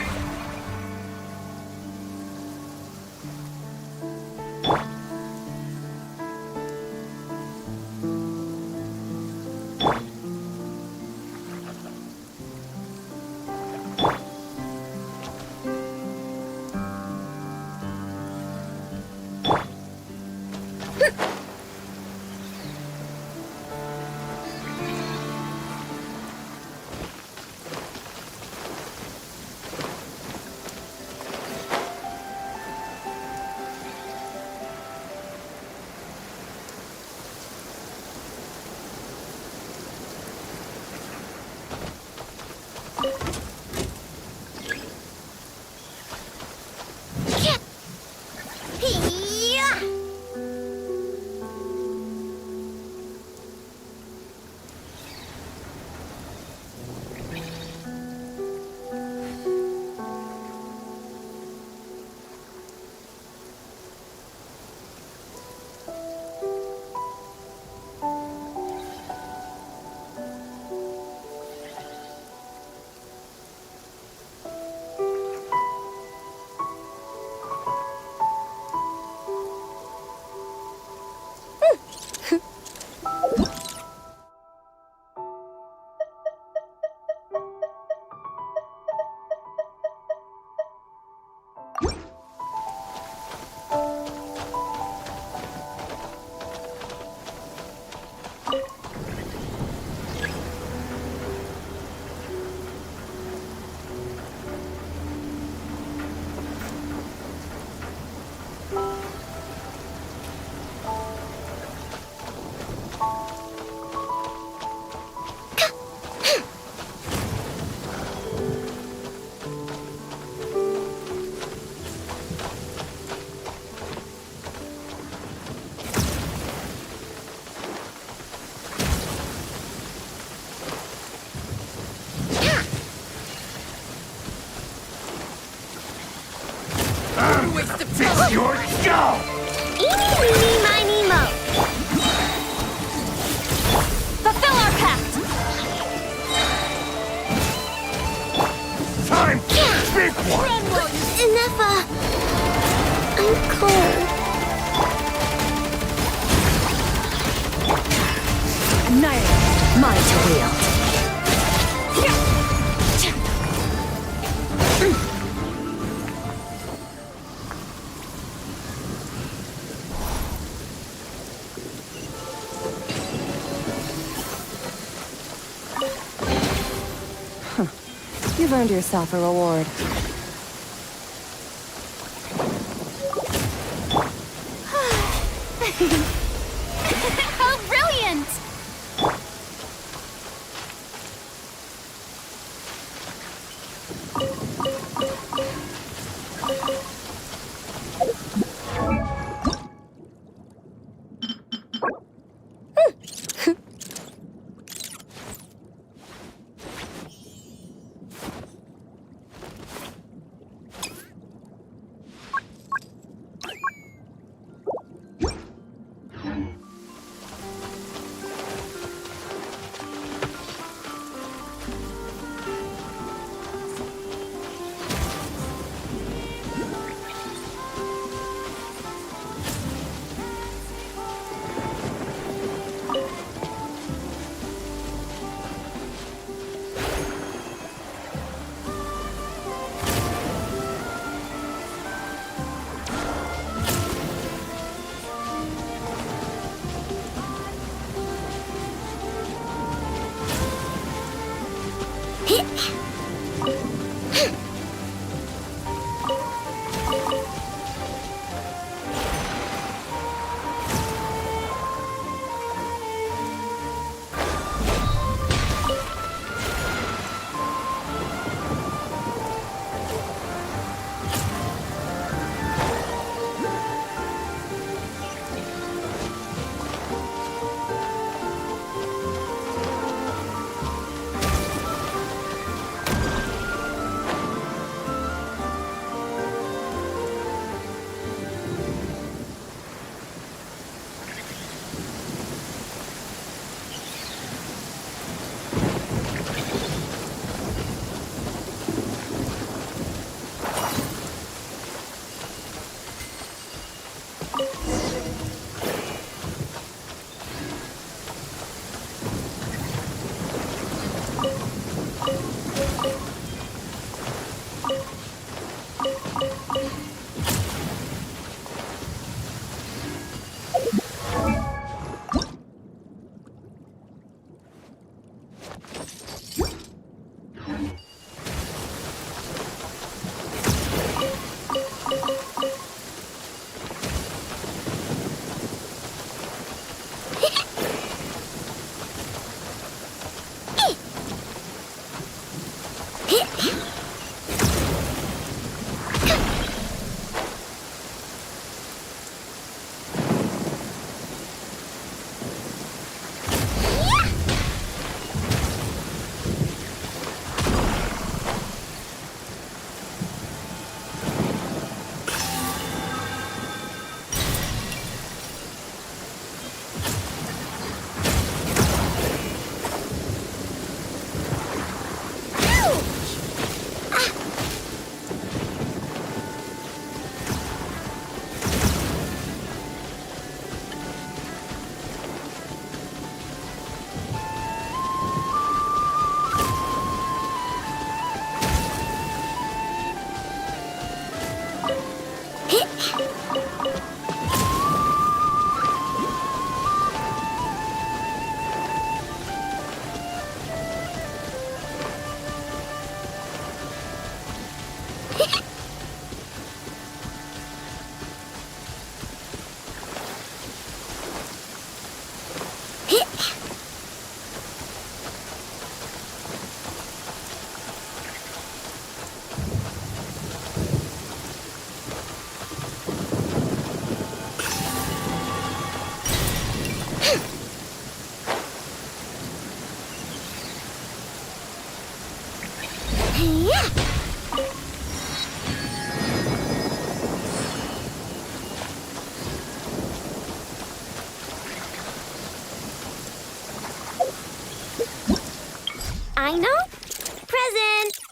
your show! Eeny, meeny, miny, mo. Fulfill our pact! Time! Big one! Never. I'm cold. Annihilate. Mine to wield. You've earned yourself a reward. How brilliant! Aino? Present!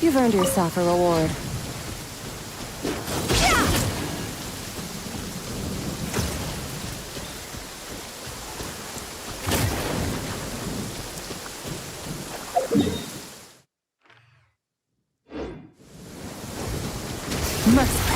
You've earned yourself a reward. Merciless.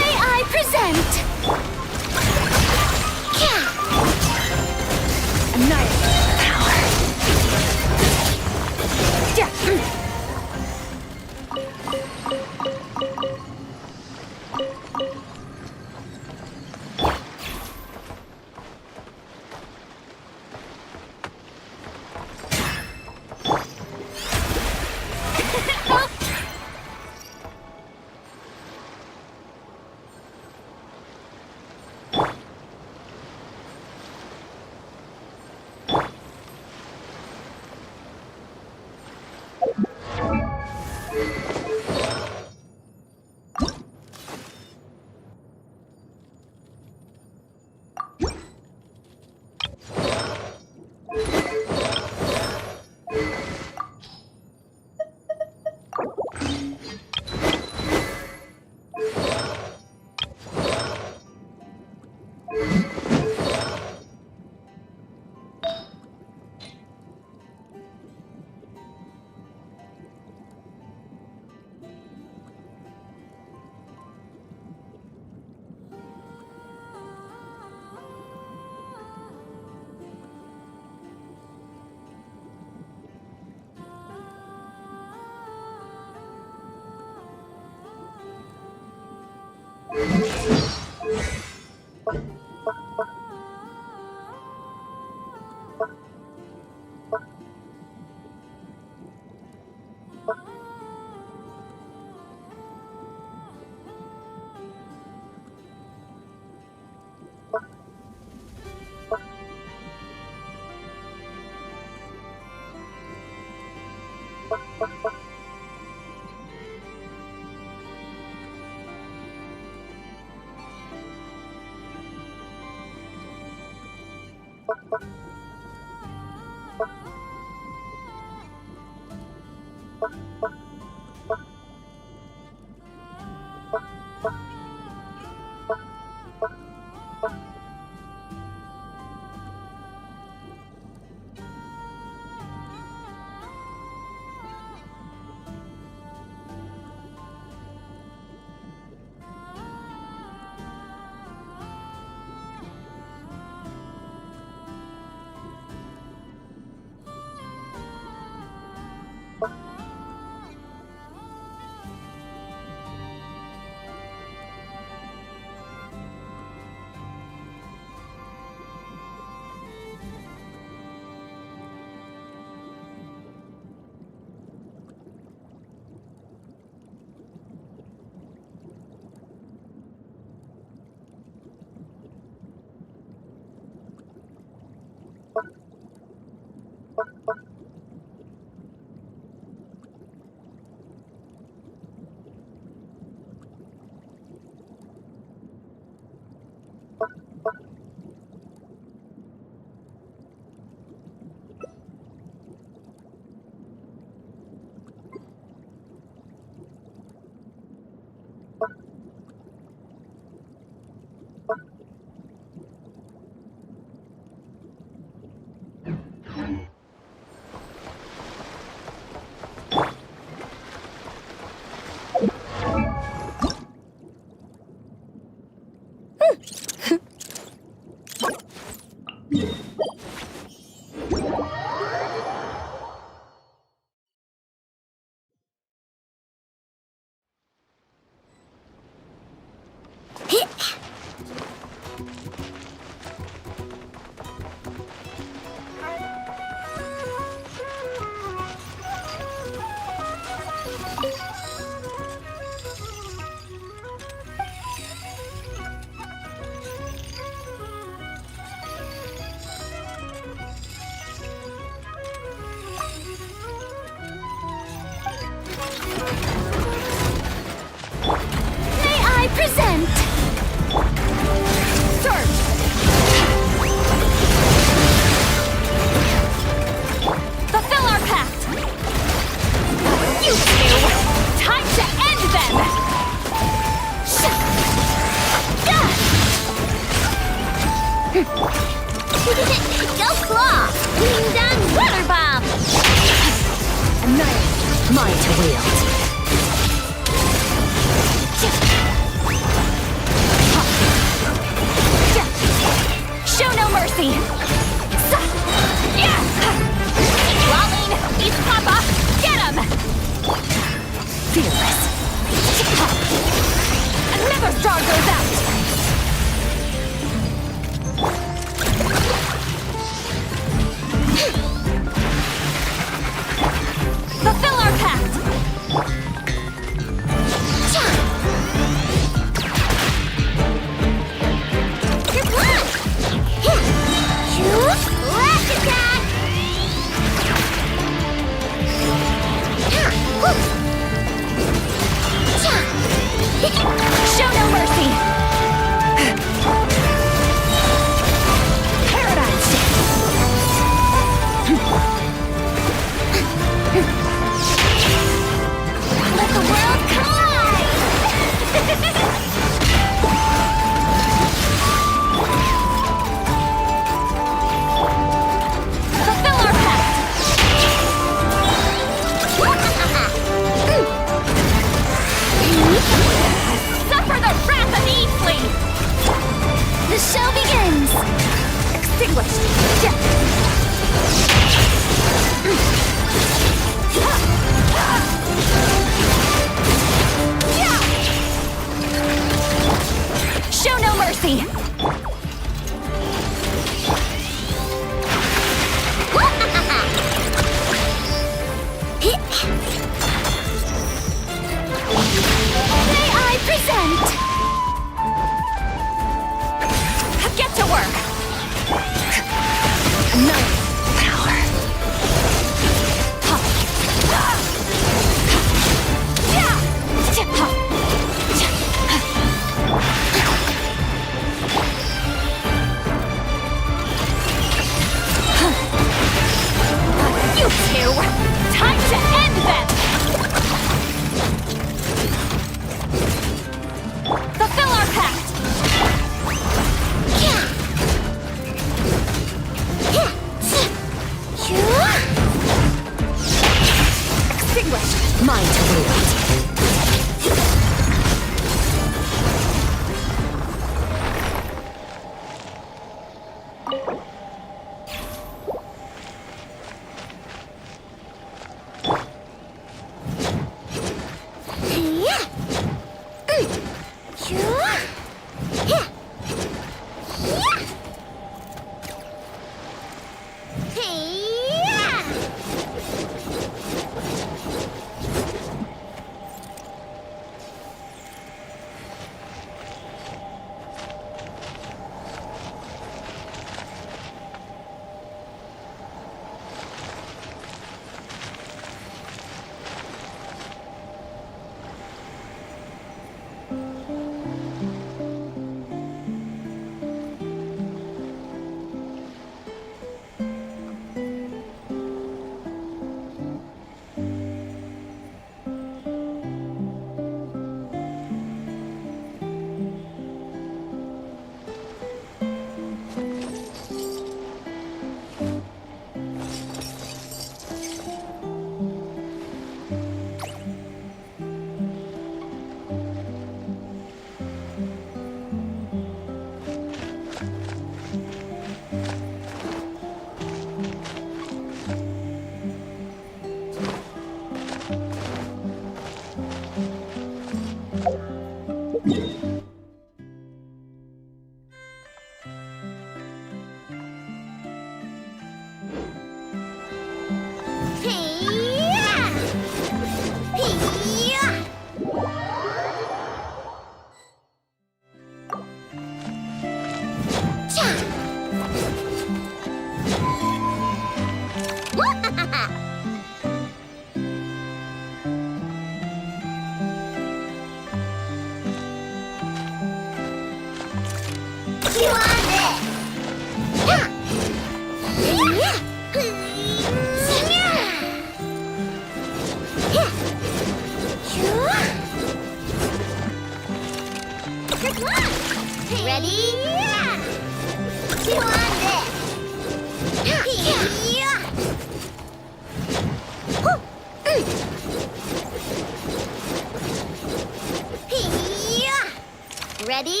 Ready?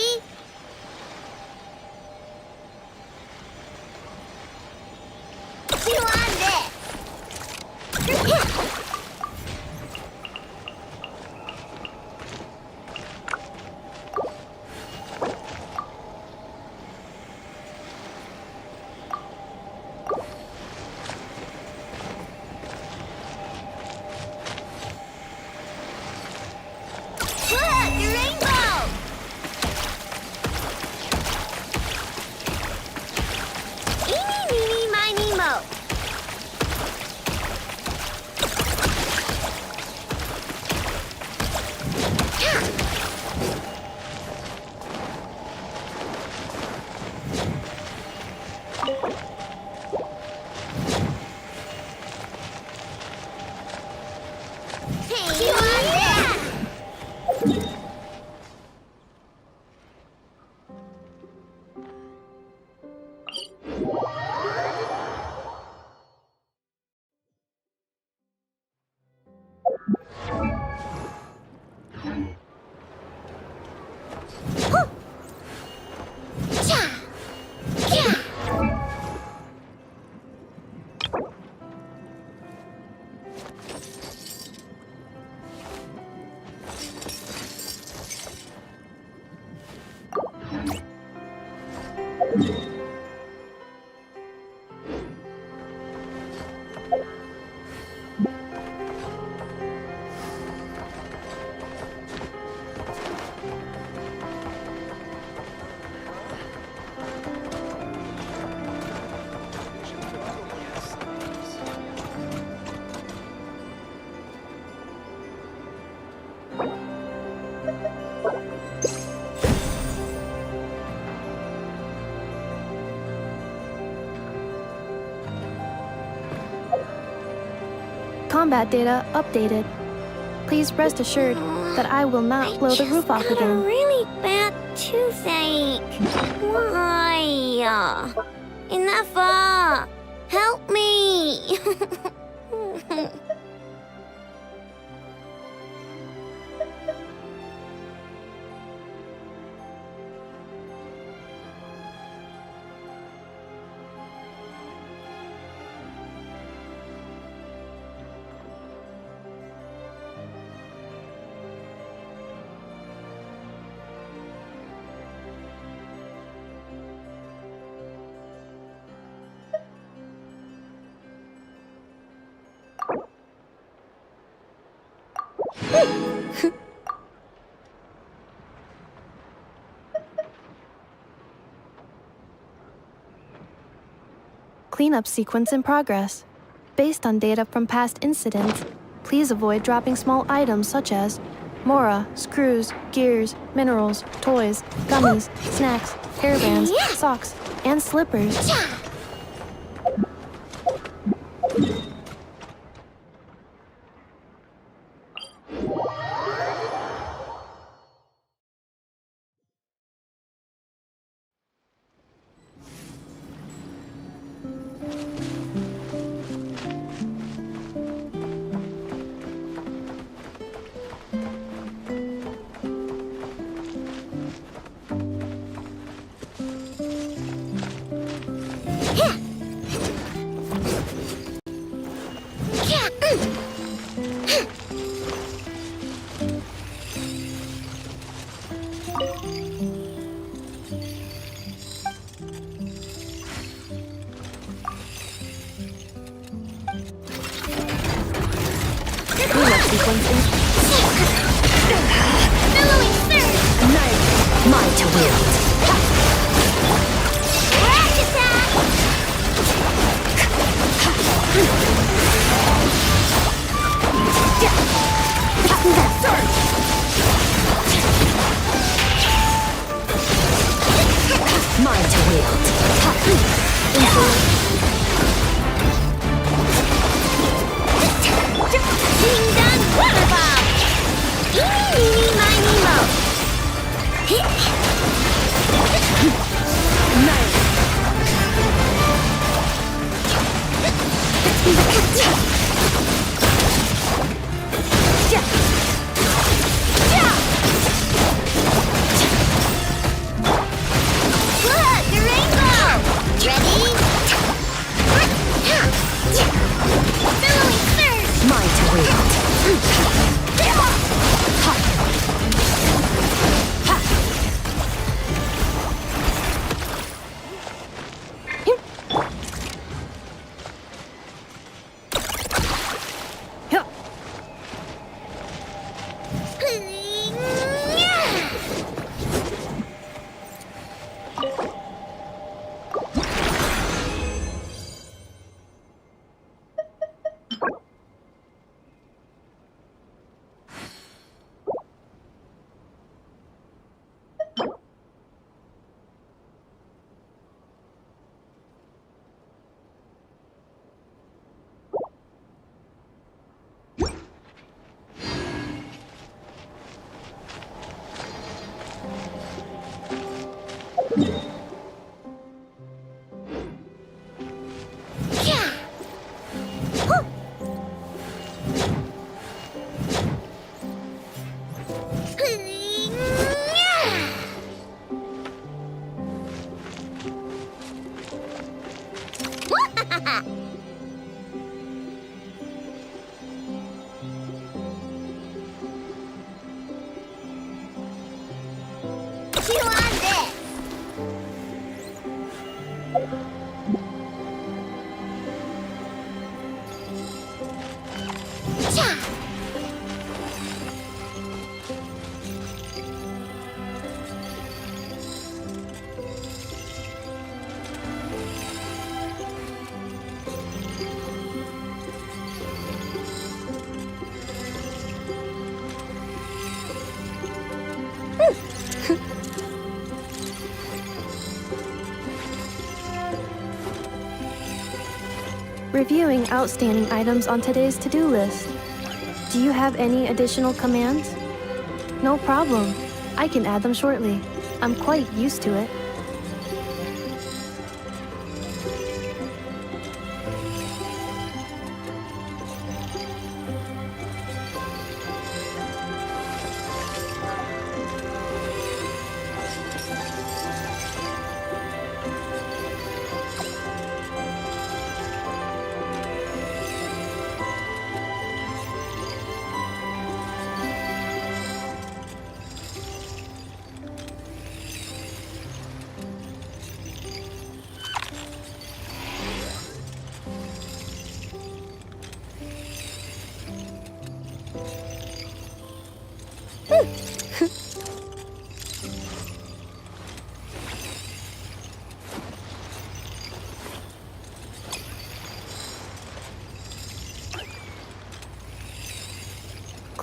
Chew on this! Combat data updated. Please rest assured that I will not blow the roof off got a again. really bad toothache. Why? Enough! Help me! cleanup sequence in progress. Based on data from past incidents, please avoid dropping small items such as mora, screws, gears, minerals, toys, gummies, snacks, hairbands, socks, and slippers. Mine to wield. Mine to wield. Ding dong water bomb. Eeny meeny miny mo. Nice. Look, the rainbow! Ready? Billowing surge! Mine to wield. Chew on this! Cha! Reviewing outstanding items on today's to-do list. Do you have any additional commands? No problem. I can add them shortly. I'm quite used to it.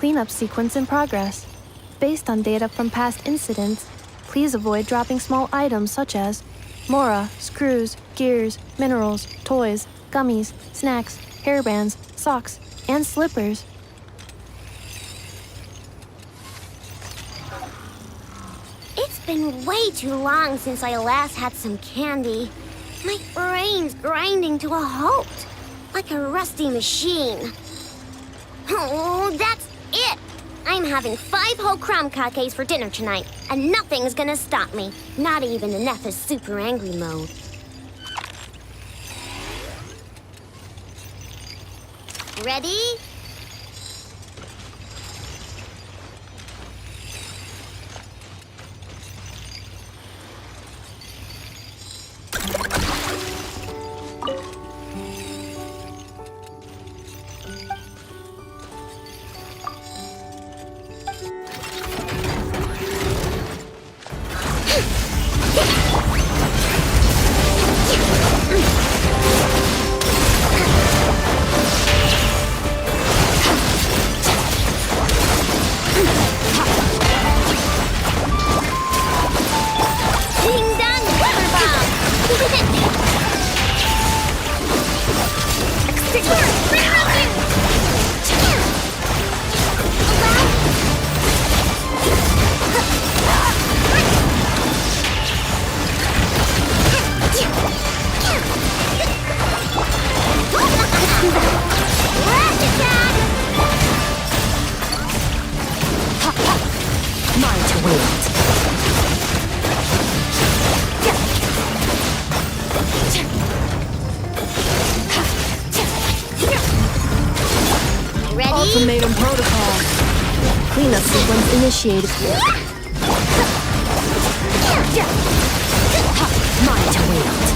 cleanup sequence in progress. Based on data from past incidents, please avoid dropping small items such as mora, screws, gears, minerals, toys, gummies, snacks, hairbands, socks, and slippers. It's been way too long since I last had some candy. My brain's grinding to a halt, like a rusty machine. Oh, that's it! I'm having 5 whole Khám cakes for dinner tonight, and nothing's gonna stop me. Not even Neffa's super angry mode. Ready? Ultimatum protocol. Cleanup sequence initiated. Mine to wield.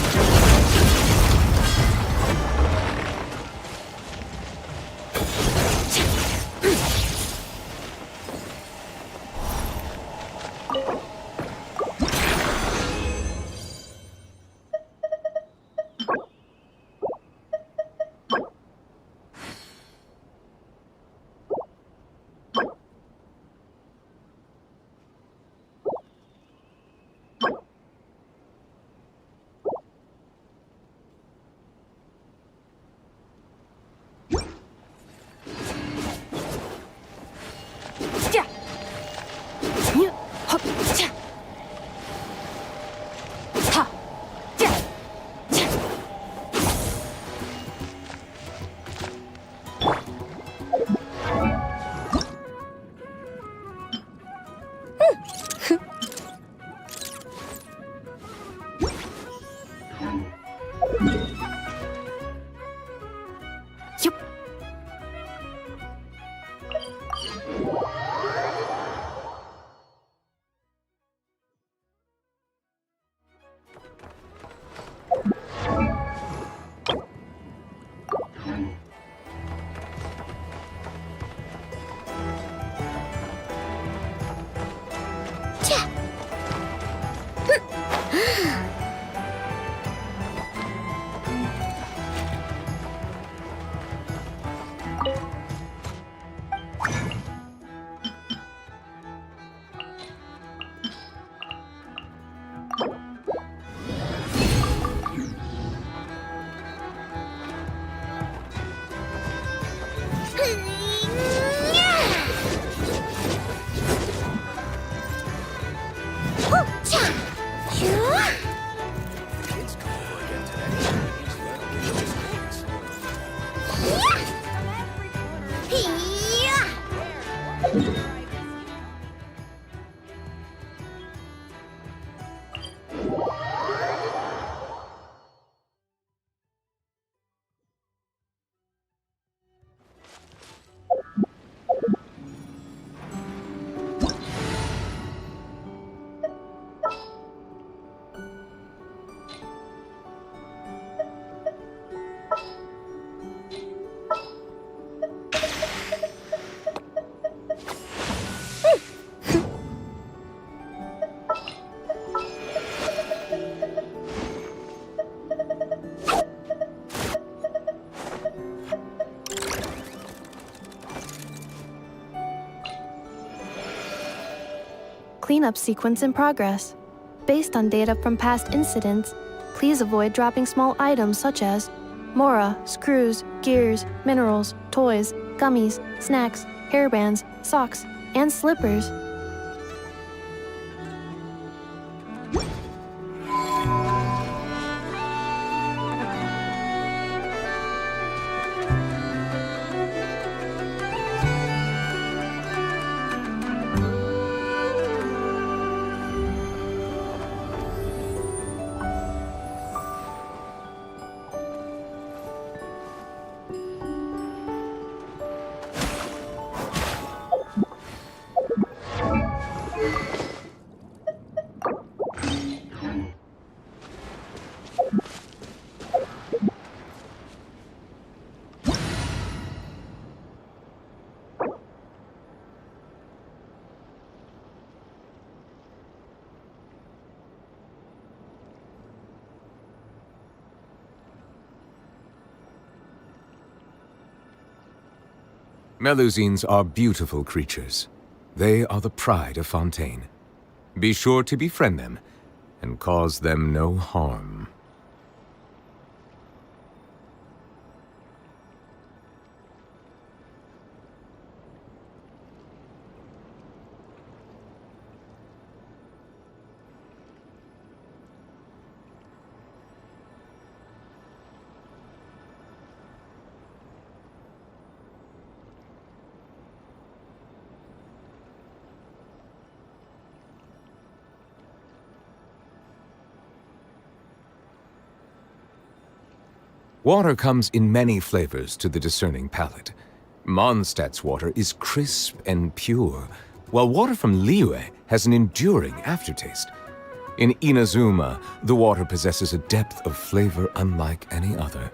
cleanup sequence in progress. Based on data from past incidents, please avoid dropping small items such as mora, screws, gears, minerals, toys, gummies, snacks, hairbands, socks, and slippers. Melusines are beautiful creatures. They are the pride of Fontaine. Be sure to befriend them and cause them no harm. Water comes in many flavors to the discerning palate. Mondstadt's water is crisp and pure, while water from Liyue has an enduring aftertaste. In Inazuma, the water possesses a depth of flavor unlike any other.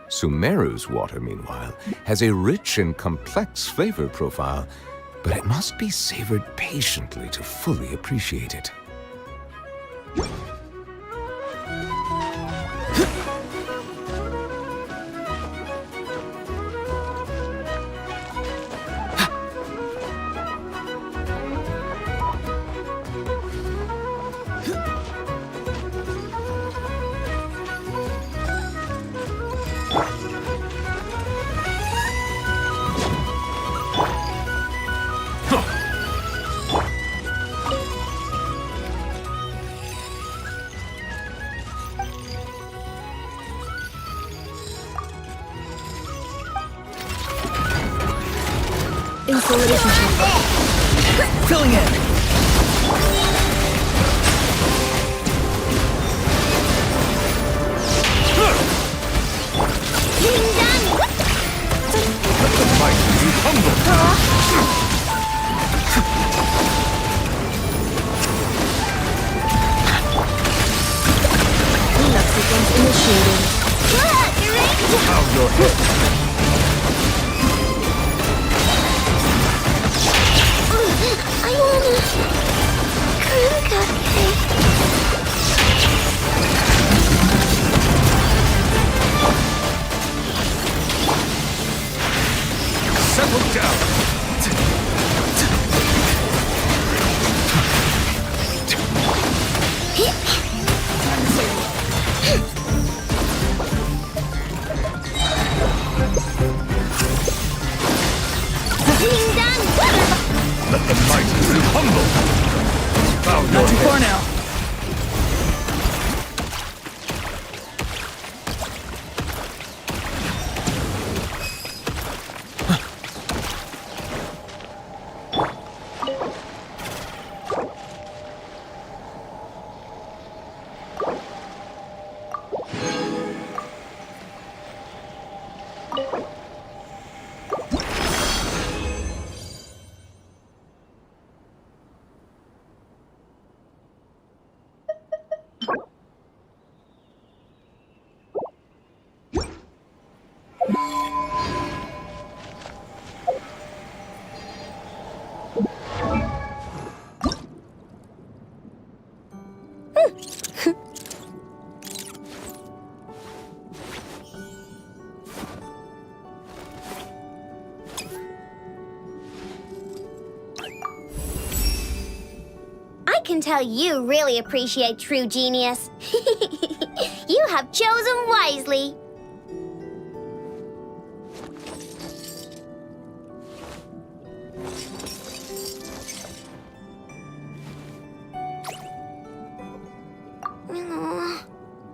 Sumeru's water, meanwhile, has a rich and complex flavor profile, but it must be savored patiently to fully appreciate it. Filling in! Let the fight be humble! Cleanup sequence initiated. Out your head! Settle down! can tell you really appreciate true genius. You have chosen wisely.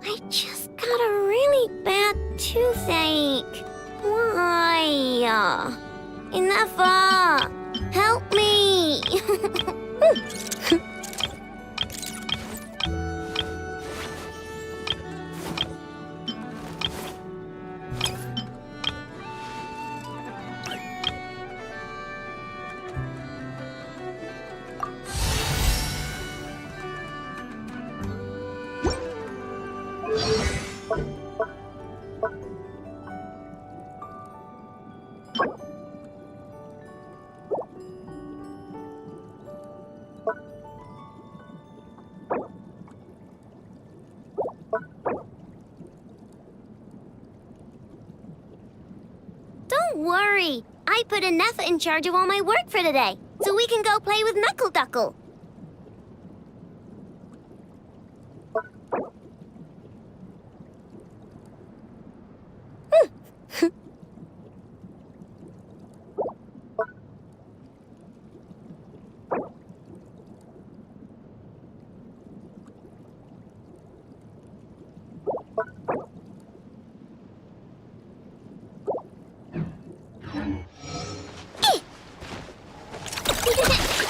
I just got a really bad toothache. Why? Enough! Help me! Don't worry. I put Anetha in charge of all my work for today, so we can go play with Knuckle Duckle.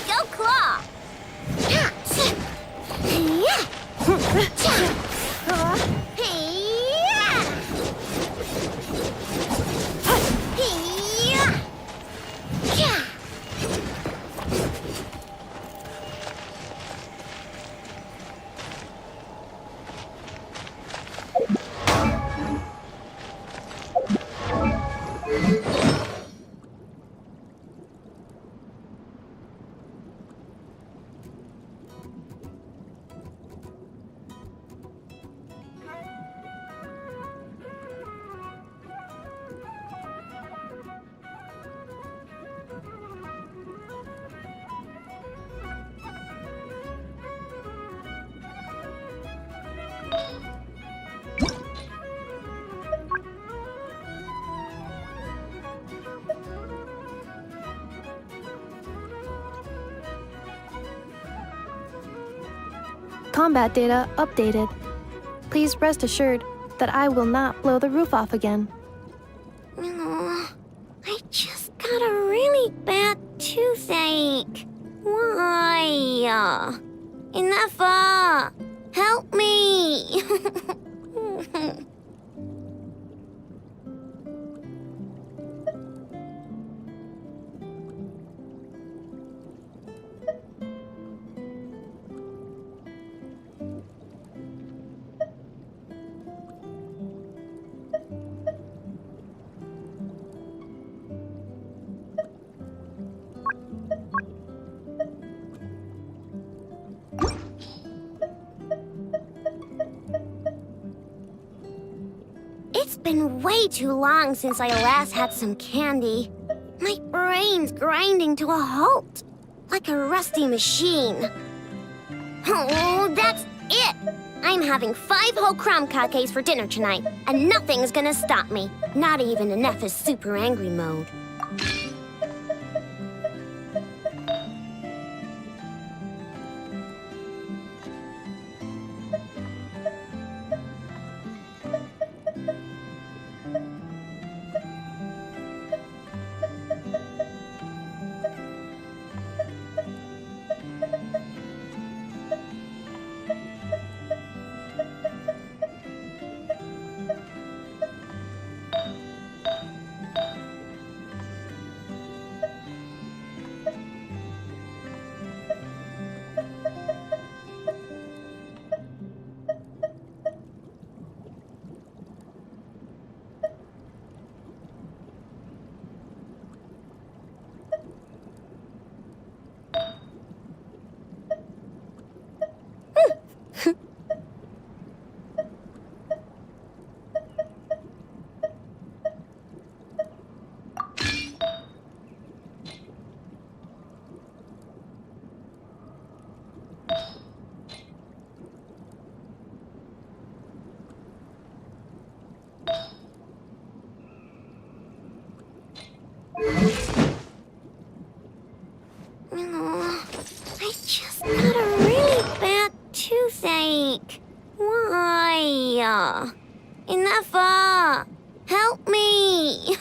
Go Claw! Combat data updated. Please rest assured that I will not blow the roof off again. I just got a really bad toothache. Why? Enough! Help me! It's been way too long since I last had some candy. My brain's grinding to a halt, like a rusty machine. Oh, that's it! I'm having 5 whole crumb cupcakes for dinner tonight, and nothing's gonna stop me. Not even Anetha's super angry mode. Enough! Help me!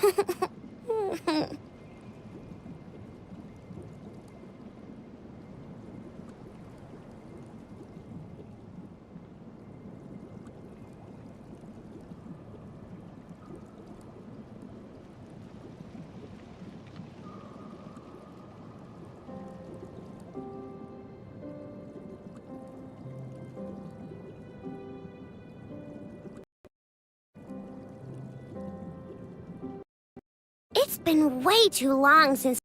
It's been way too long since...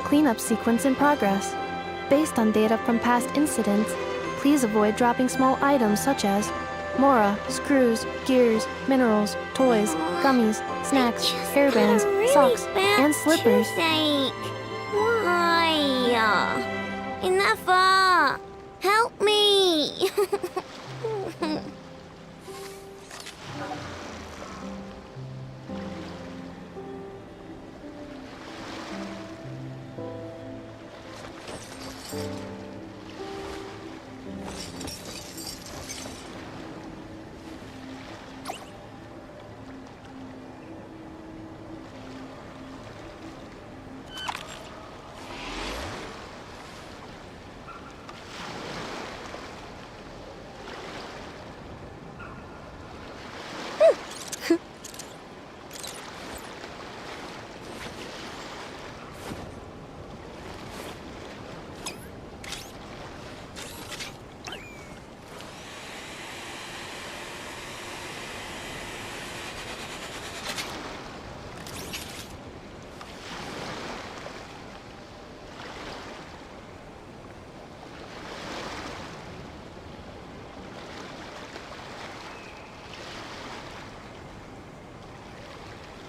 Cleanup sequence in progress. Based on data from past incidents, please avoid dropping small items such as Mora, screws, gears, minerals, toys, gummies, snacks, hairbands, socks, and slippers. Why? Enough! Help me!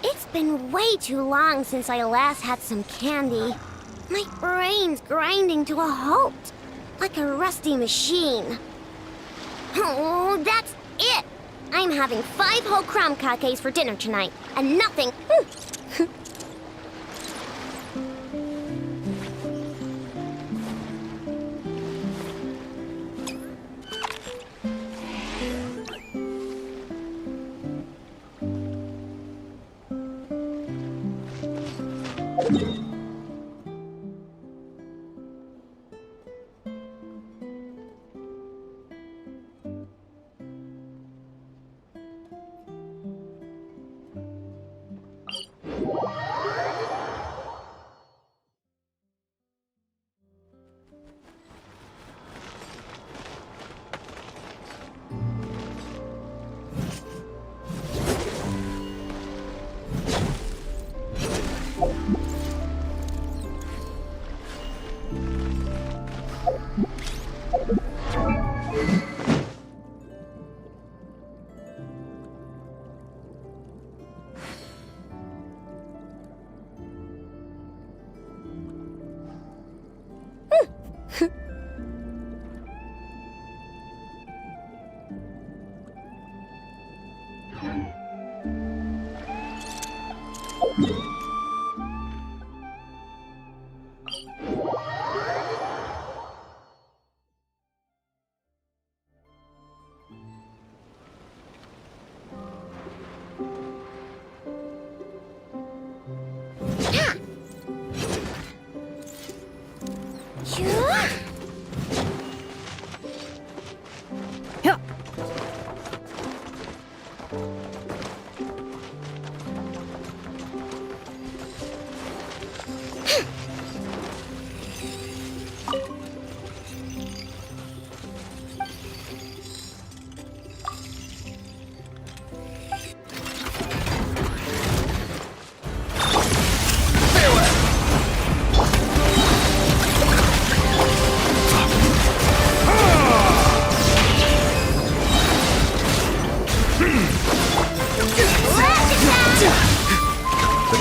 It's been way too long since I last had some candy. My brain's grinding to a halt, like a rusty machine. Oh, that's it! I'm having 5 whole Khám cakes for dinner tonight, and nothing...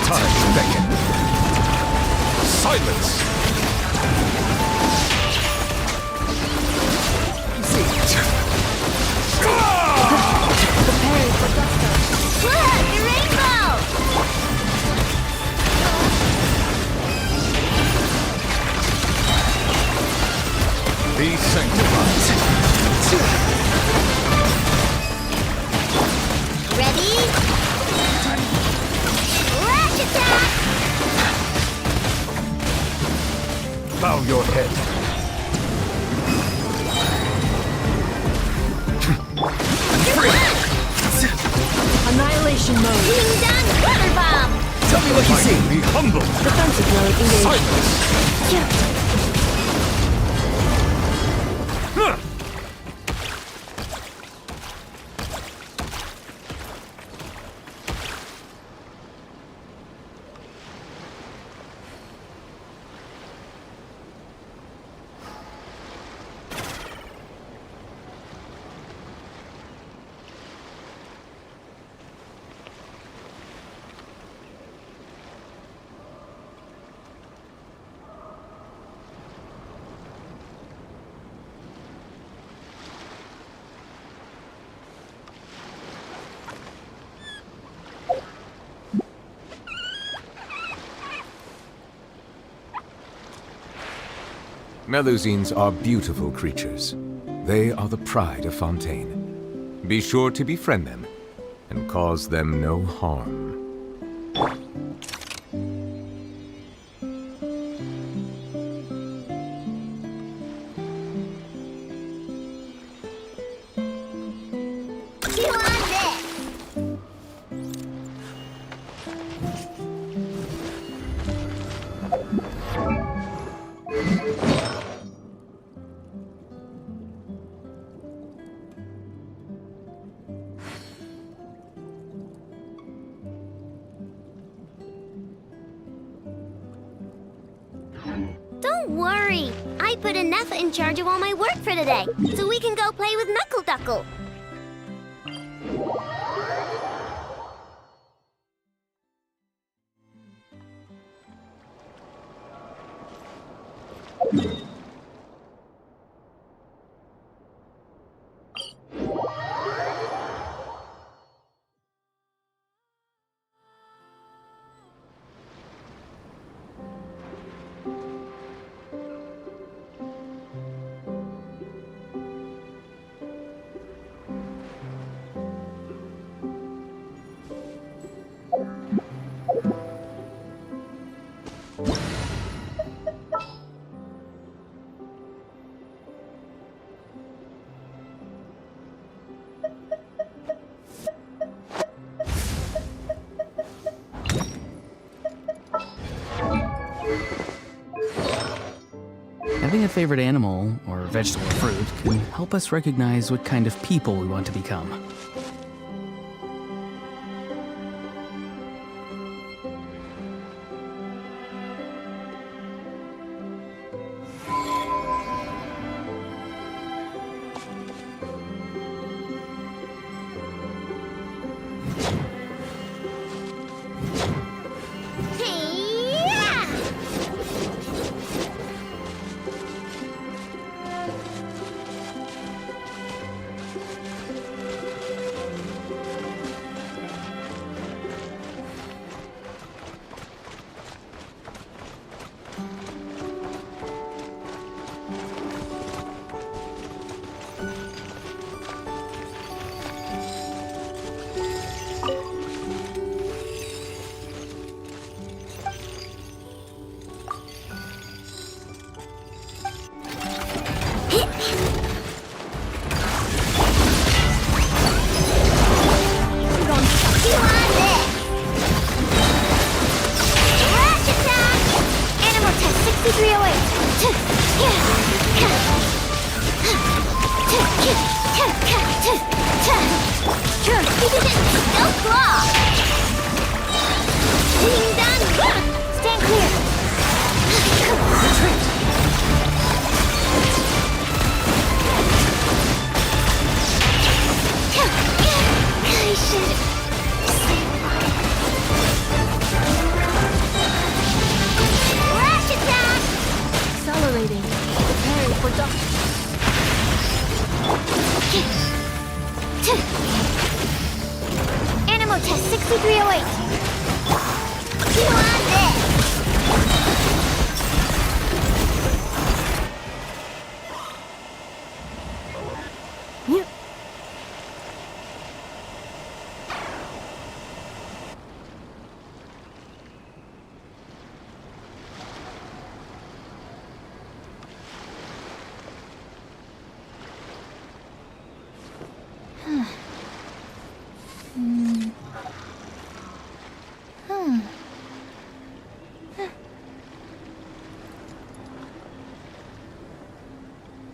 time to beckon. Silence! Look, a rainbow! Be sanctified. Ready? Lash attack! Bow your head. Annihilation mode. Being done, weather bomb! Tell me what you see. Be humble. Defensive mode engaged. Silence. Melusines are beautiful creatures. They are the pride of Fontaine. Be sure to befriend them and cause them no harm. You on this? Don't worry. I put Anefa in charge of all my work for today, so we can go play with Knuckle Duckle. Having a favorite animal, or vegetable or fruit, can help us recognize what kind of people we want to become. Be awake. You want this?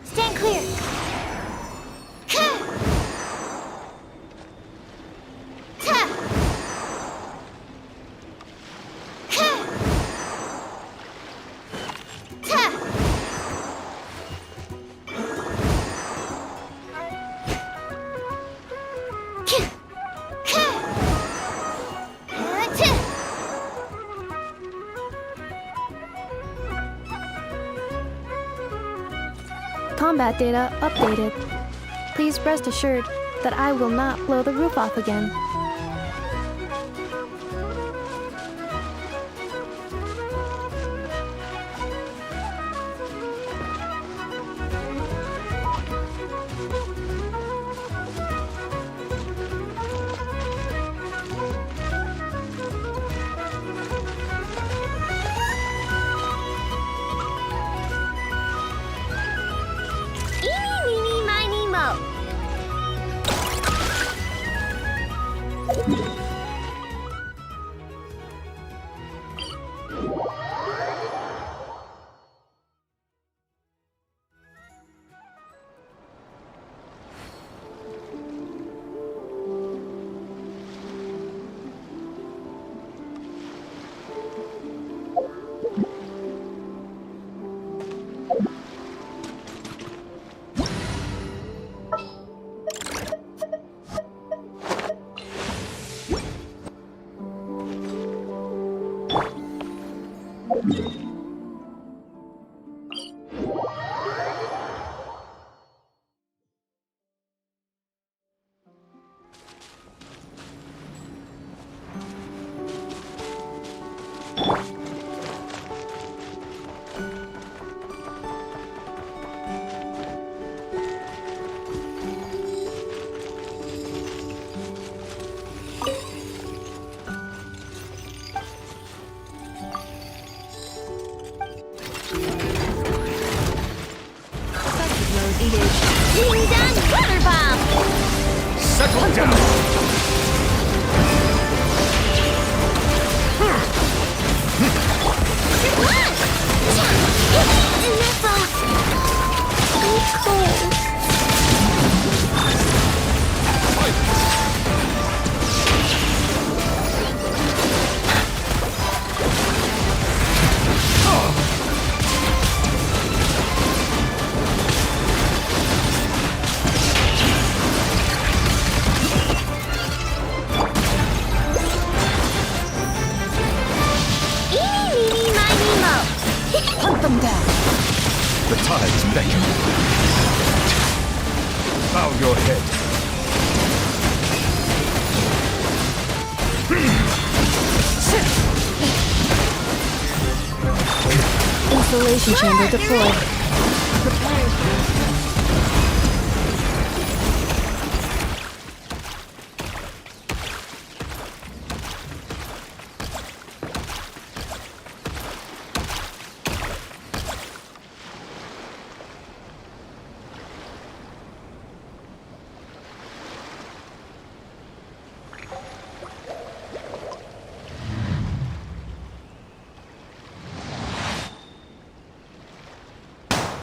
Stand clear. Combat data updated. Please rest assured that I will not blow the roof off again. Eeny, meeny, miny, mo. Ding dong, water bomb. Settle down. Hunt them down. The tides beckon. Bow your head. Installation chamber deployed.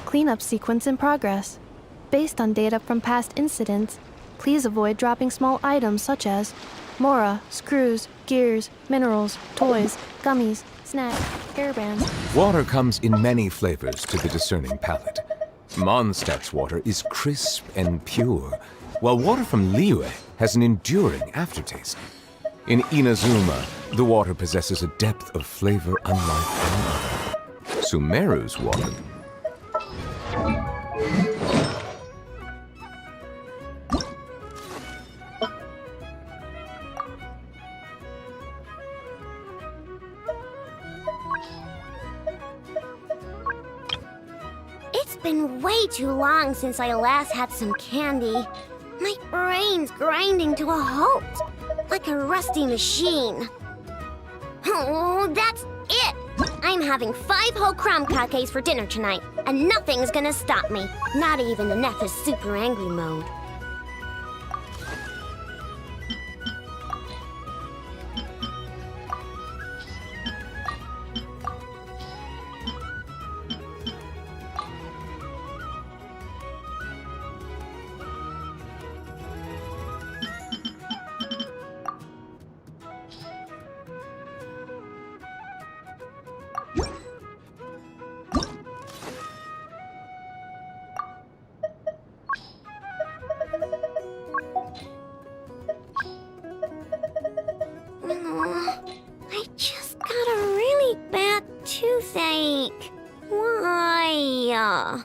Cleanup sequence in progress. Based on data from past incidents, please avoid dropping small items such as mora, screws, gears, minerals, toys, gummies, snacks, hairbands. Water comes in many flavors to the discerning palate. Mondstadt's water is crisp and pure, while water from Liyue has an enduring aftertaste. In Inazuma, the water possesses a depth of flavor unlike any other. Sumeru's water It's been way too long since I last had some candy. My brain's grinding to a halt, like a rusty machine. Oh, that's it! I'm having 5 whole crumb cupcakes for dinner tonight, and nothing's gonna stop me. Not even Neffa's super angry mode. I just got a really bad toothache. Why?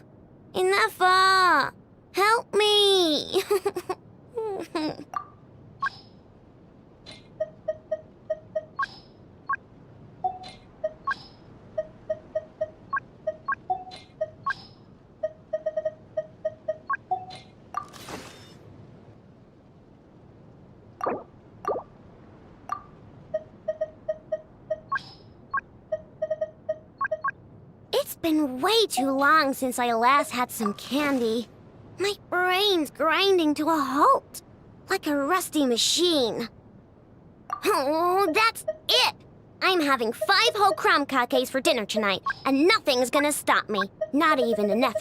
Enough! Help me! It's been way too long since I last had some candy. My brain's grinding to a halt, like a rusty machine. Oh, that's it! I'm having 5 whole crumb cupcakes for dinner tonight, and nothing's gonna stop me. Not even enough.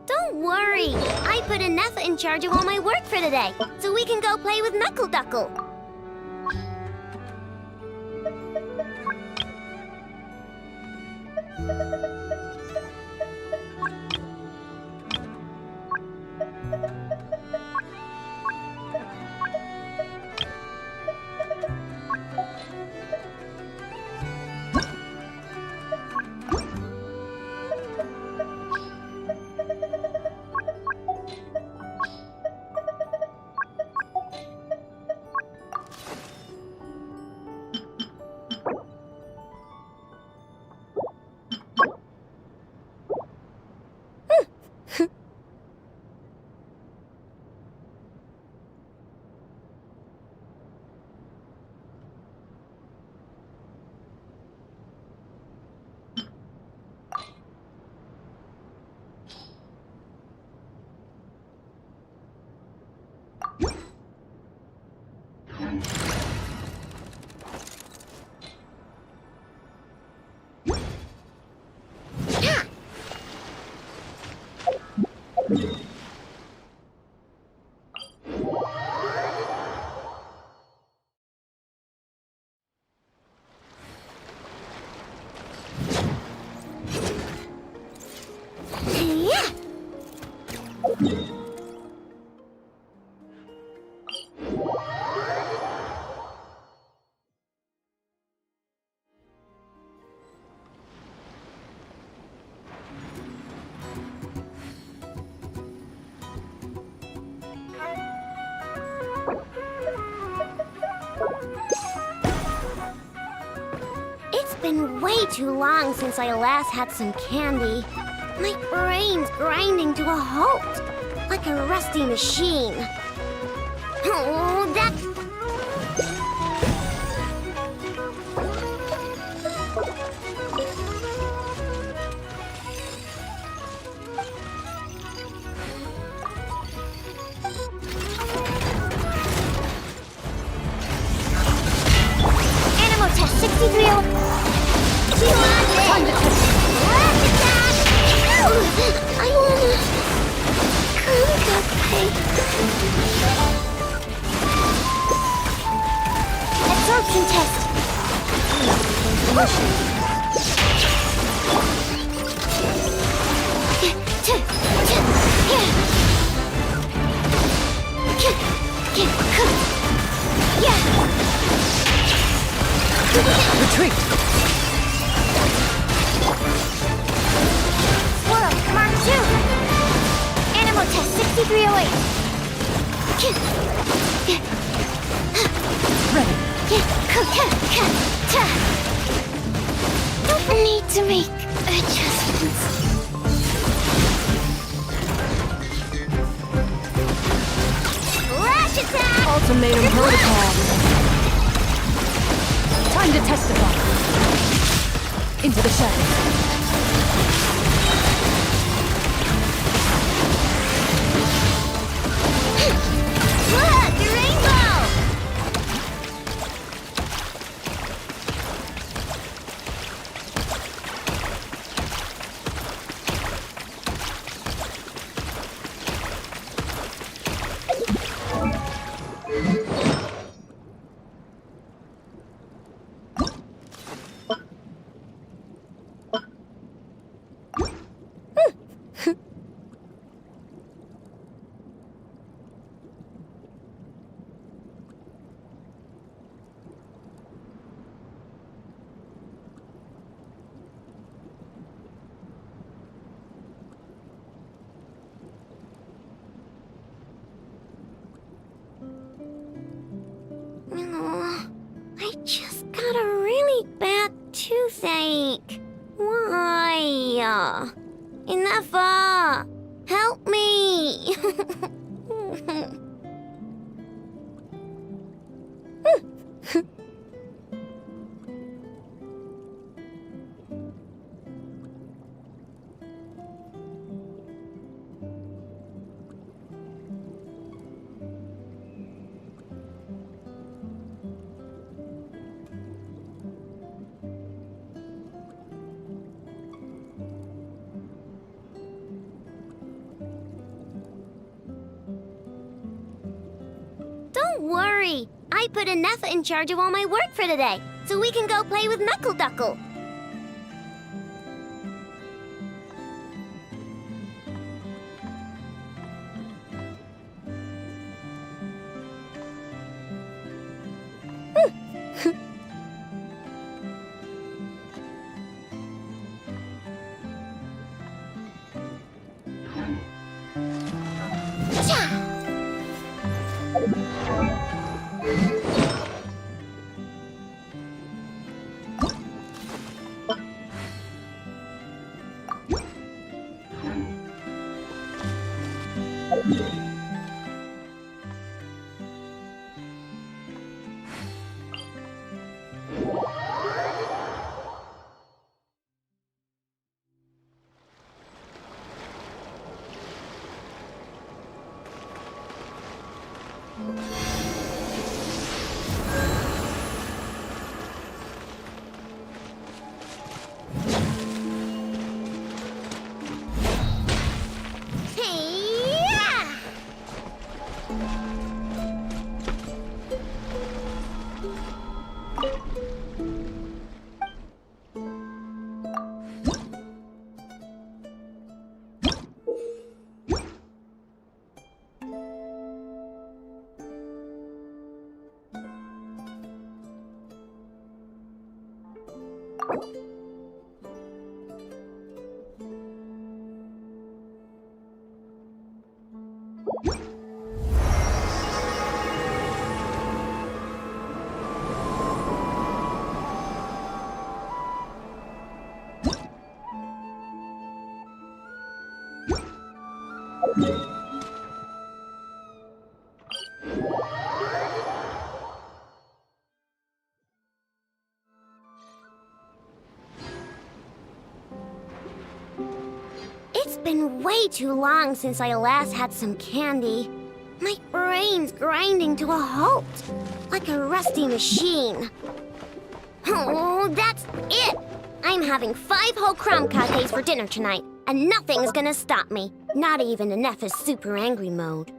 Don't worry, I put Neffa in charge of all my work for today, so we can go play with Knuckle Duckle. It's been way too long since I last had some candy. My brain's grinding to a halt, like a rusty machine. Oh, that's... Absorption test. Retreat! Swirl, Mark 2. Animal test 6308. Ready. Don't need to make adjustments. Flash attack! Ultimatum protocol. Time to testify. Into the shadows. Look, the rainbow! I just got a really bad toothache. Why? Enough! Help me! Don't worry. I put Anefa in charge of all my work for today, so we can go play with Knuckle Duckle. It's been way too long since I last had some candy. My brain's grinding to a halt, like a rusty machine. Oh, that's it! I'm having 5 whole crumb cafes for dinner tonight, and nothing's gonna stop me. Not even Anefa's super angry mode.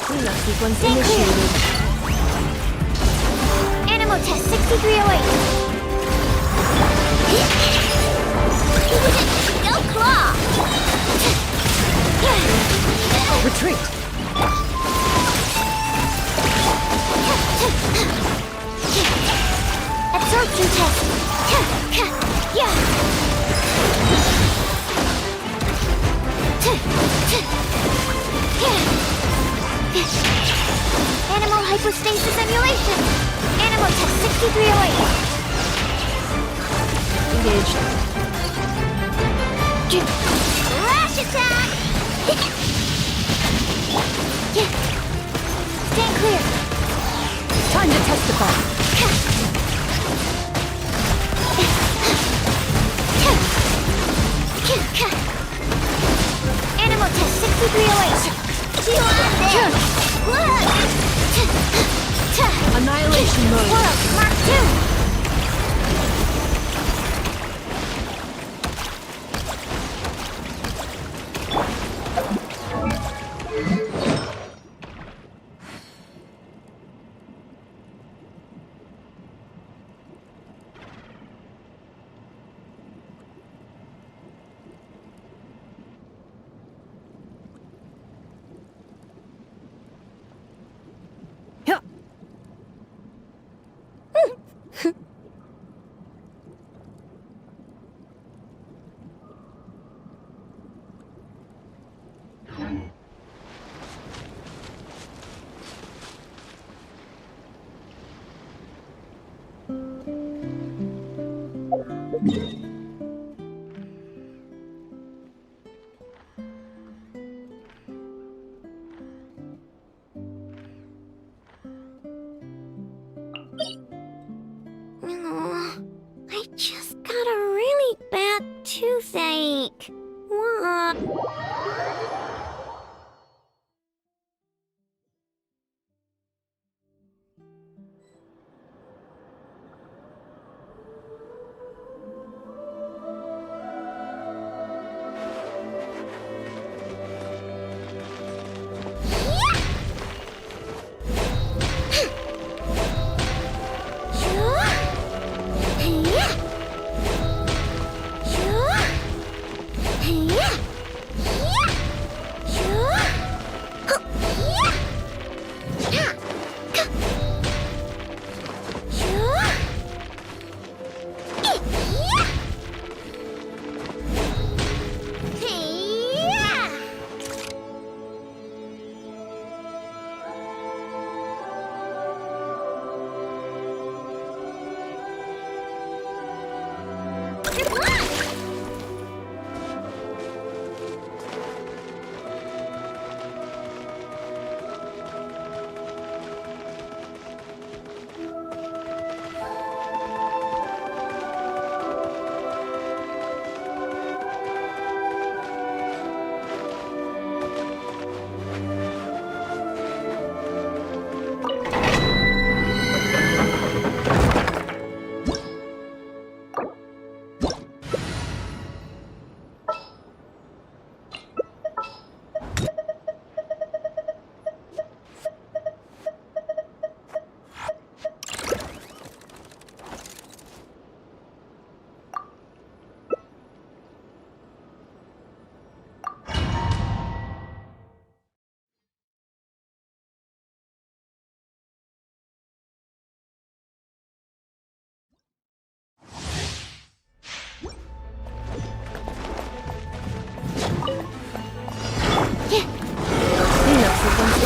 Cleanup sequence Stand clear. initiated. Animal test 6308. Go claw. Retreat! Absorption test. Yeah. Animal hypostasis emulation. Animal test 6308. Engaged. Rash attack. Stand clear. Time to testify. Animal test 6308. You on there. Annihilation mode. Puro, Mark 2. I just got a really bad toothache. What?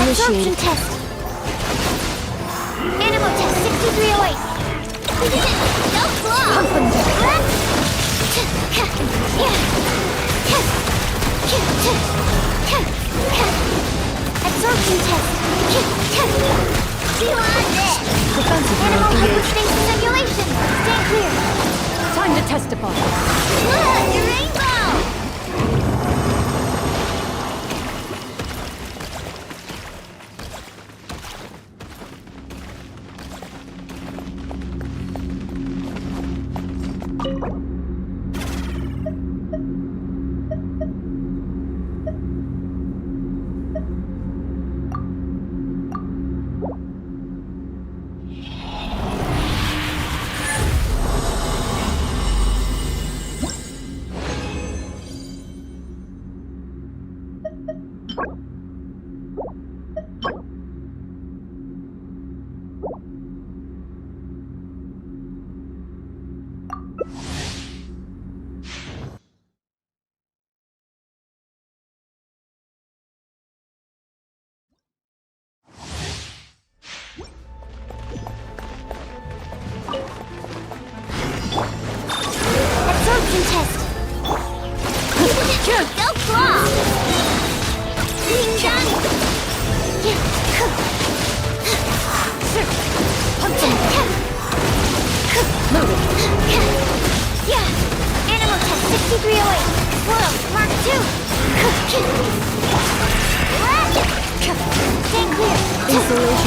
Absorption test. Animal test 6308. No flaw. Absorption test. See you on this. Animal hypostasis emulation. Stand clear. Time to testify. Look, your rainbow.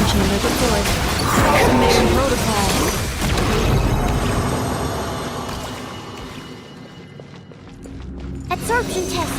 chamber deployed. Estimating protocol. Absorption test.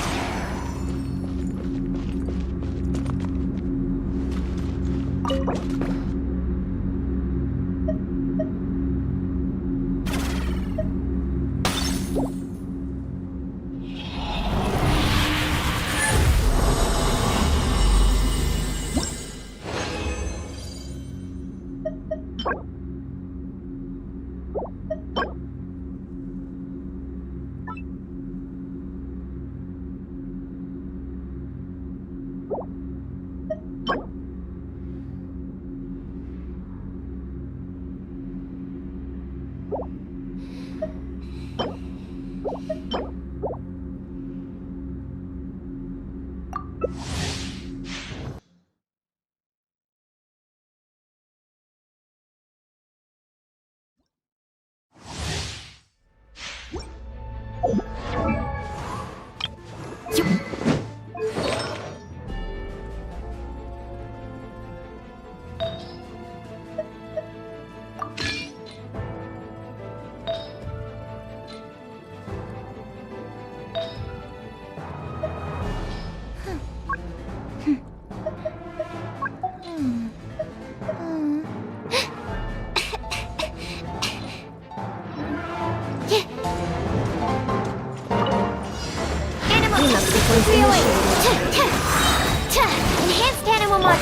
Enhanced animal mark.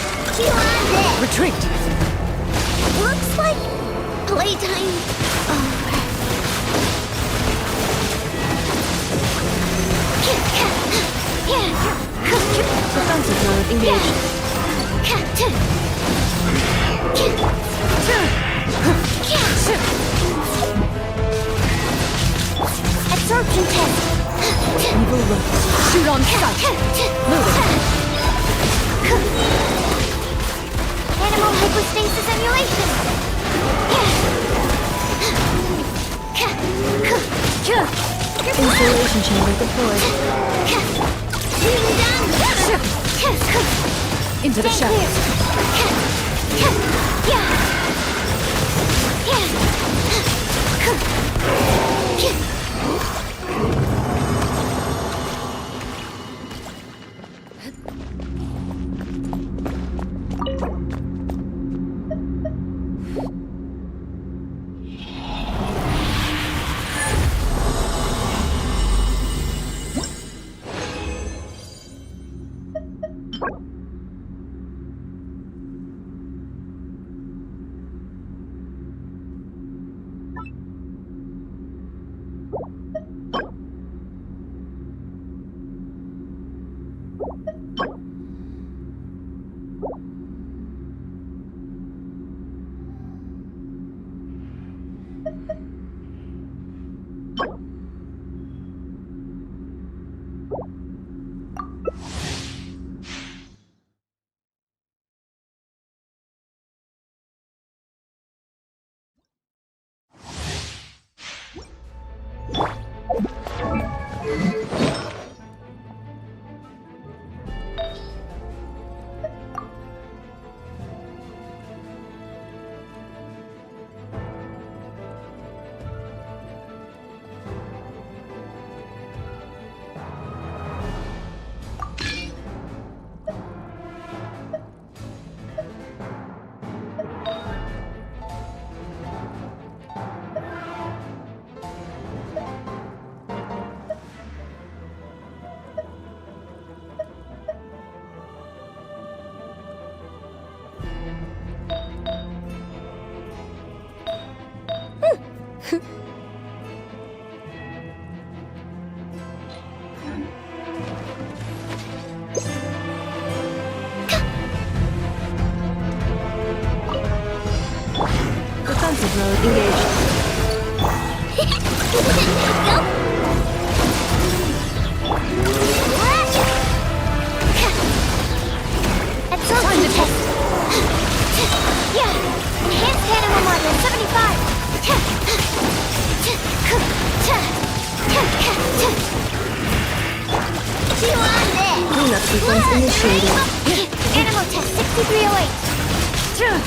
Retreat! Looks like playtime over. Defensive mode engaged. Absorption test. Evil look. Shoot on sight. Moving. Animal hypostasis emulation. Installation chamber deployed. Into the shadows. Defensive mode engaged. Absorption test. Enhanced animal model 75. Cleanup sequence initiated. Animal test 6308. Stand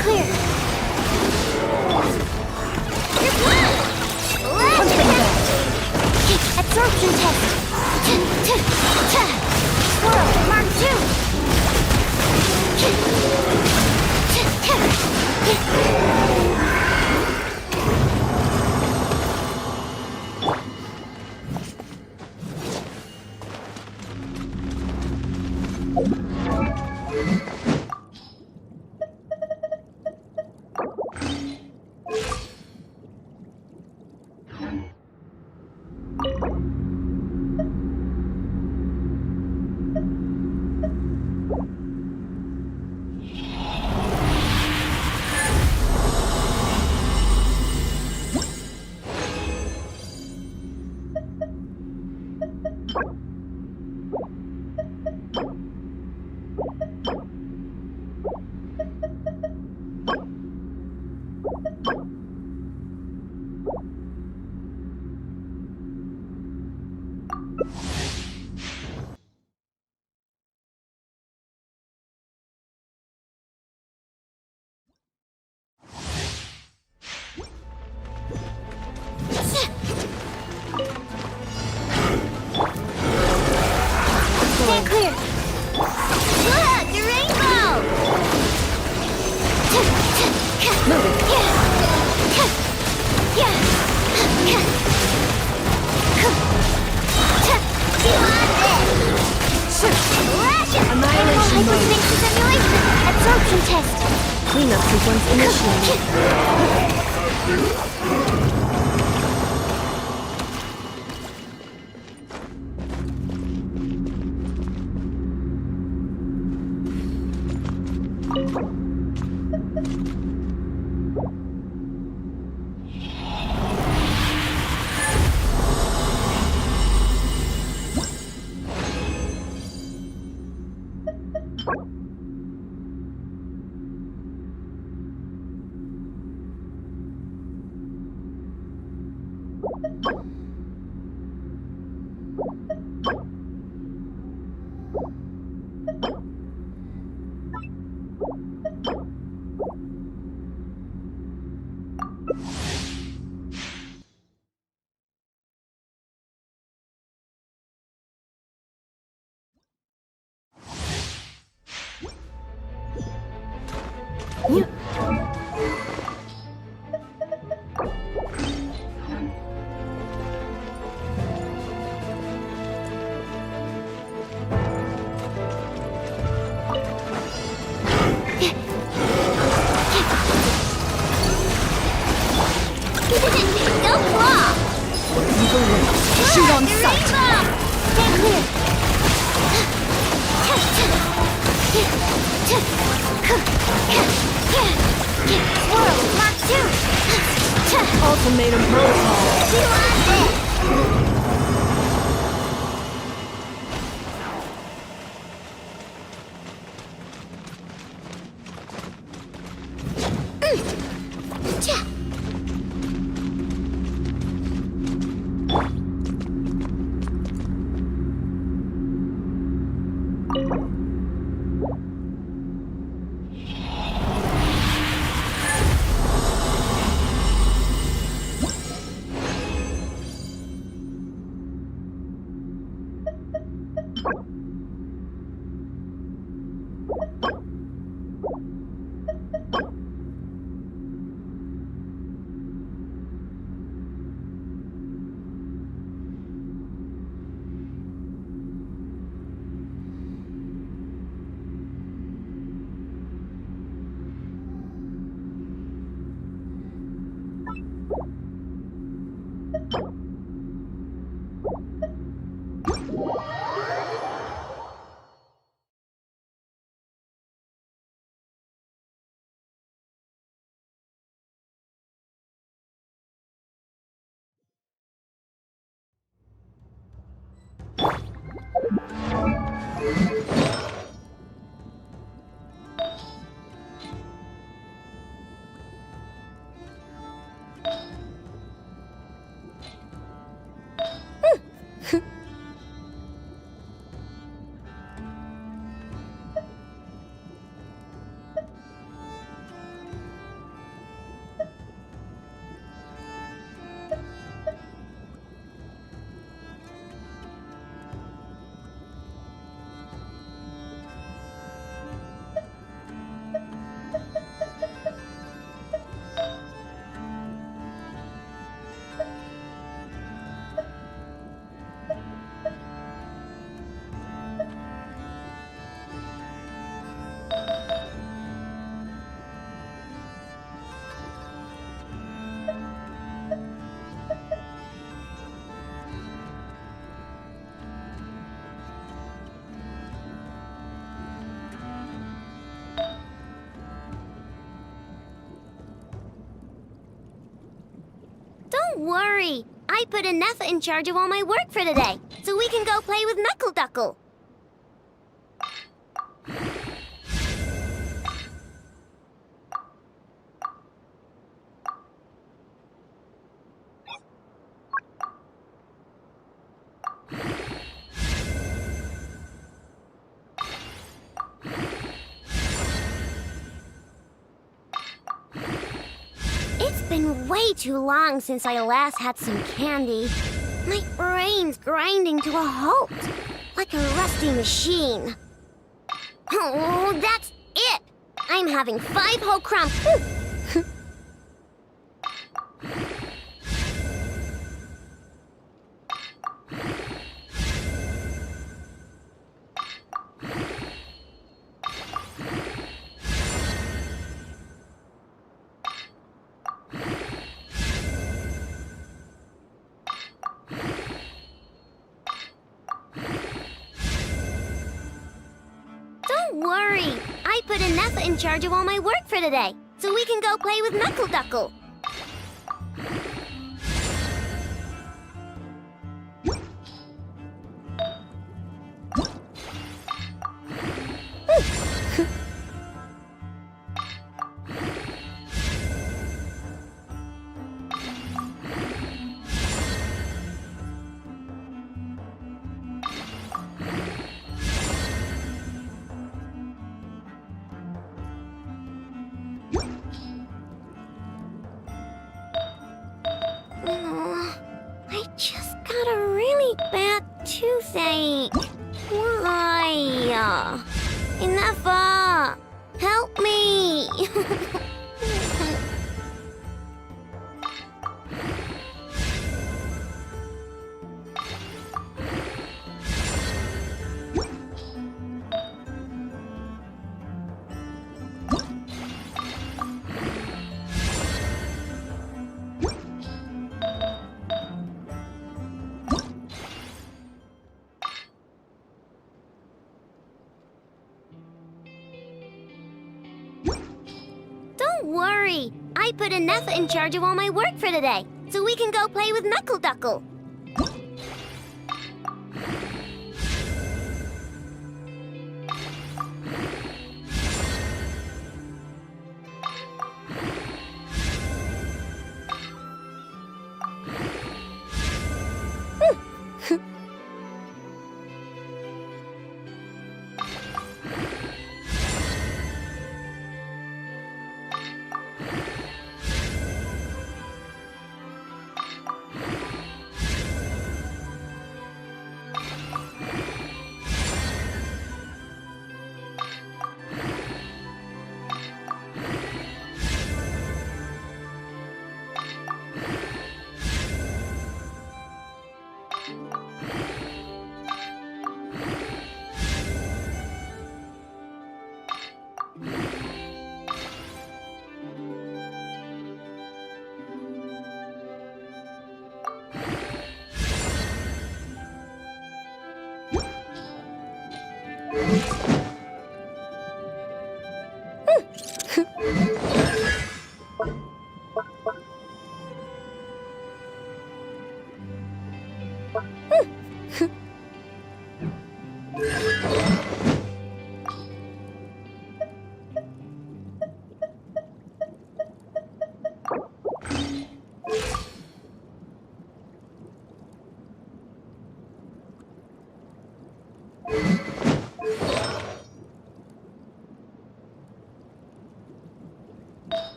clear. Absorption test. Swirl, Mark 2. Stand clear. Look, the rainbow. Move it. Annihilation mode. Simulation. Absorption test. Cleanup sequence initiated. Shoot on sight. Stand clear. Swirl, Mark 2. Ultimatum protocol. See you on this. worry. I put Anefa in charge of all my work for today, so we can go play with Knuckle-Duckle. It's been way too long since I last had some candy. My brain's grinding to a halt, like a rusty machine. Oh, that's it! I'm having 5 whole crumbs. Don't worry. I put Anefa in charge of all my work for today, so we can go play with Knuckle-Duckle. I just got a really bad toothache. Why? Enough! Help me! Don't worry. I put Anefa in charge of all my work for today, so we can go play with Knuckle-Duckle.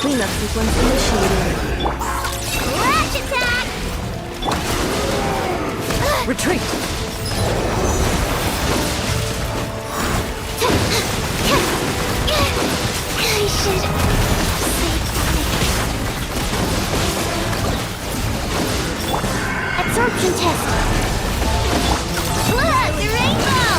Cleanup sequence initiated. Lash attack! Retreat! I should Absorption test. look, the rainbow!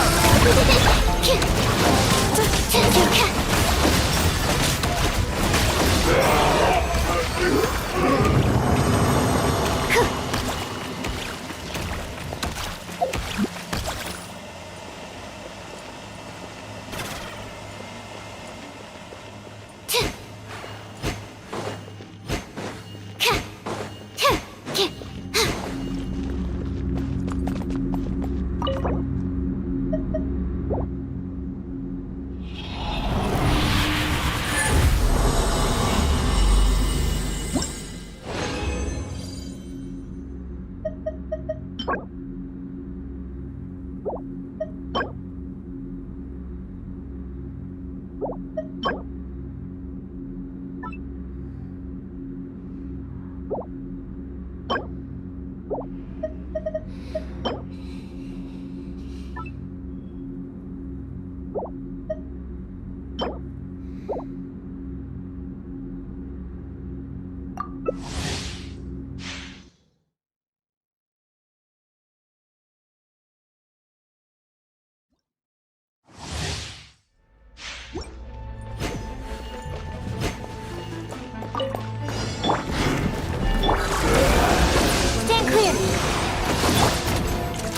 Stand clear.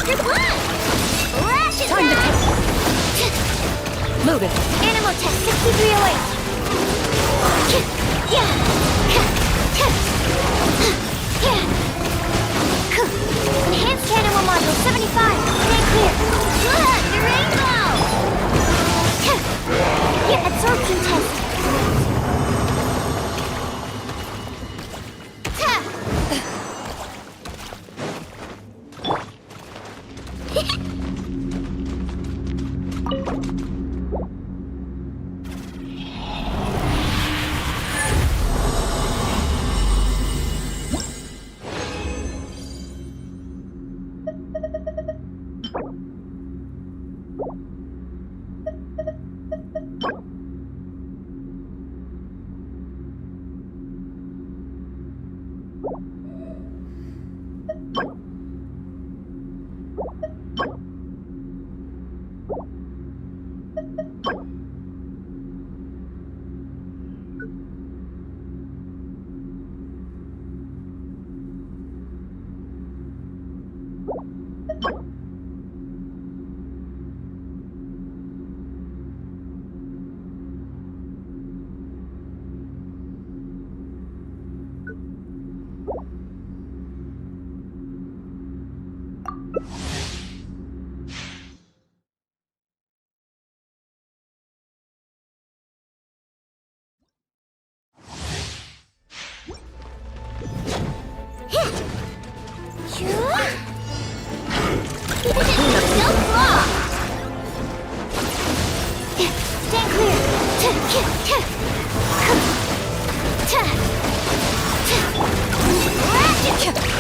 Good one! Lash attack! Time to test. Loaded. Animal test 6308. Enhanced animal module 75. Stand clear. Look, the rainbow! Absorption test.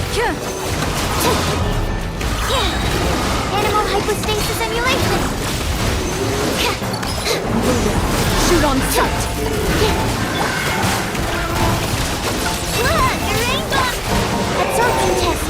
Stand clear! Animal hypostasis emulation. Shoot on sight. Look, the rainbow! Absorption test.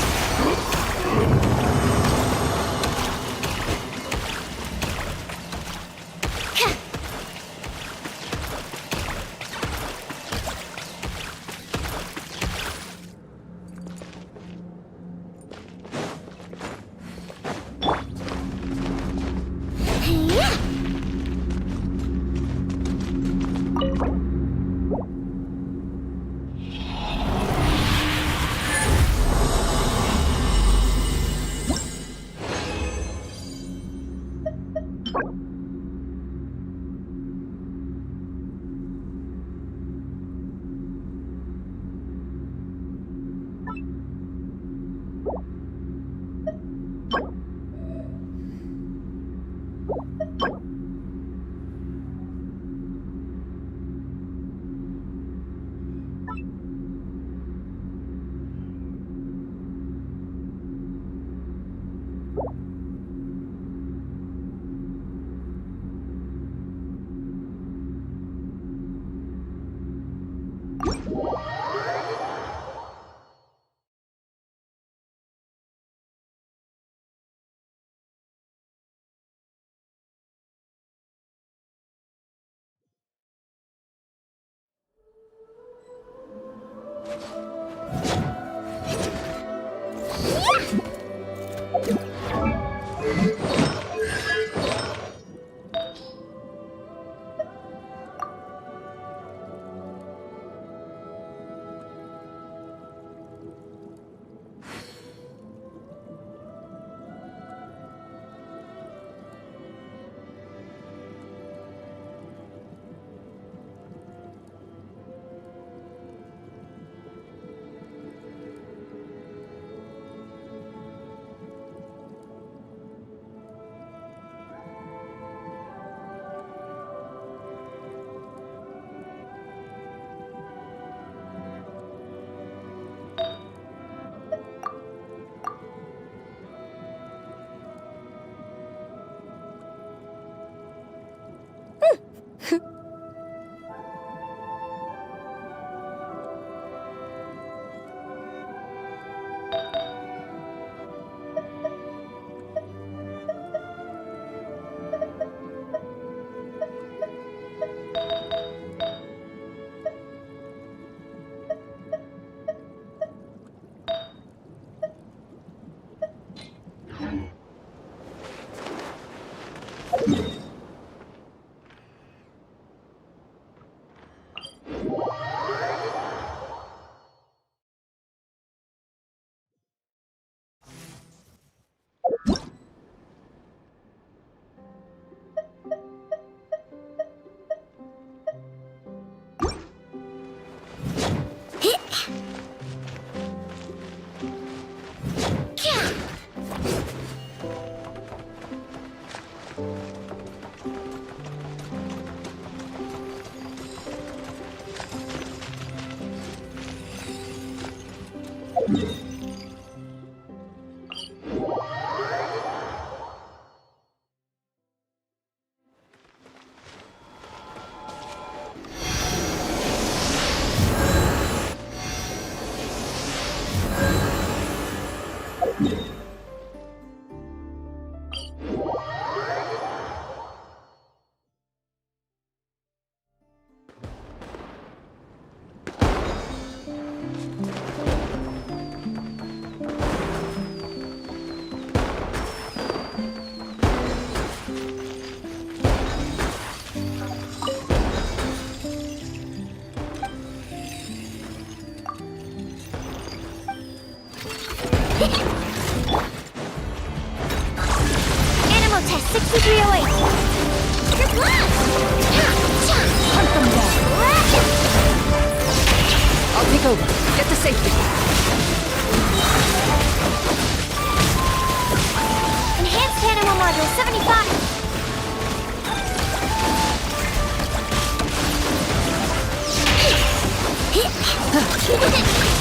Animal test 6308. Good luck! Hunt them down. I'll take over. Get to safety. Enhanced animal module 75.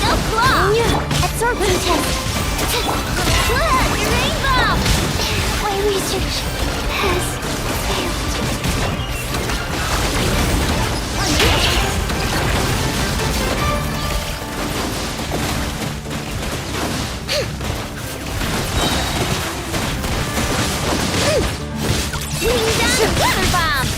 So close! Absorption test. Look, a rainbow! My research has failed. Wing down, water bomb!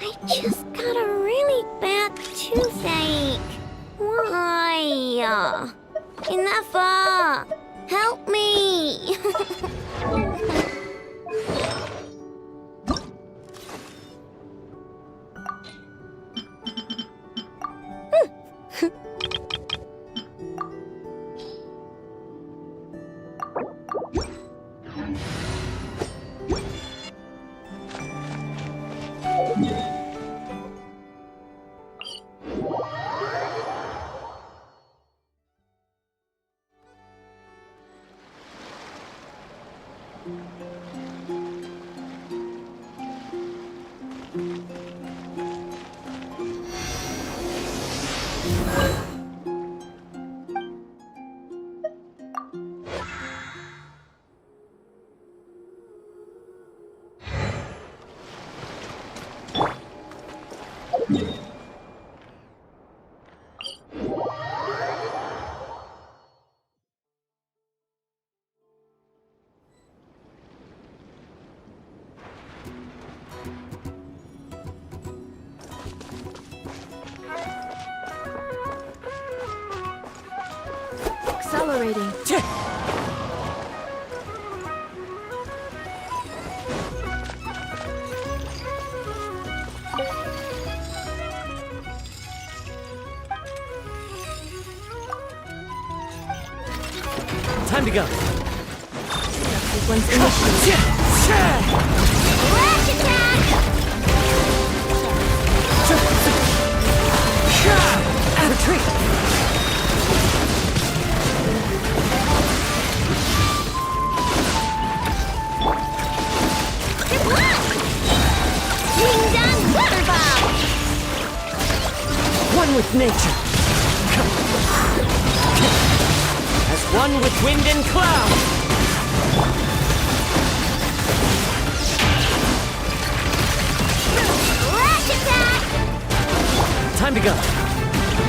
I just got a really bad toothache. Why? Enough! Help me! Accelerating. Time to go. Sequence initiated. Flash attack! Retreat. Ding-dong water bomb! One with nature. As one with wind and cloud. Flash attack! Time to go.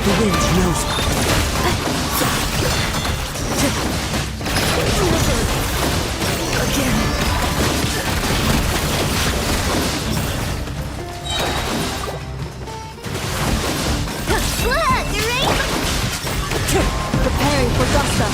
The wind knows me. Again. Preparing for Gusta.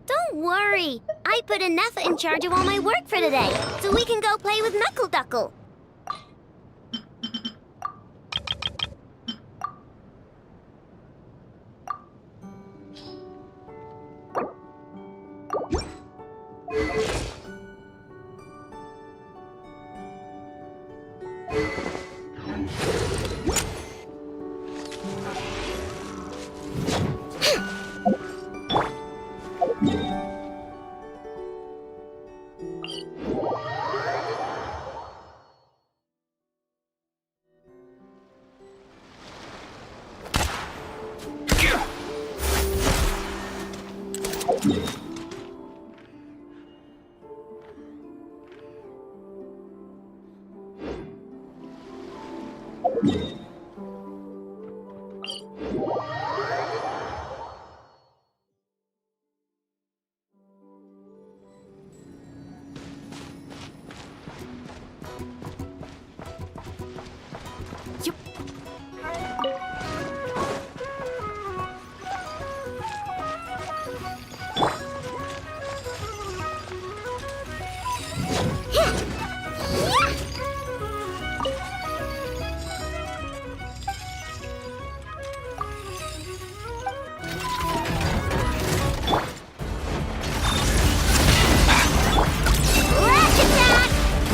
Don't worry. I put Anefa in charge of all my work for today, so we can go play with Knuckle Duckle.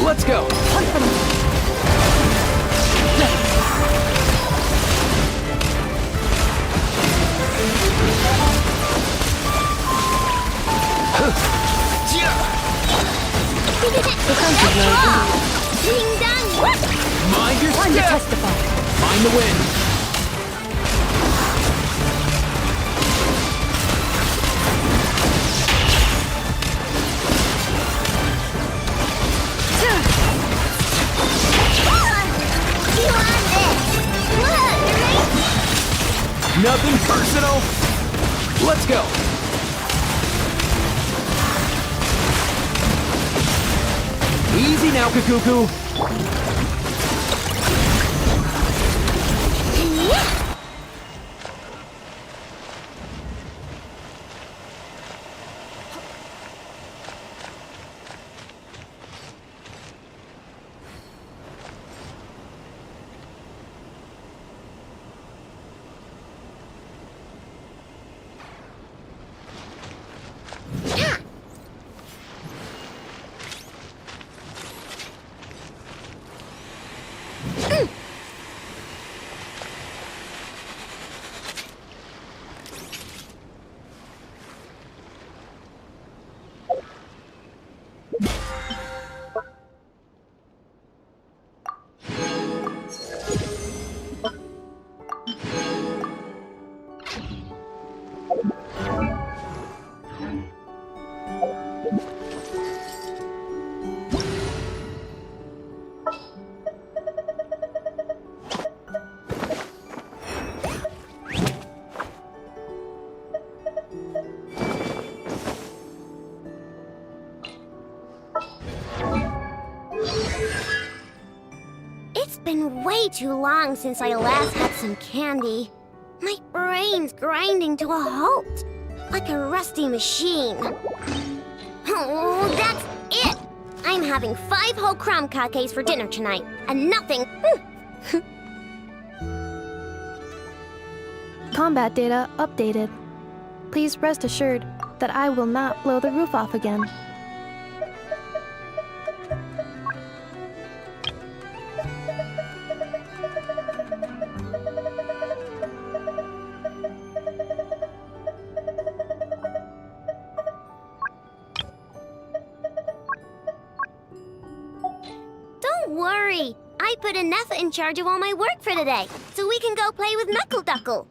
Let's go! Mind your Time to step! testify. Find the wind! Nothing personal! Let's go! Easy now, Kakuku! been way too long since I last had some candy. My brain's grinding to a halt, like a rusty machine. Oh, that's it! I'm having 5 whole Khám kakes for dinner tonight, and nothing... Combat data updated. Please rest assured that I will not blow the roof off again. Don't worry. I put Anefa in charge of all my work for today, so we can go play with Knuckle Duckle.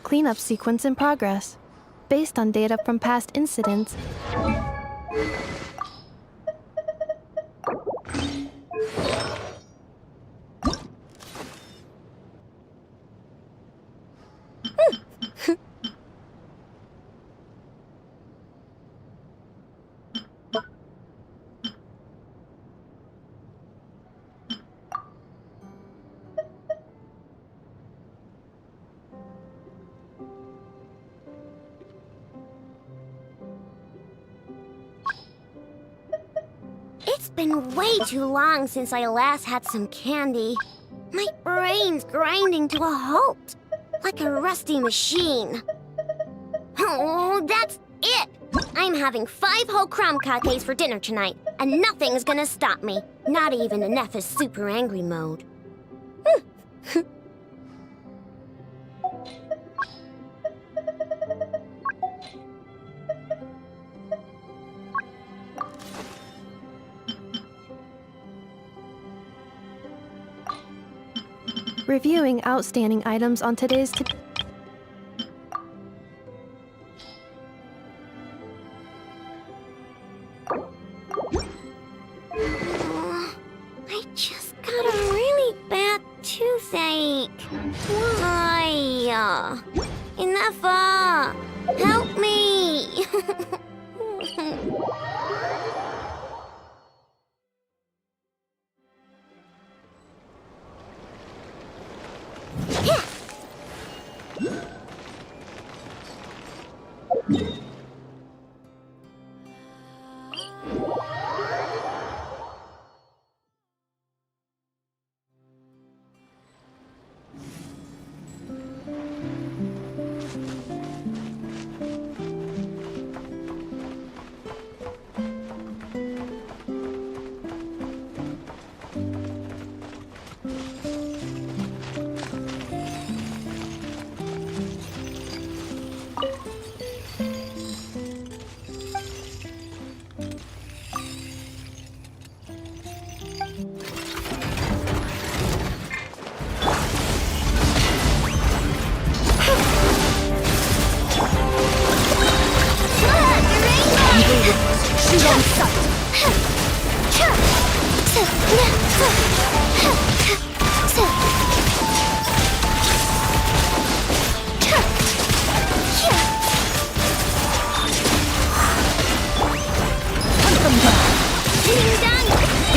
Cleanup sequence in progress, based on data from past incidents. It's been way too long since I last had some candy. My brain's grinding to a halt, like a rusty machine. Oh, that's it! I'm having 5 whole Khám kakes for dinner tonight, and nothing's gonna stop me. Not even Anefa's super angry mode. Reviewing outstanding items on today's I just got a really bad toothache. Why? Enough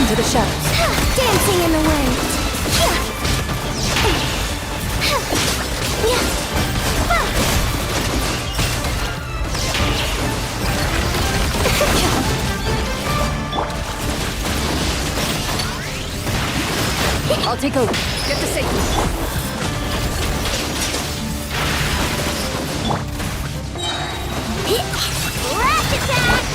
into the shadows. Dancing in the wind. I'll take over. Get to safety. Rash attack!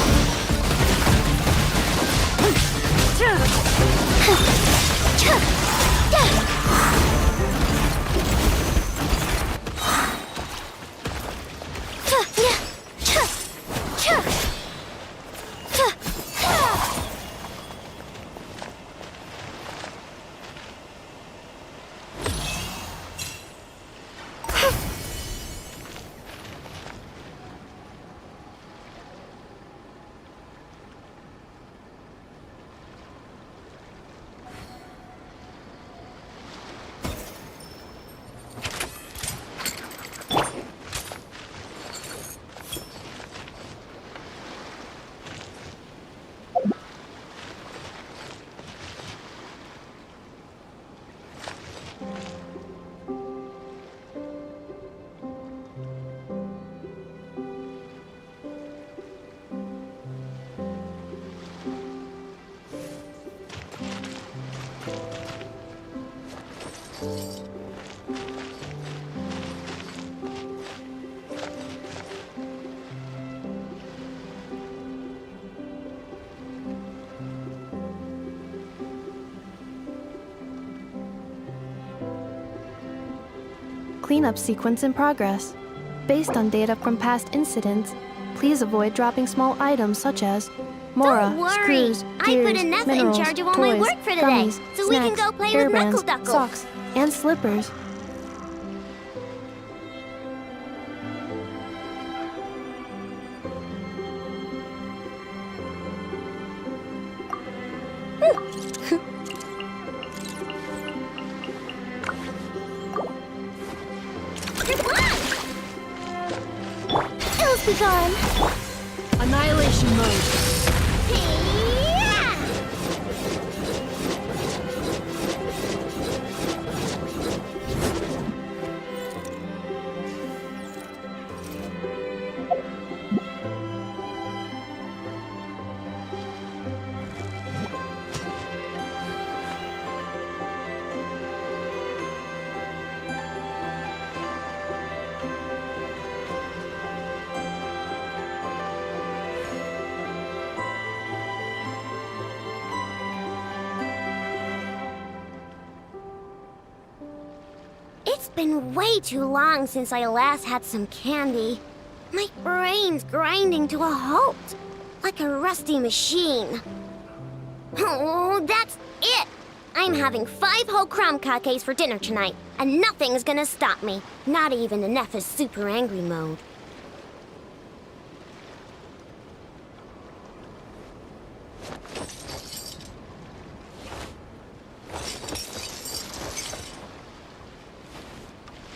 Cleanup sequence in progress. Based on data from past incidents, please avoid dropping small items such as Mora, Don't worry. screws, I gears, put Anessa in minerals, charge of all my toys, work for today, gummies, so we can snacks, go play with hairbands, Knuckle-Duckle. socks, and slippers. Ills be gone. Annihilation mode. It's been way too long since I last had some candy. My brain's grinding to a halt, like a rusty machine. Oh, that's it! I'm having 5 whole crumb cupcakes for dinner tonight, and nothing's gonna stop me. Not even Anessa's super angry mode.